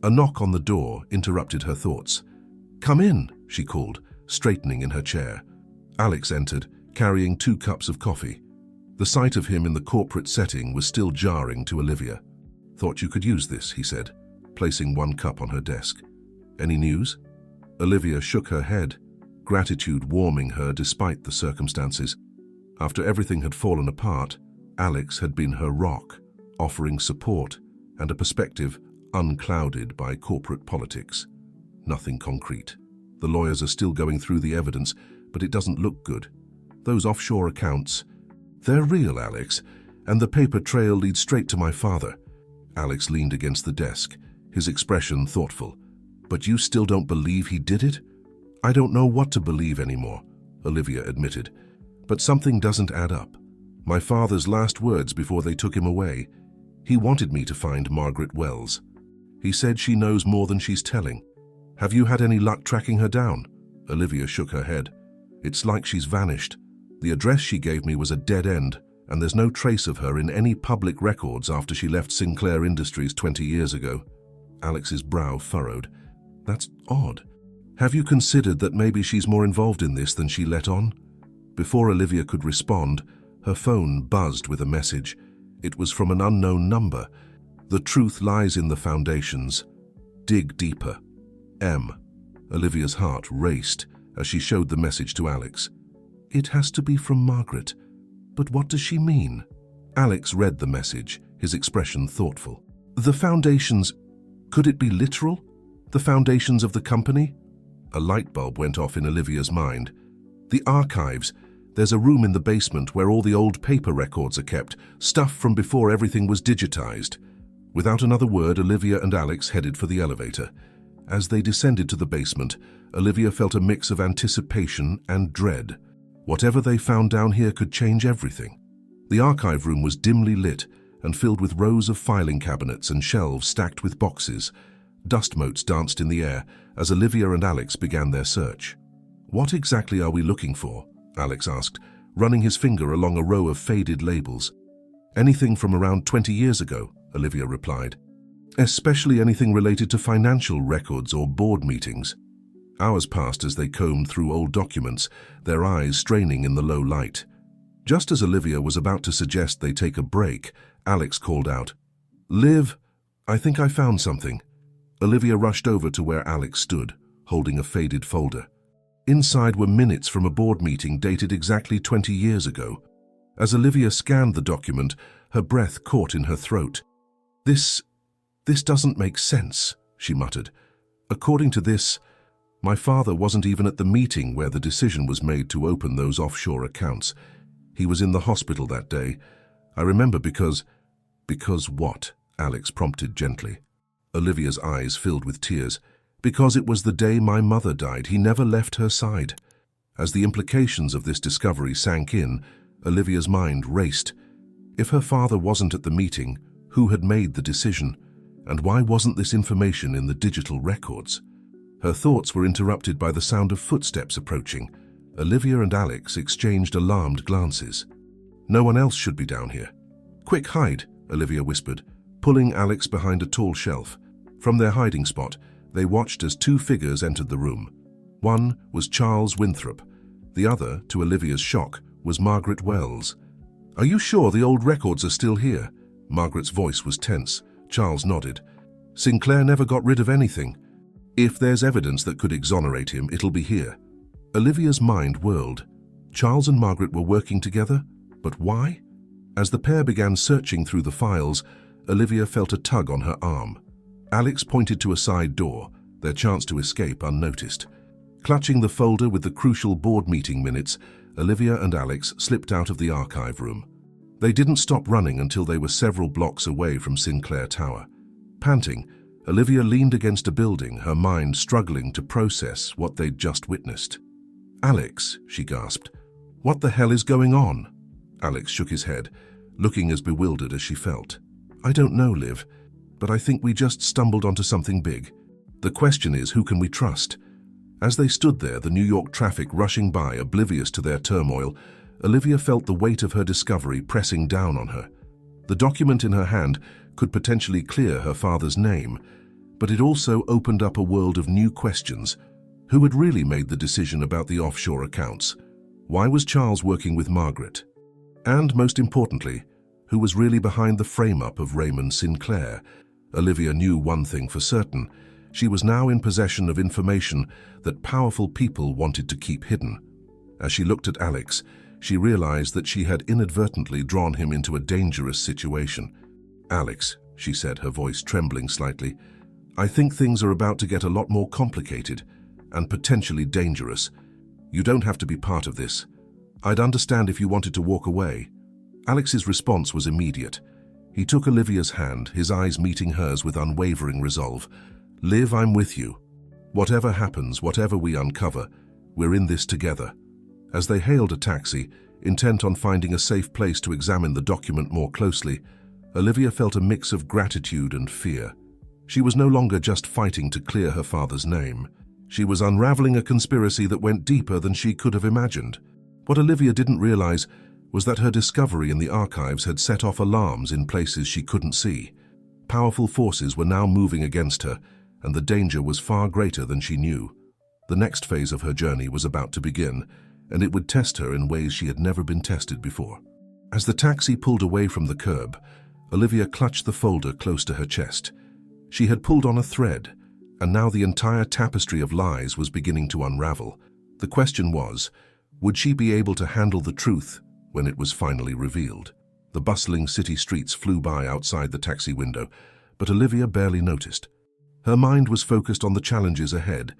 A knock on the door interrupted her thoughts. "Come in," she called, straightening in her chair. Alex entered, carrying 2 cups of coffee. The sight of him in the corporate setting was still jarring to Olivia. "Thought you could use this," he said, placing 1 cup on her desk. "Any news?" Olivia shook her head, gratitude warming her despite the circumstances. After everything had fallen apart, Alex had been her rock, offering support and a perspective unclouded by corporate politics. Nothing concrete. The lawyers are still going through the evidence, but it doesn't look good. Those offshore accounts, they're real, Alex, and the paper trail leads straight to my father. Alex leaned against the desk, his expression thoughtful. "But you still don't believe he did it?" "I don't know what to believe anymore," Olivia admitted. "But something doesn't add up. My father's last words before they took him away, he wanted me to find Margaret Wells. He said she knows more than she's telling. Have you had any luck tracking her down?" Olivia shook her head. "It's like she's vanished. The address she gave me was a dead end, and there's no trace of her in any public records after she left Sinclair Industries 20 years ago." Alex's brow furrowed. "That's odd. Have you considered that maybe she's more involved in this than she let on?" Before Olivia could respond, her phone buzzed with a message. It was from an unknown number. "The truth lies in the foundations. Dig deeper. M." Olivia's heart raced as she showed the message to Alex. "It has to be from Margaret. But what does she mean?" Alex read the message, his expression thoughtful. "The foundations, could it be literal? The foundations of the company?" A light bulb went off in Olivia's mind. "The archives. There's a room in the basement where all the old paper records are kept, stuff from before everything was digitized." Without another word, Olivia and Alex headed for the elevator. As they descended to the basement, Olivia felt a mix of anticipation and dread. Whatever they found down here could change everything. The archive room was dimly lit and filled with rows of filing cabinets and shelves stacked with boxes. Dust motes danced in the air as Olivia and Alex began their search. "What exactly are we looking for?" Alex asked, running his finger along a row of faded labels. "Anything from around 20 years ago," Olivia replied. "Especially anything related to financial records or board meetings." Hours passed as they combed through old documents, their eyes straining in the low light. Just as Olivia was about to suggest they take a break, Alex called out, "Liv, I think I found something." Olivia rushed over to where Alex stood, holding a faded folder. Inside were minutes from a board meeting dated exactly 20 years ago. As Olivia scanned the document, her breath caught in her throat. This doesn't make sense," she muttered. "According to this, my father wasn't even at the meeting where the decision was made to open those offshore accounts. He was in the hospital that day. I remember because..." "Because what?" Alex prompted gently. Olivia's eyes filled with tears. "Because it was the day my mother died. He never left her side." As the implications of this discovery sank in, Olivia's mind raced. If her father wasn't at the meeting, who had made the decision? And why wasn't this information in the digital records? Her thoughts were interrupted by the sound of footsteps approaching. Olivia and Alex exchanged alarmed glances. "No one else should be down here." "Quick, hide," Olivia whispered, pulling Alex behind a tall shelf. From their hiding spot, they watched as two figures entered the room. One was Charles Winthrop. The other, to Olivia's shock, was Margaret Wells. "Are you sure the old records are still here?" Margaret's voice was tense. Charles nodded. "Sinclair never got rid of anything. If there's evidence that could exonerate him, it'll be here." Olivia's mind whirled. Charles and Margaret were working together, but why? As the pair began searching through the files, Olivia felt a tug on her arm. Alex pointed to a side door, their chance to escape unnoticed. Clutching the folder with the crucial board meeting minutes, Olivia and Alex slipped out of the archive room. They didn't stop running until they were several blocks away from Sinclair Tower. Panting, Olivia leaned against a building, her mind struggling to process what they'd just witnessed. "Alex," she gasped, "what the hell is going on?" Alex shook his head, looking as bewildered as she felt. "I don't know, Liv, but I think we just stumbled onto something big. The question is, who can we trust?" As they stood there, the New York traffic rushing by, oblivious to their turmoil, Olivia felt the weight of her discovery pressing down on her. The document in her hand could potentially clear her father's name, but it also opened up a world of new questions. Who had really made the decision about the offshore accounts? Why was Charles working with Margaret? And most importantly, who was really behind the frame-up of Raymond Sinclair? Olivia knew one thing for certain. She was now in possession of information that powerful people wanted to keep hidden. As she looked at Alex, she realized that she had inadvertently drawn him into a dangerous situation. "Alex," she said, her voice trembling slightly, "I think things are about to get a lot more complicated and potentially dangerous. You don't have to be part of this. I'd understand if you wanted to walk away." Alex's response was immediate. He took Olivia's hand, his eyes meeting hers with unwavering resolve. "Liv, I'm with you. Whatever happens, whatever we uncover, we're in this together." As they hailed a taxi, intent on finding a safe place to examine the document more closely, Olivia felt a mix of gratitude and fear. She was no longer just fighting to clear her father's name. She was unraveling a conspiracy that went deeper than she could have imagined. What Olivia didn't realize was that her discovery in the archives had set off alarms in places she couldn't see. Powerful forces were now moving against her, and the danger was far greater than she knew. The next phase of her journey was about to begin, and it would test her in ways she had never been tested before. As the taxi pulled away from the curb, Olivia clutched the folder close to her chest. She had pulled on a thread, and now the entire tapestry of lies was beginning to unravel. The question was, would she be able to handle the truth when it was finally revealed? The bustling city streets flew by outside the taxi window, but Olivia barely noticed. Her mind was focused on the challenges ahead,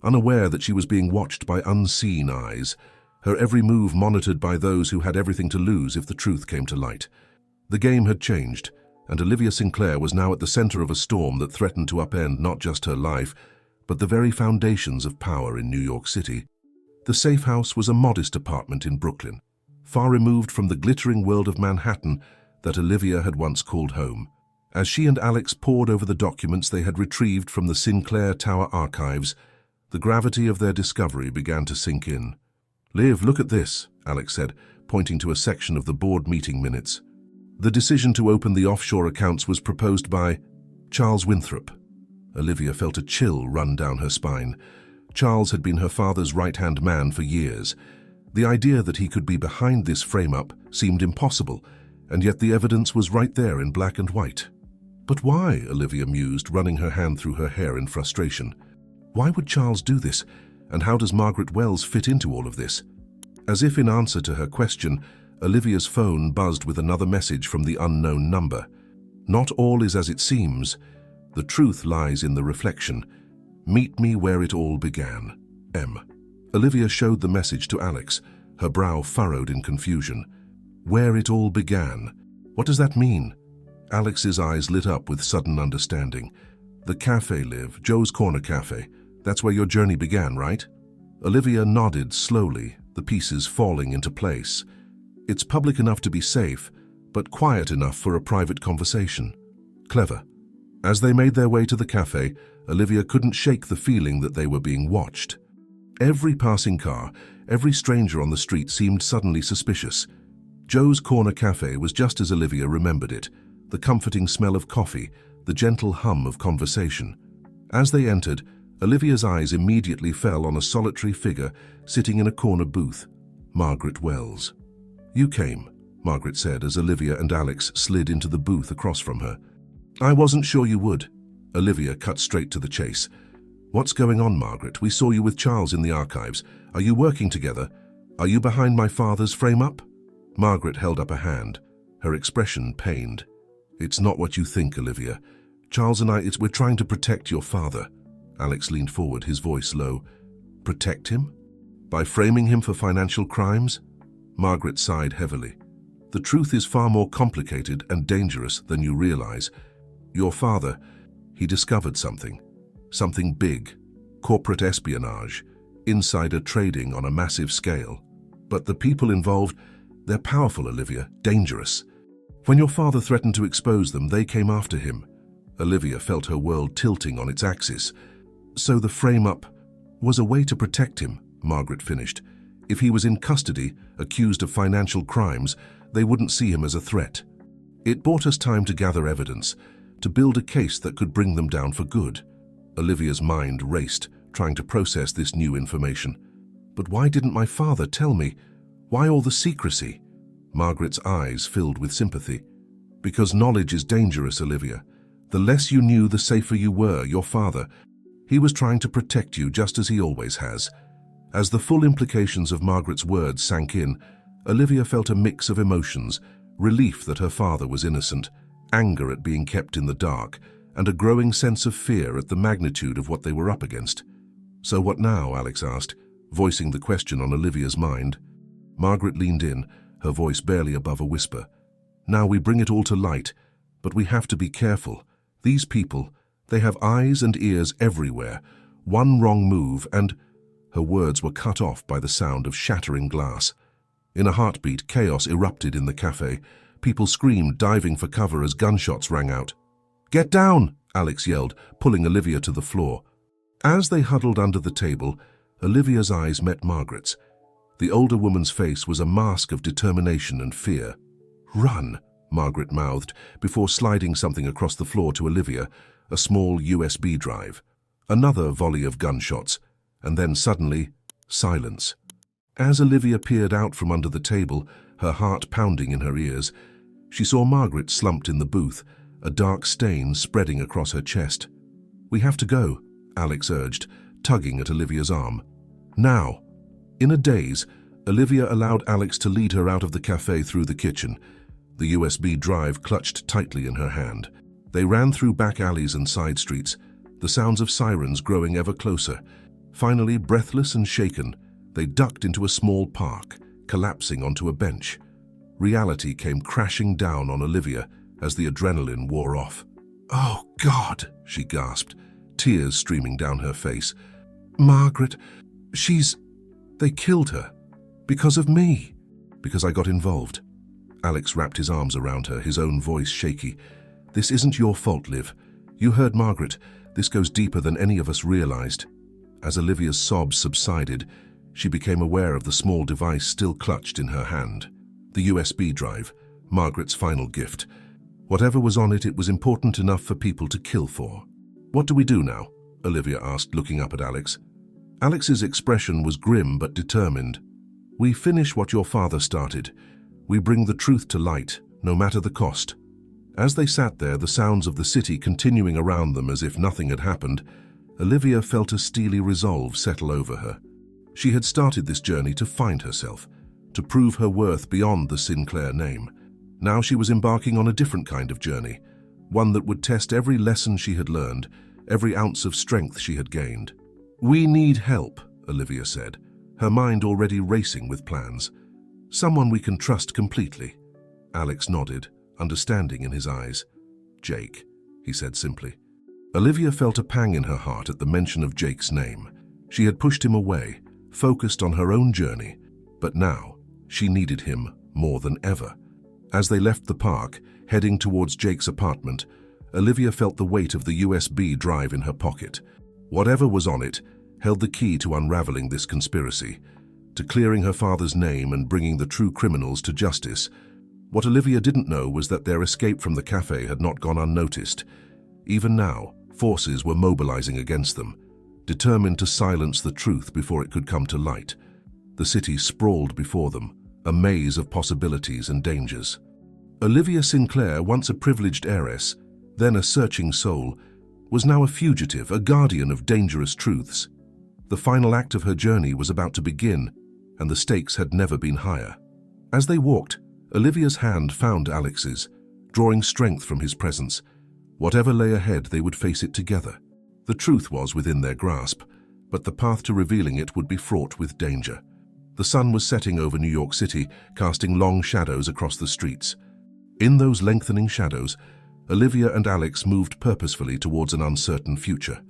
unaware that she was being watched by unseen eyes, her every move monitored by those who had everything to lose if the truth came to light. The game had changed, and Olivia Sinclair was now at the center of a storm that threatened to upend not just her life, but the very foundations of power in New York City. The safe house was a modest apartment in Brooklyn, far removed from the glittering world of Manhattan that Olivia had once called home. As she and Alex pored over the documents they had retrieved from the Sinclair Tower archives, the gravity of their discovery began to sink in. "Liv, look at this," Alex said, pointing to a section of the board meeting minutes. The decision to open the offshore accounts was proposed by Charles Winthrop. Olivia felt a chill run down her spine. Charles had been her father's right-hand man for years. The idea that he could be behind this frame-up seemed impossible, and yet the evidence was right there in black and white. "But why?" Olivia mused, running her hand through her hair in frustration. "Why would Charles do this? And how does Margaret Wells fit into all of this? As if in answer to her question, Olivia's phone buzzed with another message from the unknown number. Not all is as it seems. The truth lies in the reflection. Meet me where it all began. M. Olivia showed the message to Alex, her brow furrowed in confusion. Where it all began. What does that mean? Alex's eyes lit up with sudden understanding. The cafe, Liv, Joe's Corner Cafe. That's where your journey began, right? Olivia nodded slowly, the pieces falling into place. It's public enough to be safe, but quiet enough for a private conversation. Clever. As they made their way to the cafe, Olivia couldn't shake the feeling that they were being watched. Every passing car, every stranger on the street seemed suddenly suspicious. Joe's Corner Cafe was just as Olivia remembered it, the comforting smell of coffee, the gentle hum of conversation. As they entered, Olivia's eyes immediately fell on a solitary figure sitting in a corner booth, Margaret Wells. You came, Margaret said as Olivia and Alex slid into the booth across from her. I wasn't sure you would. Olivia cut straight to the chase. What's going on, Margaret? We saw you with Charles in the archives. Are you working together? Are you behind my father's frame-up? Margaret held up a hand, her expression pained. It's not what you think, Olivia. Charles and we're trying to protect your father. Alex leaned forward, his voice low. Protect him? By framing him for financial crimes? Margaret sighed heavily. The truth is far more complicated and dangerous than you realize. Your father, he discovered something. Something big. Corporate espionage. Insider trading on a massive scale. But the people involved, they're powerful, Olivia. Dangerous. When your father threatened to expose them, they came after him. Olivia felt her world tilting on its axis. So the frame-up was a way to protect him, Margaret finished. If he was in custody, accused of financial crimes, they wouldn't see him as a threat. It bought us time to gather evidence, to build a case that could bring them down for good. Olivia's mind raced, trying to process this new information. But why didn't my father tell me? Why all the secrecy? Margaret's eyes filled with sympathy. Because knowledge is dangerous, Olivia. The less you knew, the safer you were. Your father, he was trying to protect you just as he always has. As the full implications of Margaret's words sank in, Olivia felt a mix of emotions, relief that her father was innocent, anger at being kept in the dark, and a growing sense of fear at the magnitude of what they were up against. So what now? Alex asked, voicing the question on Olivia's mind. Margaret leaned in, her voice barely above a whisper. Now we bring it all to light, but we have to be careful. These people, they have eyes and ears everywhere. One wrong move and... Her words were cut off by the sound of shattering glass. In a heartbeat, chaos erupted in the cafe. People screamed, diving for cover as gunshots rang out. Get down, Alex yelled, pulling Olivia to the floor. As they huddled under the table, Olivia's eyes met Margaret's. The older woman's face was a mask of determination and fear. Run, Margaret mouthed, before sliding something across the floor to Olivia, a small USB drive. Another volley of gunshots, and then suddenly, silence. As Olivia peered out from under the table, her heart pounding in her ears, she saw Margaret slumped in the booth, a dark stain spreading across her chest. We have to go, Alex urged, tugging at Olivia's arm. Now. In a daze, Olivia allowed Alex to lead her out of the cafe through the kitchen, the USB drive clutched tightly in her hand. They ran through back alleys and side streets, the sounds of sirens growing ever closer. Finally, breathless and shaken, they ducked into a small park, collapsing onto a bench. Reality came crashing down on Olivia as the adrenaline wore off. Oh, God, she gasped, tears streaming down her face. Margaret, they killed her. Because of me. Because I got involved. Alex wrapped his arms around her, his own voice shaky. This isn't your fault, Liv. You heard Margaret. This goes deeper than any of us realized. As Olivia's sobs subsided, she became aware of the small device still clutched in her hand. The USB drive, Margaret's final gift. Whatever was on it, it was important enough for people to kill for. What do we do now? Olivia asked, looking up at Alex. Alex's expression was grim but determined. We finish what your father started. We bring the truth to light, no matter the cost. As they sat there, the sounds of the city continuing around them as if nothing had happened, Olivia felt a steely resolve settle over her. She had started this journey to find herself, to prove her worth beyond the Sinclair name. Now she was embarking on a different kind of journey, one that would test every lesson she had learned, every ounce of strength she had gained. "We need help," Olivia said, her mind already racing with plans. "Someone we can trust completely." Alex nodded, understanding in his eyes. "Jake," he said simply. Olivia felt a pang in her heart at the mention of Jake's name. She had pushed him away, focused on her own journey, but now she needed him more than ever. As they left the park, heading towards Jake's apartment, Olivia felt the weight of the USB drive in her pocket. Whatever was on it held the key to unraveling this conspiracy, to clearing her father's name and bringing the true criminals to justice. What Olivia didn't know was that their escape from the cafe had not gone unnoticed. Even now, forces were mobilizing against them, determined to silence the truth before it could come to light. The city sprawled before them, a maze of possibilities and dangers. Olivia Sinclair, once a privileged heiress, then a searching soul, was now a fugitive, a guardian of dangerous truths. The final act of her journey was about to begin, and the stakes had never been higher. As they walked, Olivia's hand found Alex's, drawing strength from his presence. Whatever lay ahead, they would face it together. The truth was within their grasp, but the path to revealing it would be fraught with danger. The sun was setting over New York City, casting long shadows across the streets. In those lengthening shadows, Olivia and Alex moved purposefully towards an uncertain future,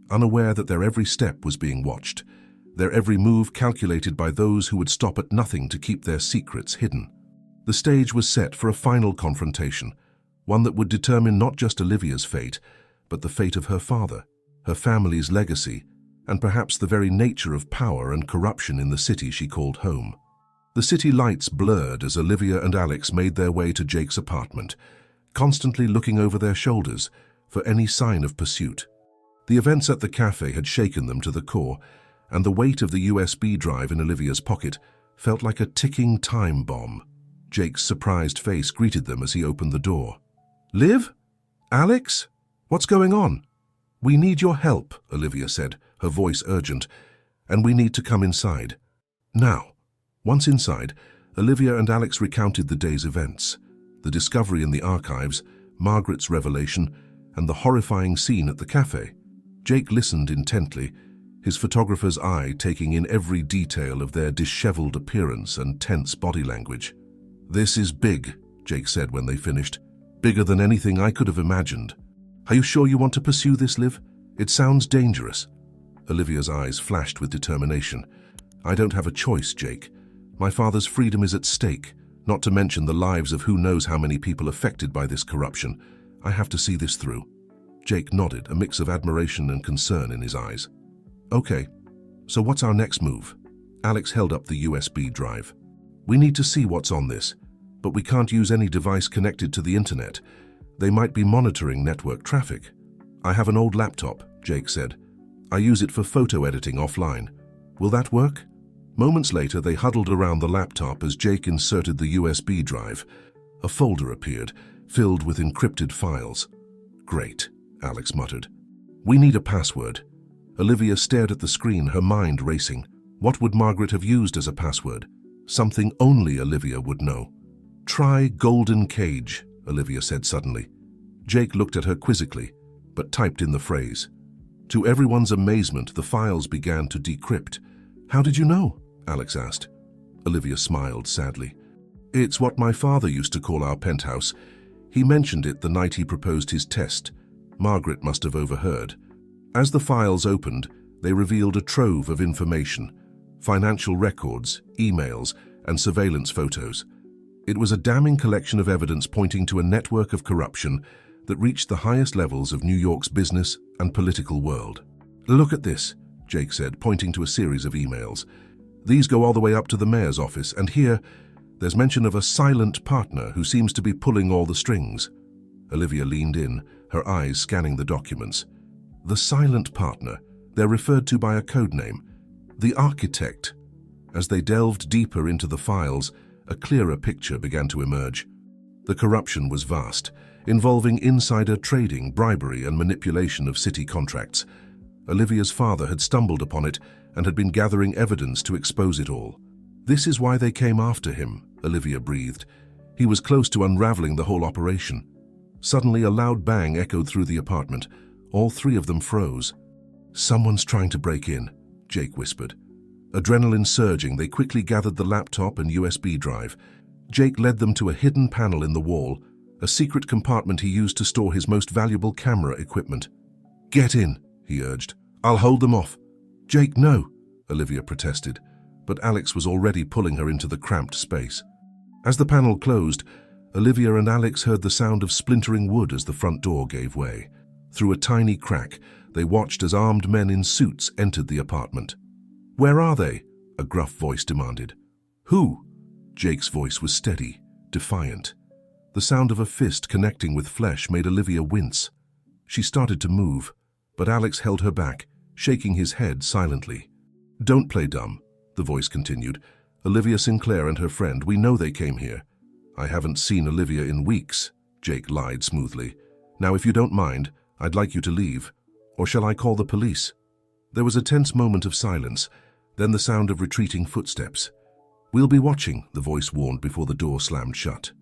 unaware that their every step was being watched, their every move calculated by those who would stop at nothing to keep their secrets hidden. The stage was set for a final confrontation, one that would determine not just Olivia's fate, but the fate of her father, her family's legacy, and perhaps the very nature of power and corruption in the city she called home. The city lights blurred as Olivia and Alex made their way to Jake's apartment, constantly looking over their shoulders for any sign of pursuit. The events at the cafe had shaken them to the core, and the weight of the USB drive in Olivia's pocket felt like a ticking time bomb. Jake's surprised face greeted them as he opened the door. "Liv? Alex? What's going on?" "We need your help," Olivia said, her voice urgent, "and we need to come inside. Now." Once inside, Olivia and Alex recounted the day's events, the discovery in the archives, Margaret's revelation, and the horrifying scene at the cafe. Jake listened intently, his photographer's eye taking in every detail of their disheveled appearance and tense body language. "This is big," Jake said when they finished. "Bigger than anything I could have imagined. Are you sure you want to pursue this, Liv? It sounds dangerous." Olivia's eyes flashed with determination. "I don't have a choice, Jake. My father's freedom is at stake, not to mention the lives of who knows how many people affected by this corruption. I have to see this through." Jake nodded, a mix of admiration and concern in his eyes. "Okay, so what's our next move?" Alex held up the USB drive. "We need to see what's on this, but we can't use any device connected to the internet. They might be monitoring network traffic." "I have an old laptop," Jake said. "I use it for photo editing offline. Will that work?" Moments later, they huddled around the laptop as Jake inserted the USB drive. A folder appeared, filled with encrypted files. "Great," Alex muttered. "We need a password." Olivia stared at the screen, her mind racing. What would Margaret have used as a password? Something only Olivia would know. "Try Golden Cage," Olivia said suddenly. Jake looked at her quizzically, but typed in the phrase. To everyone's amazement, the files began to decrypt. "How did you know?" Alex asked. Olivia smiled sadly. "It's what my father used to call our penthouse. He mentioned it the night he proposed his test. Margaret must have overheard." As the files opened, they revealed a trove of information: financial records, emails, and surveillance photos. It was a damning collection of evidence pointing to a network of corruption that reached the highest levels of New York's business and political world. "Look at this," Jake said, pointing to a series of emails. "These go all the way up to the mayor's office, and here, there's mention of a silent partner who seems to be pulling all the strings." Olivia leaned in, her eyes scanning the documents. The silent partner, they're referred to by a code name, the Architect. As they delved deeper into the files, a clearer picture began to emerge. The corruption was vast, involving insider trading, bribery, and manipulation of city contracts. Olivia's father had stumbled upon it and had been gathering evidence to expose it all. "This is why they came after him," Olivia breathed. He was close to unraveling the whole operation. Suddenly, a loud bang echoed through the apartment. All three of them froze. "Someone's trying to break in," Jake whispered. Adrenaline surging, they quickly gathered the laptop and USB drive. Jake led them to a hidden panel in the wall, a secret compartment he used to store his most valuable camera equipment. "Get in," he urged. "I'll hold them off." "Jake, no," Olivia protested, but Alex was already pulling her into the cramped space. As the panel closed, Olivia and Alex heard the sound of splintering wood as the front door gave way. Through a tiny crack, they watched as armed men in suits entered the apartment. "Where are they?" a gruff voice demanded. "Who?" Jake's voice was steady, defiant. The sound of a fist connecting with flesh made Olivia wince. She started to move, but Alex held her back, shaking his head silently. "Don't play dumb," the voice continued. "Olivia Sinclair and her friend, we know they came here." "I haven't seen Olivia in weeks," Jake lied smoothly. "Now, if you don't mind, I'd like you to leave. Or shall I call the police?" There was a tense moment of silence, then the sound of retreating footsteps. "We'll be watching," the voice warned before the door slammed shut.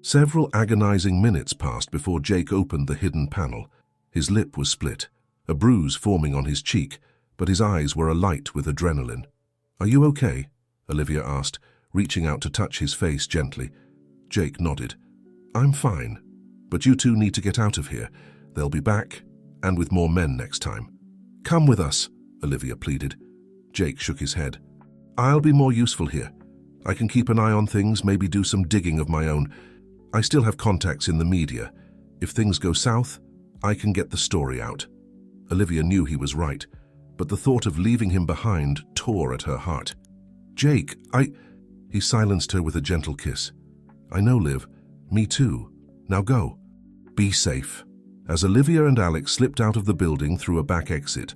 Several agonizing minutes passed before Jake opened the hidden panel. His lip was split, a bruise forming on his cheek, but his eyes were alight with adrenaline. "Are you okay?" Olivia asked, reaching out to touch his face gently. Jake nodded. "I'm fine, but you two need to get out of here. They'll be back, and with more men next time." "Come with us," Olivia pleaded. Jake shook his head. "I'll be more useful here. I can keep an eye on things, maybe do some digging of my own. I still have contacts in the media. If things go south, I can get the story out." Olivia knew he was right, but the thought of leaving him behind tore at her heart. "Jake, He silenced her with a gentle kiss. "I know, Liv. Me too. Now go. Be safe." As Olivia and Alex slipped out of the building through a back exit,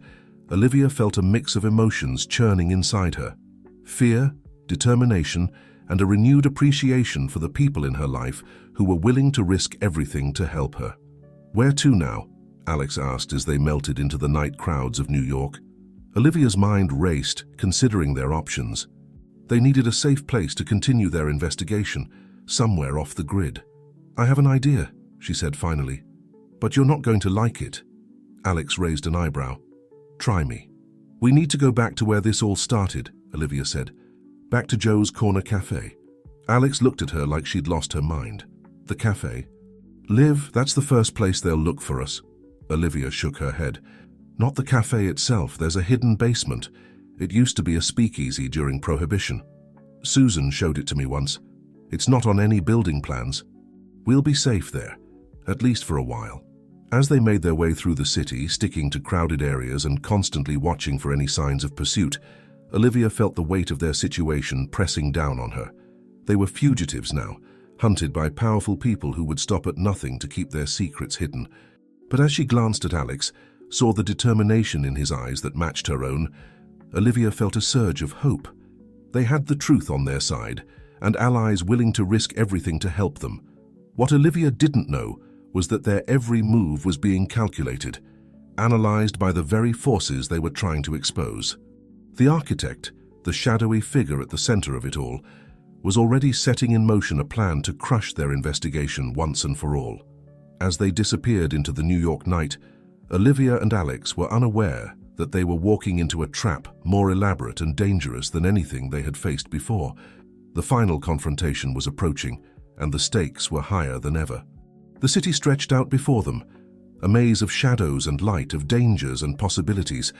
Olivia felt a mix of emotions churning inside her. Fear, determination, and a renewed appreciation for the people in her life who were willing to risk everything to help her. "Where to now?" Alex asked as they melted into the night crowds of New York. Olivia's mind raced, considering their options. They needed a safe place to continue their investigation, somewhere off the grid. "I have an idea," she said finally. "But you're not going to like it." Alex raised an eyebrow. "Try me." "We need to go back to where this all started," Olivia said. "Back to Joe's Corner Cafe." Alex looked at her like she'd lost her mind. "The cafe?" "Liv, that's the first place they'll look for us." Olivia shook her head. "Not the cafe itself, there's a hidden basement. It used to be a speakeasy during Prohibition. Susan showed it to me once. It's not on any building plans. We'll be safe there, at least for a while." As they made their way through the city, sticking to crowded areas and constantly watching for any signs of pursuit, Olivia felt the weight of their situation pressing down on her. They were fugitives now, hunted by powerful people who would stop at nothing to keep their secrets hidden. But as she glanced at Alex, saw the determination in his eyes that matched her own, Olivia felt a surge of hope. They had the truth on their side, and allies willing to risk everything to help them. What Olivia didn't know was that their every move was being calculated, analyzed by the very forces they were trying to expose. The architect, the shadowy figure at the center of it all, was already setting in motion a plan to crush their investigation once and for all. As they disappeared into the New York night, Olivia and Alex were unaware that they were walking into a trap more elaborate and dangerous than anything they had faced before. The final confrontation was approaching, and the stakes were higher than ever. The city stretched out before them, a maze of shadows and light, of dangers and possibilities.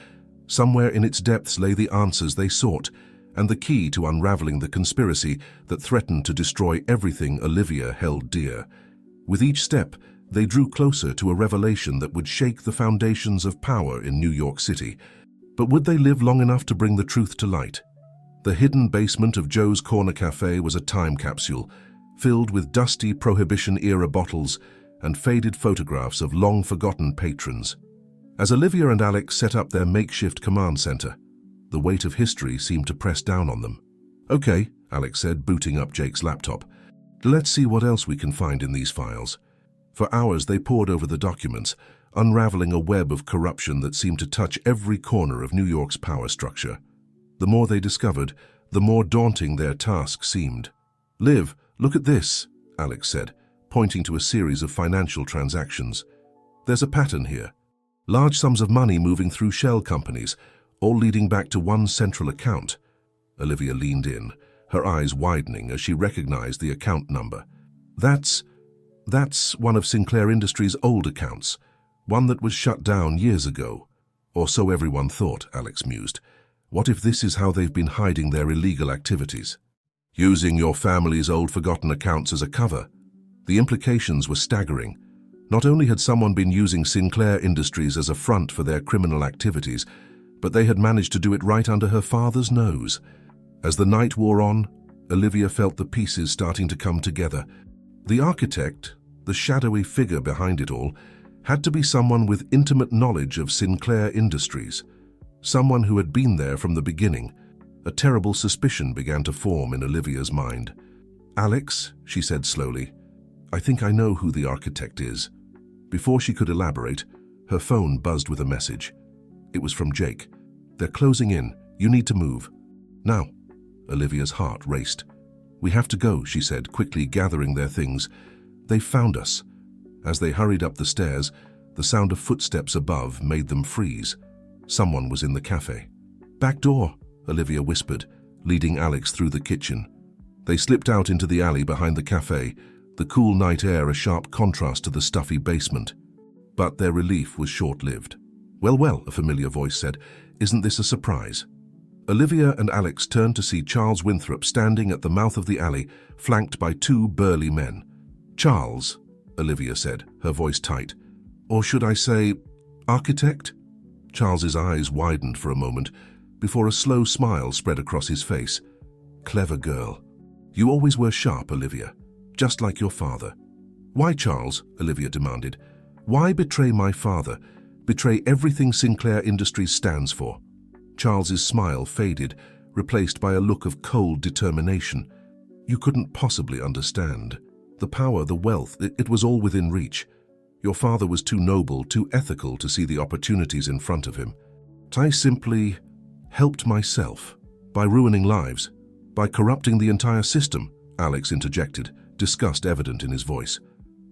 Somewhere in its depths lay the answers they sought, and the key to unraveling the conspiracy that threatened to destroy everything Olivia held dear. With each step, they drew closer to a revelation that would shake the foundations of power in New York City. But would they live long enough to bring the truth to light? The hidden basement of Joe's Corner Cafe was a time capsule, filled with dusty Prohibition-era bottles and faded photographs of long-forgotten patrons. As Olivia and Alex set up their makeshift command center, the weight of history seemed to press down on them. "Okay," Alex said, booting up Jake's laptop. "Let's see what else we can find in these files." For hours they pored over the documents, unraveling a web of corruption that seemed to touch every corner of New York's power structure. The more they discovered, the more daunting their task seemed. "Liv, look at this," Alex said, pointing to a series of financial transactions. "There's a pattern here. Large sums of money moving through shell companies, all leading back to one central account." Olivia leaned in, her eyes widening as she recognized the account number. That's one of Sinclair Industries' old accounts, one that was shut down years ago. Or so everyone thought, Alex mused. What if this is how they've been hiding their illegal activities? Using your family's old forgotten accounts as a cover. The implications were staggering. Not only had someone been using Sinclair Industries as a front for their criminal activities, but they had managed to do it right under her father's nose. As the night wore on, Olivia felt the pieces starting to come together. The architect, the shadowy figure behind it all, had to be someone with intimate knowledge of Sinclair Industries, someone who had been there from the beginning. A terrible suspicion began to form in Olivia's mind. "Alex," she said slowly, "I think I know who the architect is." Before she could elaborate, her phone buzzed with a message. It was from Jake. "They're closing in. You need to move. Now." Olivia's heart raced. "We have to go," she said, quickly gathering their things. "They found us." As they hurried up the stairs, the sound of footsteps above made them freeze. Someone was in the cafe. "Back door," Olivia whispered, leading Alex through the kitchen. They slipped out into the alley behind the cafe, the cool night air a sharp contrast to the stuffy basement. But their relief was short-lived. Well, a familiar voice said, "Isn't this a surprise?" Olivia and Alex turned to see Charles Winthrop standing at the mouth of the alley, flanked by two burly men. "Charles," Olivia said, her voice tight. "Or should I say, architect?" Charles's eyes widened for a moment, before a slow smile spread across his face. "Clever girl. You always were sharp, Olivia, just like your father." "Why, Charles?" Olivia demanded. "Why betray my father? Betray everything Sinclair Industries stands for?" Charles's smile faded, replaced by a look of cold determination. "You couldn't possibly understand. The power, the wealth, it was all within reach. Your father was too noble, too ethical to see the opportunities in front of him. I simply helped myself by ruining lives, by corrupting the entire system," Alex interjected, disgust evident in his voice.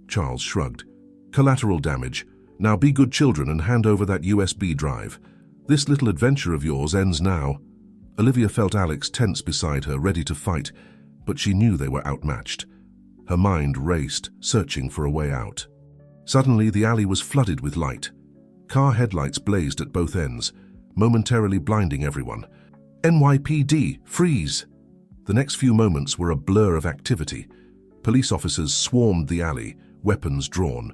Charles shrugged. "Collateral damage. Now be good children and hand over that USB drive. This little adventure of yours ends now." Olivia felt Alex tense beside her, ready to fight, but she knew they were outmatched. Her mind raced, searching for a way out. Suddenly, the alley was flooded with light. Car headlights blazed at both ends, momentarily blinding everyone. "NYPD, freeze!" The next few moments were a blur of activity. Police officers swarmed the alley, weapons drawn.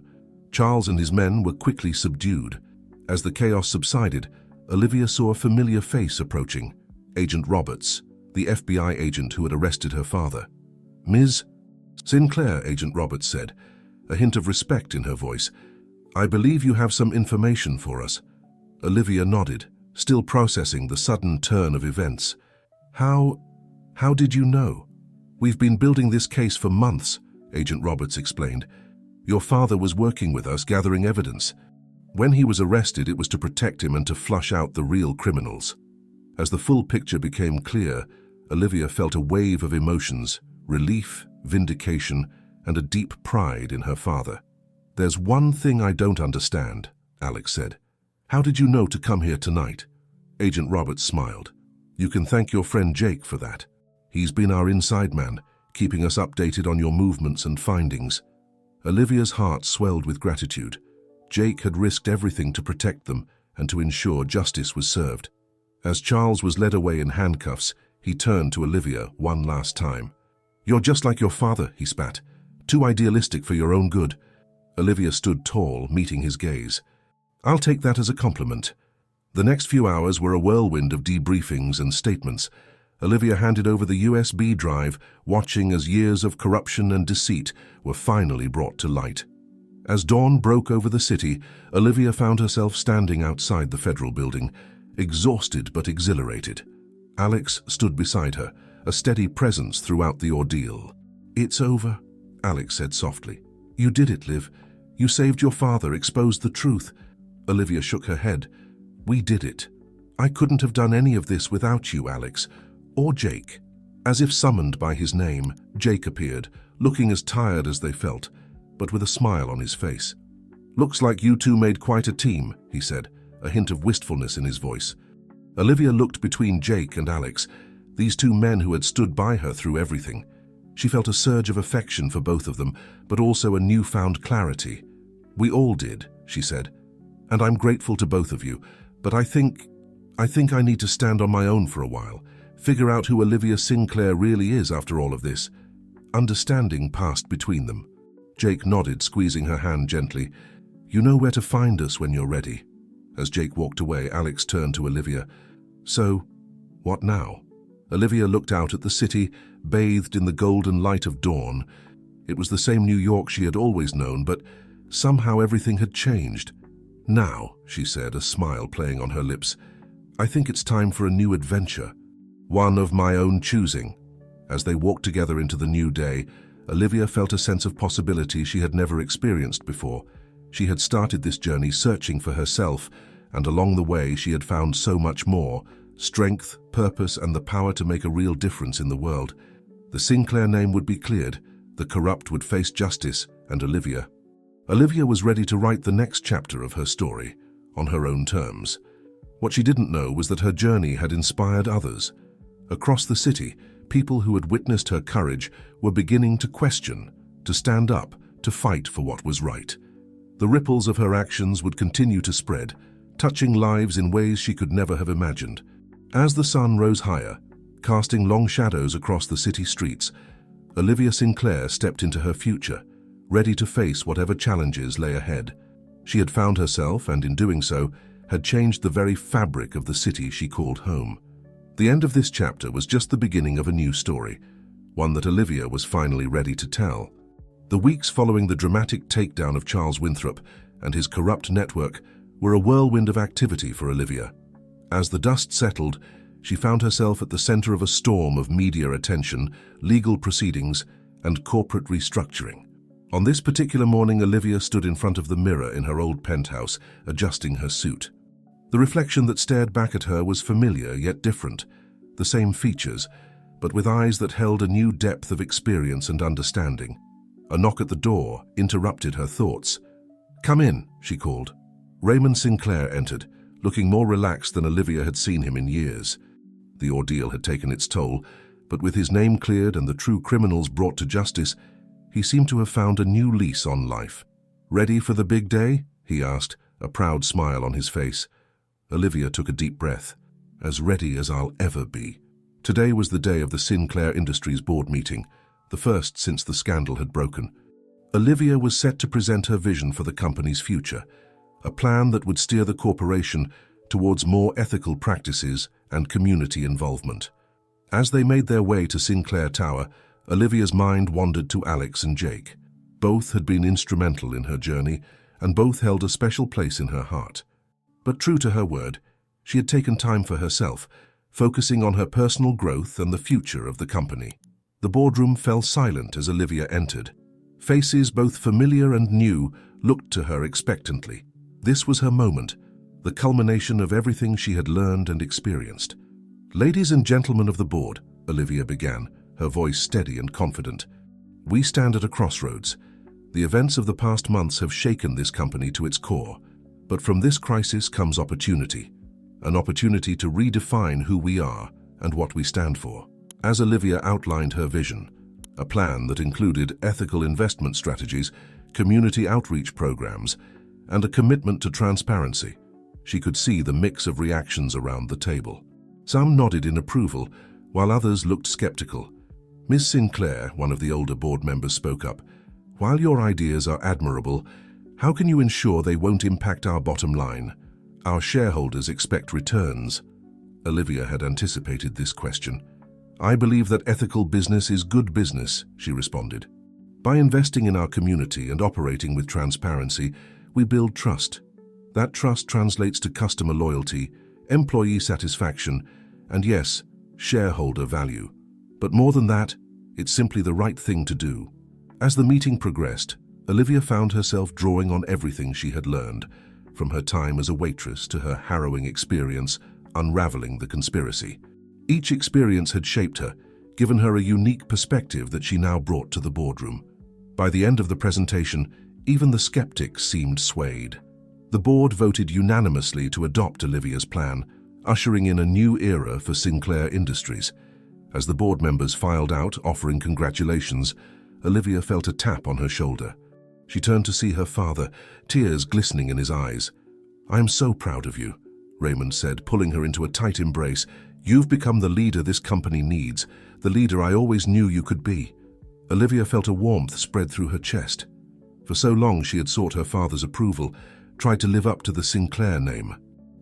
Charles and his men were quickly subdued. As the chaos subsided, Olivia saw a familiar face approaching. Agent Roberts, the FBI agent who had arrested her father. "Ms. Sinclair," Agent Roberts said, a hint of respect in her voice. "I believe you have some information for us." Olivia nodded, still processing the sudden turn of events. How did you know?" "We've been building this case for months," Agent Roberts explained. "Your father was working with us, gathering evidence. When he was arrested, it was to protect him and to flush out the real criminals." As the full picture became clear, Olivia felt a wave of emotions, relief, vindication, and a deep pride in her father. "There's one thing I don't understand," Alex said. "How did you know to come here tonight?" Agent Roberts smiled. "You can thank your friend Jake for that. He's been our inside man, keeping us updated on your movements and findings." Olivia's heart swelled with gratitude. Jake had risked everything to protect them and to ensure justice was served. As Charles was led away in handcuffs, he turned to Olivia one last time. "You're just like your father," he spat. "Too idealistic for your own good." Olivia stood tall, meeting his gaze. "I'll take that as a compliment." The next few hours were a whirlwind of debriefings and statements. Olivia handed over the USB drive, watching as years of corruption and deceit were finally brought to light. As dawn broke over the city, Olivia found herself standing outside the federal building, exhausted but exhilarated. Alex stood beside her, a steady presence throughout the ordeal. "It's over," Alex said softly. "You did it, Liv. You saved your father, exposed the truth. Olivia shook her head. We did it. I couldn't have done any of this without you, Alex, or Jake. As if summoned by his name, Jake appeared, looking as tired as they felt, but with a smile on his face. Looks like you two made quite a team, he said, a hint of wistfulness in his voice. Olivia looked between Jake and Alex, these two men who had stood by her through everything. She felt a surge of affection for both of them, but also a newfound clarity. We all did, she said, and I'm grateful to both of you, but I think I need to stand on my own for a while, figure out who Olivia Sinclair really is after all of this. Understanding passed between them. Jake nodded, squeezing her hand gently. You know where to find us when you're ready. As Jake walked away, Alex turned to Olivia. So, what now? Olivia looked out at the city, bathed in the golden light of dawn. It was the same New York she had always known, but somehow everything had changed. Now, she said, a smile playing on her lips, I think it's time for a new adventure. One of my own choosing. As they walked together into the new day, Olivia felt a sense of possibility she had never experienced before. She had started this journey searching for herself, and along the way she had found so much more: strength, purpose, and the power to make a real difference in the world. The Sinclair name would be cleared, the corrupt would face justice, and Olivia was ready to write the next chapter of her story, on her own terms. What she didn't know was that her journey had inspired others. Across the city, people who had witnessed her courage were beginning to question, to stand up, to fight for what was right. The ripples of her actions would continue to spread, touching lives in ways she could never have imagined. As the sun rose higher, casting long shadows across the city streets, Olivia Sinclair stepped into her future, ready to face whatever challenges lay ahead. She had found herself, and in doing so, had changed the very fabric of the city she called home. The end of this chapter was just the beginning of a new story, one that Olivia was finally ready to tell. The weeks following the dramatic takedown of Charles Winthrop and his corrupt network were a whirlwind of activity for Olivia. As the dust settled, she found herself at the center of a storm of media attention, legal proceedings, and corporate restructuring. On this particular morning, Olivia stood in front of the mirror in her old penthouse, adjusting her suit. The reflection that stared back at her was familiar yet different, the same features, but with eyes that held a new depth of experience and understanding. A knock at the door interrupted her thoughts. "Come in," she called. Raymond Sinclair entered, looking more relaxed than Olivia had seen him in years. The ordeal had taken its toll, but with his name cleared and the true criminals brought to justice, he seemed to have found a new lease on life. "Ready for the big day?" he asked, a proud smile on his face. Olivia took a deep breath. As ready as I'll ever be. Today was the day of the Sinclair Industries board meeting, the first since the scandal had broken. Olivia was set to present her vision for the company's future, a plan that would steer the corporation towards more ethical practices and community involvement. As they made their way to Sinclair Tower, Olivia's mind wandered to Alex and Jake. Both had been instrumental in her journey, and both held a special place in her heart. But true to her word, she had taken time for herself, focusing on her personal growth and the future of the company. The boardroom fell silent as Olivia entered. Faces both familiar and new looked to her expectantly. This was her moment, the culmination of everything she had learned and experienced. "Ladies and gentlemen of the board," Olivia began, her voice steady and confident. "We stand at a crossroads. The events of the past months have shaken this company to its core. But from this crisis comes opportunity, an opportunity to redefine who we are and what we stand for." As Olivia outlined her vision, a plan that included ethical investment strategies, community outreach programs, and a commitment to transparency, she could see the mix of reactions around the table. Some nodded in approval, while others looked skeptical. Ms. Sinclair, one of the older board members, spoke up. "While your ideas are admirable, how can you ensure they won't impact our bottom line? Our shareholders expect returns." Olivia had anticipated this question. "I believe that ethical business is good business," she responded. "By investing in our community and operating with transparency, we build trust. That trust translates to customer loyalty, employee satisfaction, and yes, shareholder value. But more than that, it's simply the right thing to do." As the meeting progressed, Olivia found herself drawing on everything she had learned, from her time as a waitress to her harrowing experience unraveling the conspiracy. Each experience had shaped her, given her a unique perspective that she now brought to the boardroom. By the end of the presentation, even the skeptics seemed swayed. The board voted unanimously to adopt Olivia's plan, ushering in a new era for Sinclair Industries. As the board members filed out, offering congratulations, Olivia felt a tap on her shoulder. She turned to see her father, tears glistening in his eyes. "I am so proud of you," Raymond said, pulling her into a tight embrace. "You've become the leader this company needs, the leader I always knew you could be." Olivia felt a warmth spread through her chest. For so long she had sought her father's approval, tried to live up to the Sinclair name.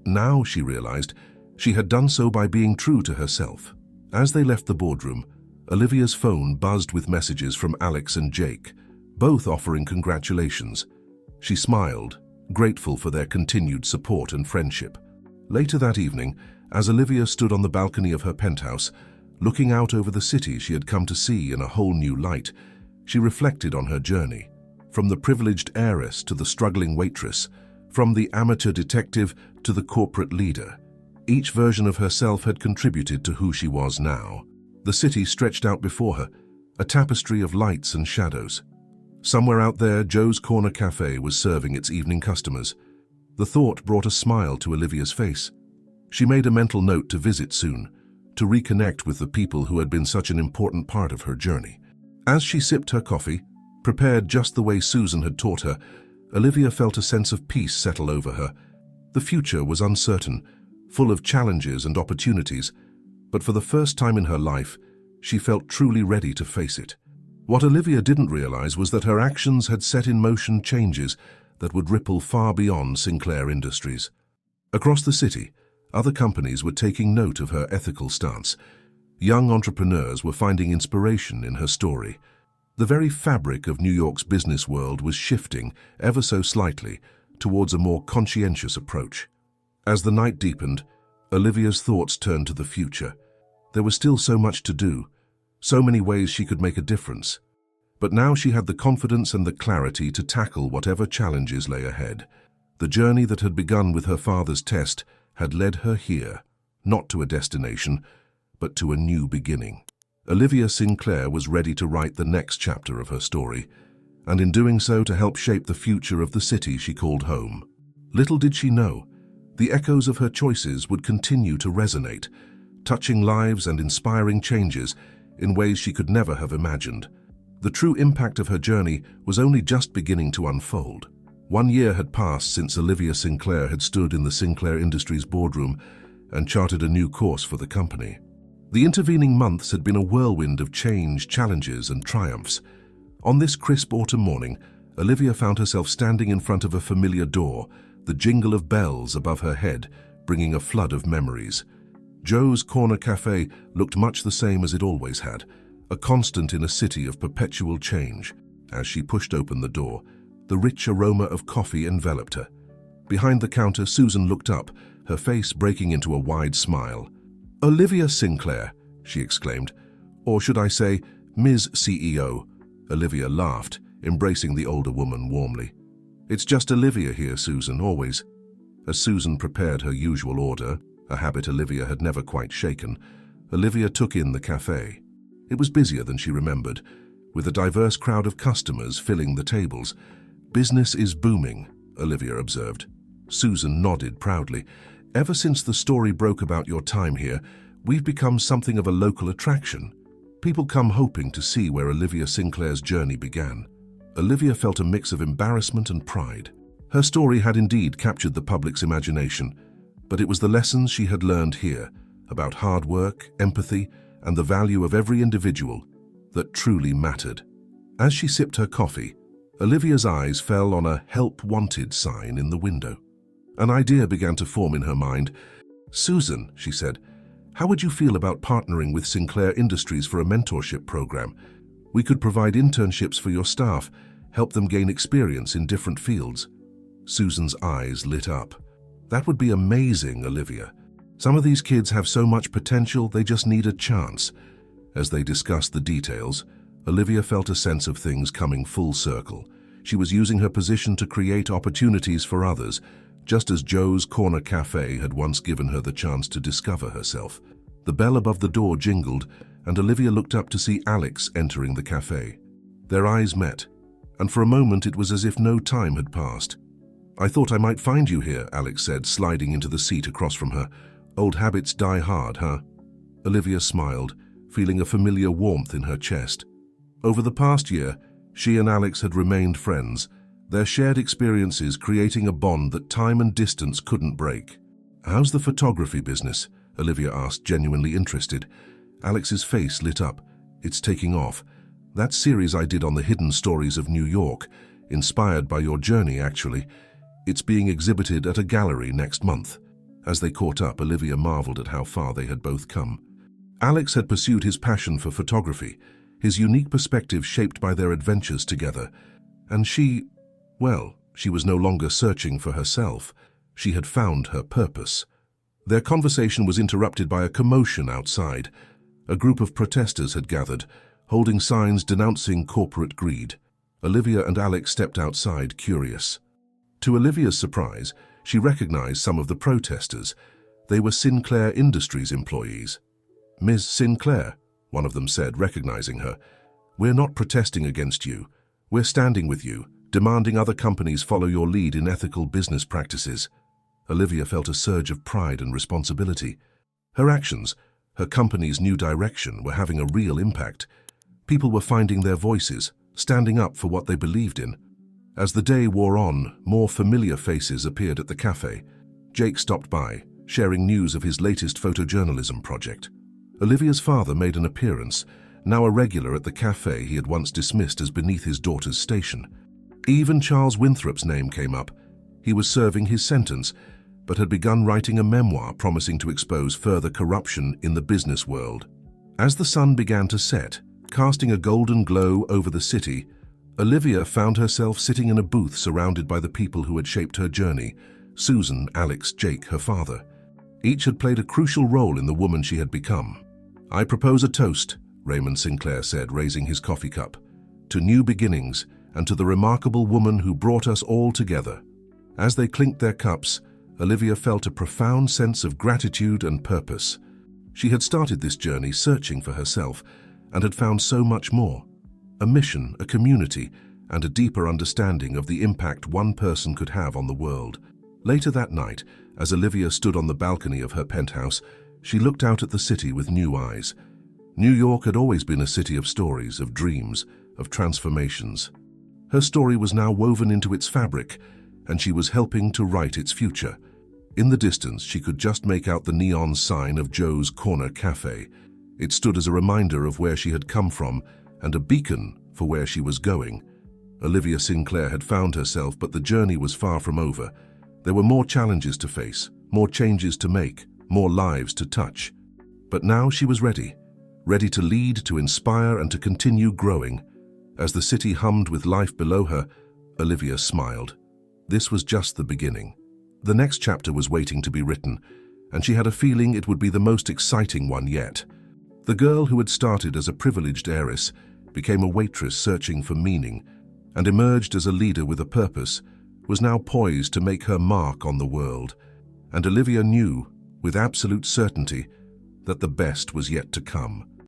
Now, she realized, she had done so by being true to herself. As they left the boardroom, Olivia's phone buzzed with messages from Alex and Jake, both offering congratulations. She smiled, grateful for their continued support and friendship. Later that evening, as Olivia stood on the balcony of her penthouse, looking out over the city she had come to see in a whole new light, she reflected on her journey. From the privileged heiress to the struggling waitress, from the amateur detective to the corporate leader, each version of herself had contributed to who she was now. The city stretched out before her, a tapestry of lights and shadows. Somewhere out there, Joe's Corner Cafe was serving its evening customers. The thought brought a smile to Olivia's face. She made a mental note to visit soon, to reconnect with the people who had been such an important part of her journey. As she sipped her coffee, prepared just the way Susan had taught her, Olivia felt a sense of peace settle over her. The future was uncertain, full of challenges and opportunities, but for the first time in her life, she felt truly ready to face it. What Olivia didn't realize was that her actions had set in motion changes that would ripple far beyond Sinclair Industries. Across the city, other companies were taking note of her ethical stance. Young entrepreneurs were finding inspiration in her story. The very fabric of New York's business world was shifting, ever so slightly, towards a more conscientious approach. As the night deepened, Olivia's thoughts turned to the future. There was still so much to do, so many ways she could make a difference. But now she had the confidence and the clarity to tackle whatever challenges lay ahead. The journey that had begun with her father's test had led her here, not to a destination, but to a new beginning. Olivia Sinclair was ready to write the next chapter of her story, and in doing so to help shape the future of the city she called home. Little did she know, the echoes of her choices would continue to resonate, touching lives and inspiring changes in ways she could never have imagined. The true impact of her journey was only just beginning to unfold. 1 year had passed since Olivia Sinclair had stood in the Sinclair Industries boardroom and charted a new course for the company. The intervening months had been a whirlwind of change, challenges, and triumphs. On this crisp autumn morning, Olivia found herself standing in front of a familiar door, the jingle of bells above her head bringing a flood of memories. Joe's Corner Cafe looked much the same as it always had, a constant in a city of perpetual change. As she pushed open the door, the rich aroma of coffee enveloped her. Behind the counter, Susan looked up, her face breaking into a wide smile. "Olivia Sinclair," she exclaimed. "Or should I say, Ms. CEO?" Olivia laughed, embracing the older woman warmly. "It's just Olivia here, Susan, always." As Susan prepared her usual order, a habit Olivia had never quite shaken, Olivia took in the cafe. It was busier than she remembered, with a diverse crowd of customers filling the tables. "Business is booming," Olivia observed. Susan nodded proudly. "Ever since the story broke about your time here, we've become something of a local attraction. People come hoping to see where Olivia Sinclair's journey began." Olivia felt a mix of embarrassment and pride. Her story had indeed captured the public's imagination, but it was the lessons she had learned here about hard work, empathy, and the value of every individual that truly mattered. As she sipped her coffee, Olivia's eyes fell on a "Help Wanted" sign in the window. An idea began to form in her mind. "Susan," she said, "how would you feel about partnering with Sinclair Industries for a mentorship program? We could provide internships for your staff, help them gain experience in different fields." Susan's eyes lit up. "That would be amazing, Olivia. Some of these kids have so much potential, they just need a chance." As they discussed the details, Olivia felt a sense of things coming full circle. She was using her position to create opportunities for others, just as Joe's Corner Cafe had once given her the chance to discover herself. The bell above the door jingled, and Olivia looked up to see Alex entering the cafe. Their eyes met, and for a moment it was as if no time had passed. "I thought I might find you here," Alex said, sliding into the seat across from her. "Old habits die hard, huh?" Olivia smiled, feeling a familiar warmth in her chest. Over the past year, she and Alex had remained friends, their shared experiences creating a bond that time and distance couldn't break. "How's the photography business?" Olivia asked, genuinely interested. Alex's face lit up. "It's taking off. That series I did on the hidden stories of New York, inspired by your journey, actually. It's being exhibited at a gallery next month." As they caught up, Olivia marveled at how far they had both come. Alex had pursued his passion for photography, his unique perspective shaped by their adventures together. And she was no longer searching for herself. She had found her purpose. Their conversation was interrupted by a commotion outside. A group of protesters had gathered, holding signs denouncing corporate greed. Olivia and Alex stepped outside, curious. To Olivia's surprise, she recognized some of the protesters. They were Sinclair Industries employees. "Ms. Sinclair," one of them said, recognizing her, "we're not protesting against you. We're standing with you, demanding other companies follow your lead in ethical business practices." Olivia felt a surge of pride and responsibility. Her actions, her company's new direction, were having a real impact. People were finding their voices, standing up for what they believed in. As the day wore on, more familiar faces appeared at the cafe. Jake stopped by, sharing news of his latest photojournalism project. Olivia's father made an appearance, now a regular at the cafe he had once dismissed as beneath his daughter's station. Even Charles Winthrop's name came up. He was serving his sentence, but had begun writing a memoir promising to expose further corruption in the business world. As the sun began to set, casting a golden glow over the city, Olivia found herself sitting in a booth surrounded by the people who had shaped her journey: Susan, Alex, Jake, her father. Each had played a crucial role in the woman she had become. "I propose a toast," Raymond Sinclair said, raising his coffee cup, "to new beginnings and to the remarkable woman who brought us all together." As they clinked their cups, Olivia felt a profound sense of gratitude and purpose. She had started this journey searching for herself and had found so much more: a mission, a community, and a deeper understanding of the impact one person could have on the world. Later that night, as Olivia stood on the balcony of her penthouse, she looked out at the city with new eyes. New York had always been a city of stories, of dreams, of transformations. Her story was now woven into its fabric, and she was helping to write its future. In the distance, she could just make out the neon sign of Joe's Corner Cafe. It stood as a reminder of where she had come from and a beacon for where she was going. Olivia Sinclair had found herself, but the journey was far from over. There were more challenges to face, more changes to make, more lives to touch. But now she was ready to lead, to inspire, and to continue growing. As the city hummed with life below her, Olivia smiled. This was just the beginning. The next chapter was waiting to be written, and she had a feeling it would be the most exciting one yet. The girl who had started as a privileged heiress became a waitress searching for meaning, and emerged as a leader with a purpose, was now poised to make her mark on the world. And Olivia knew, with absolute certainty, that the best was yet to come.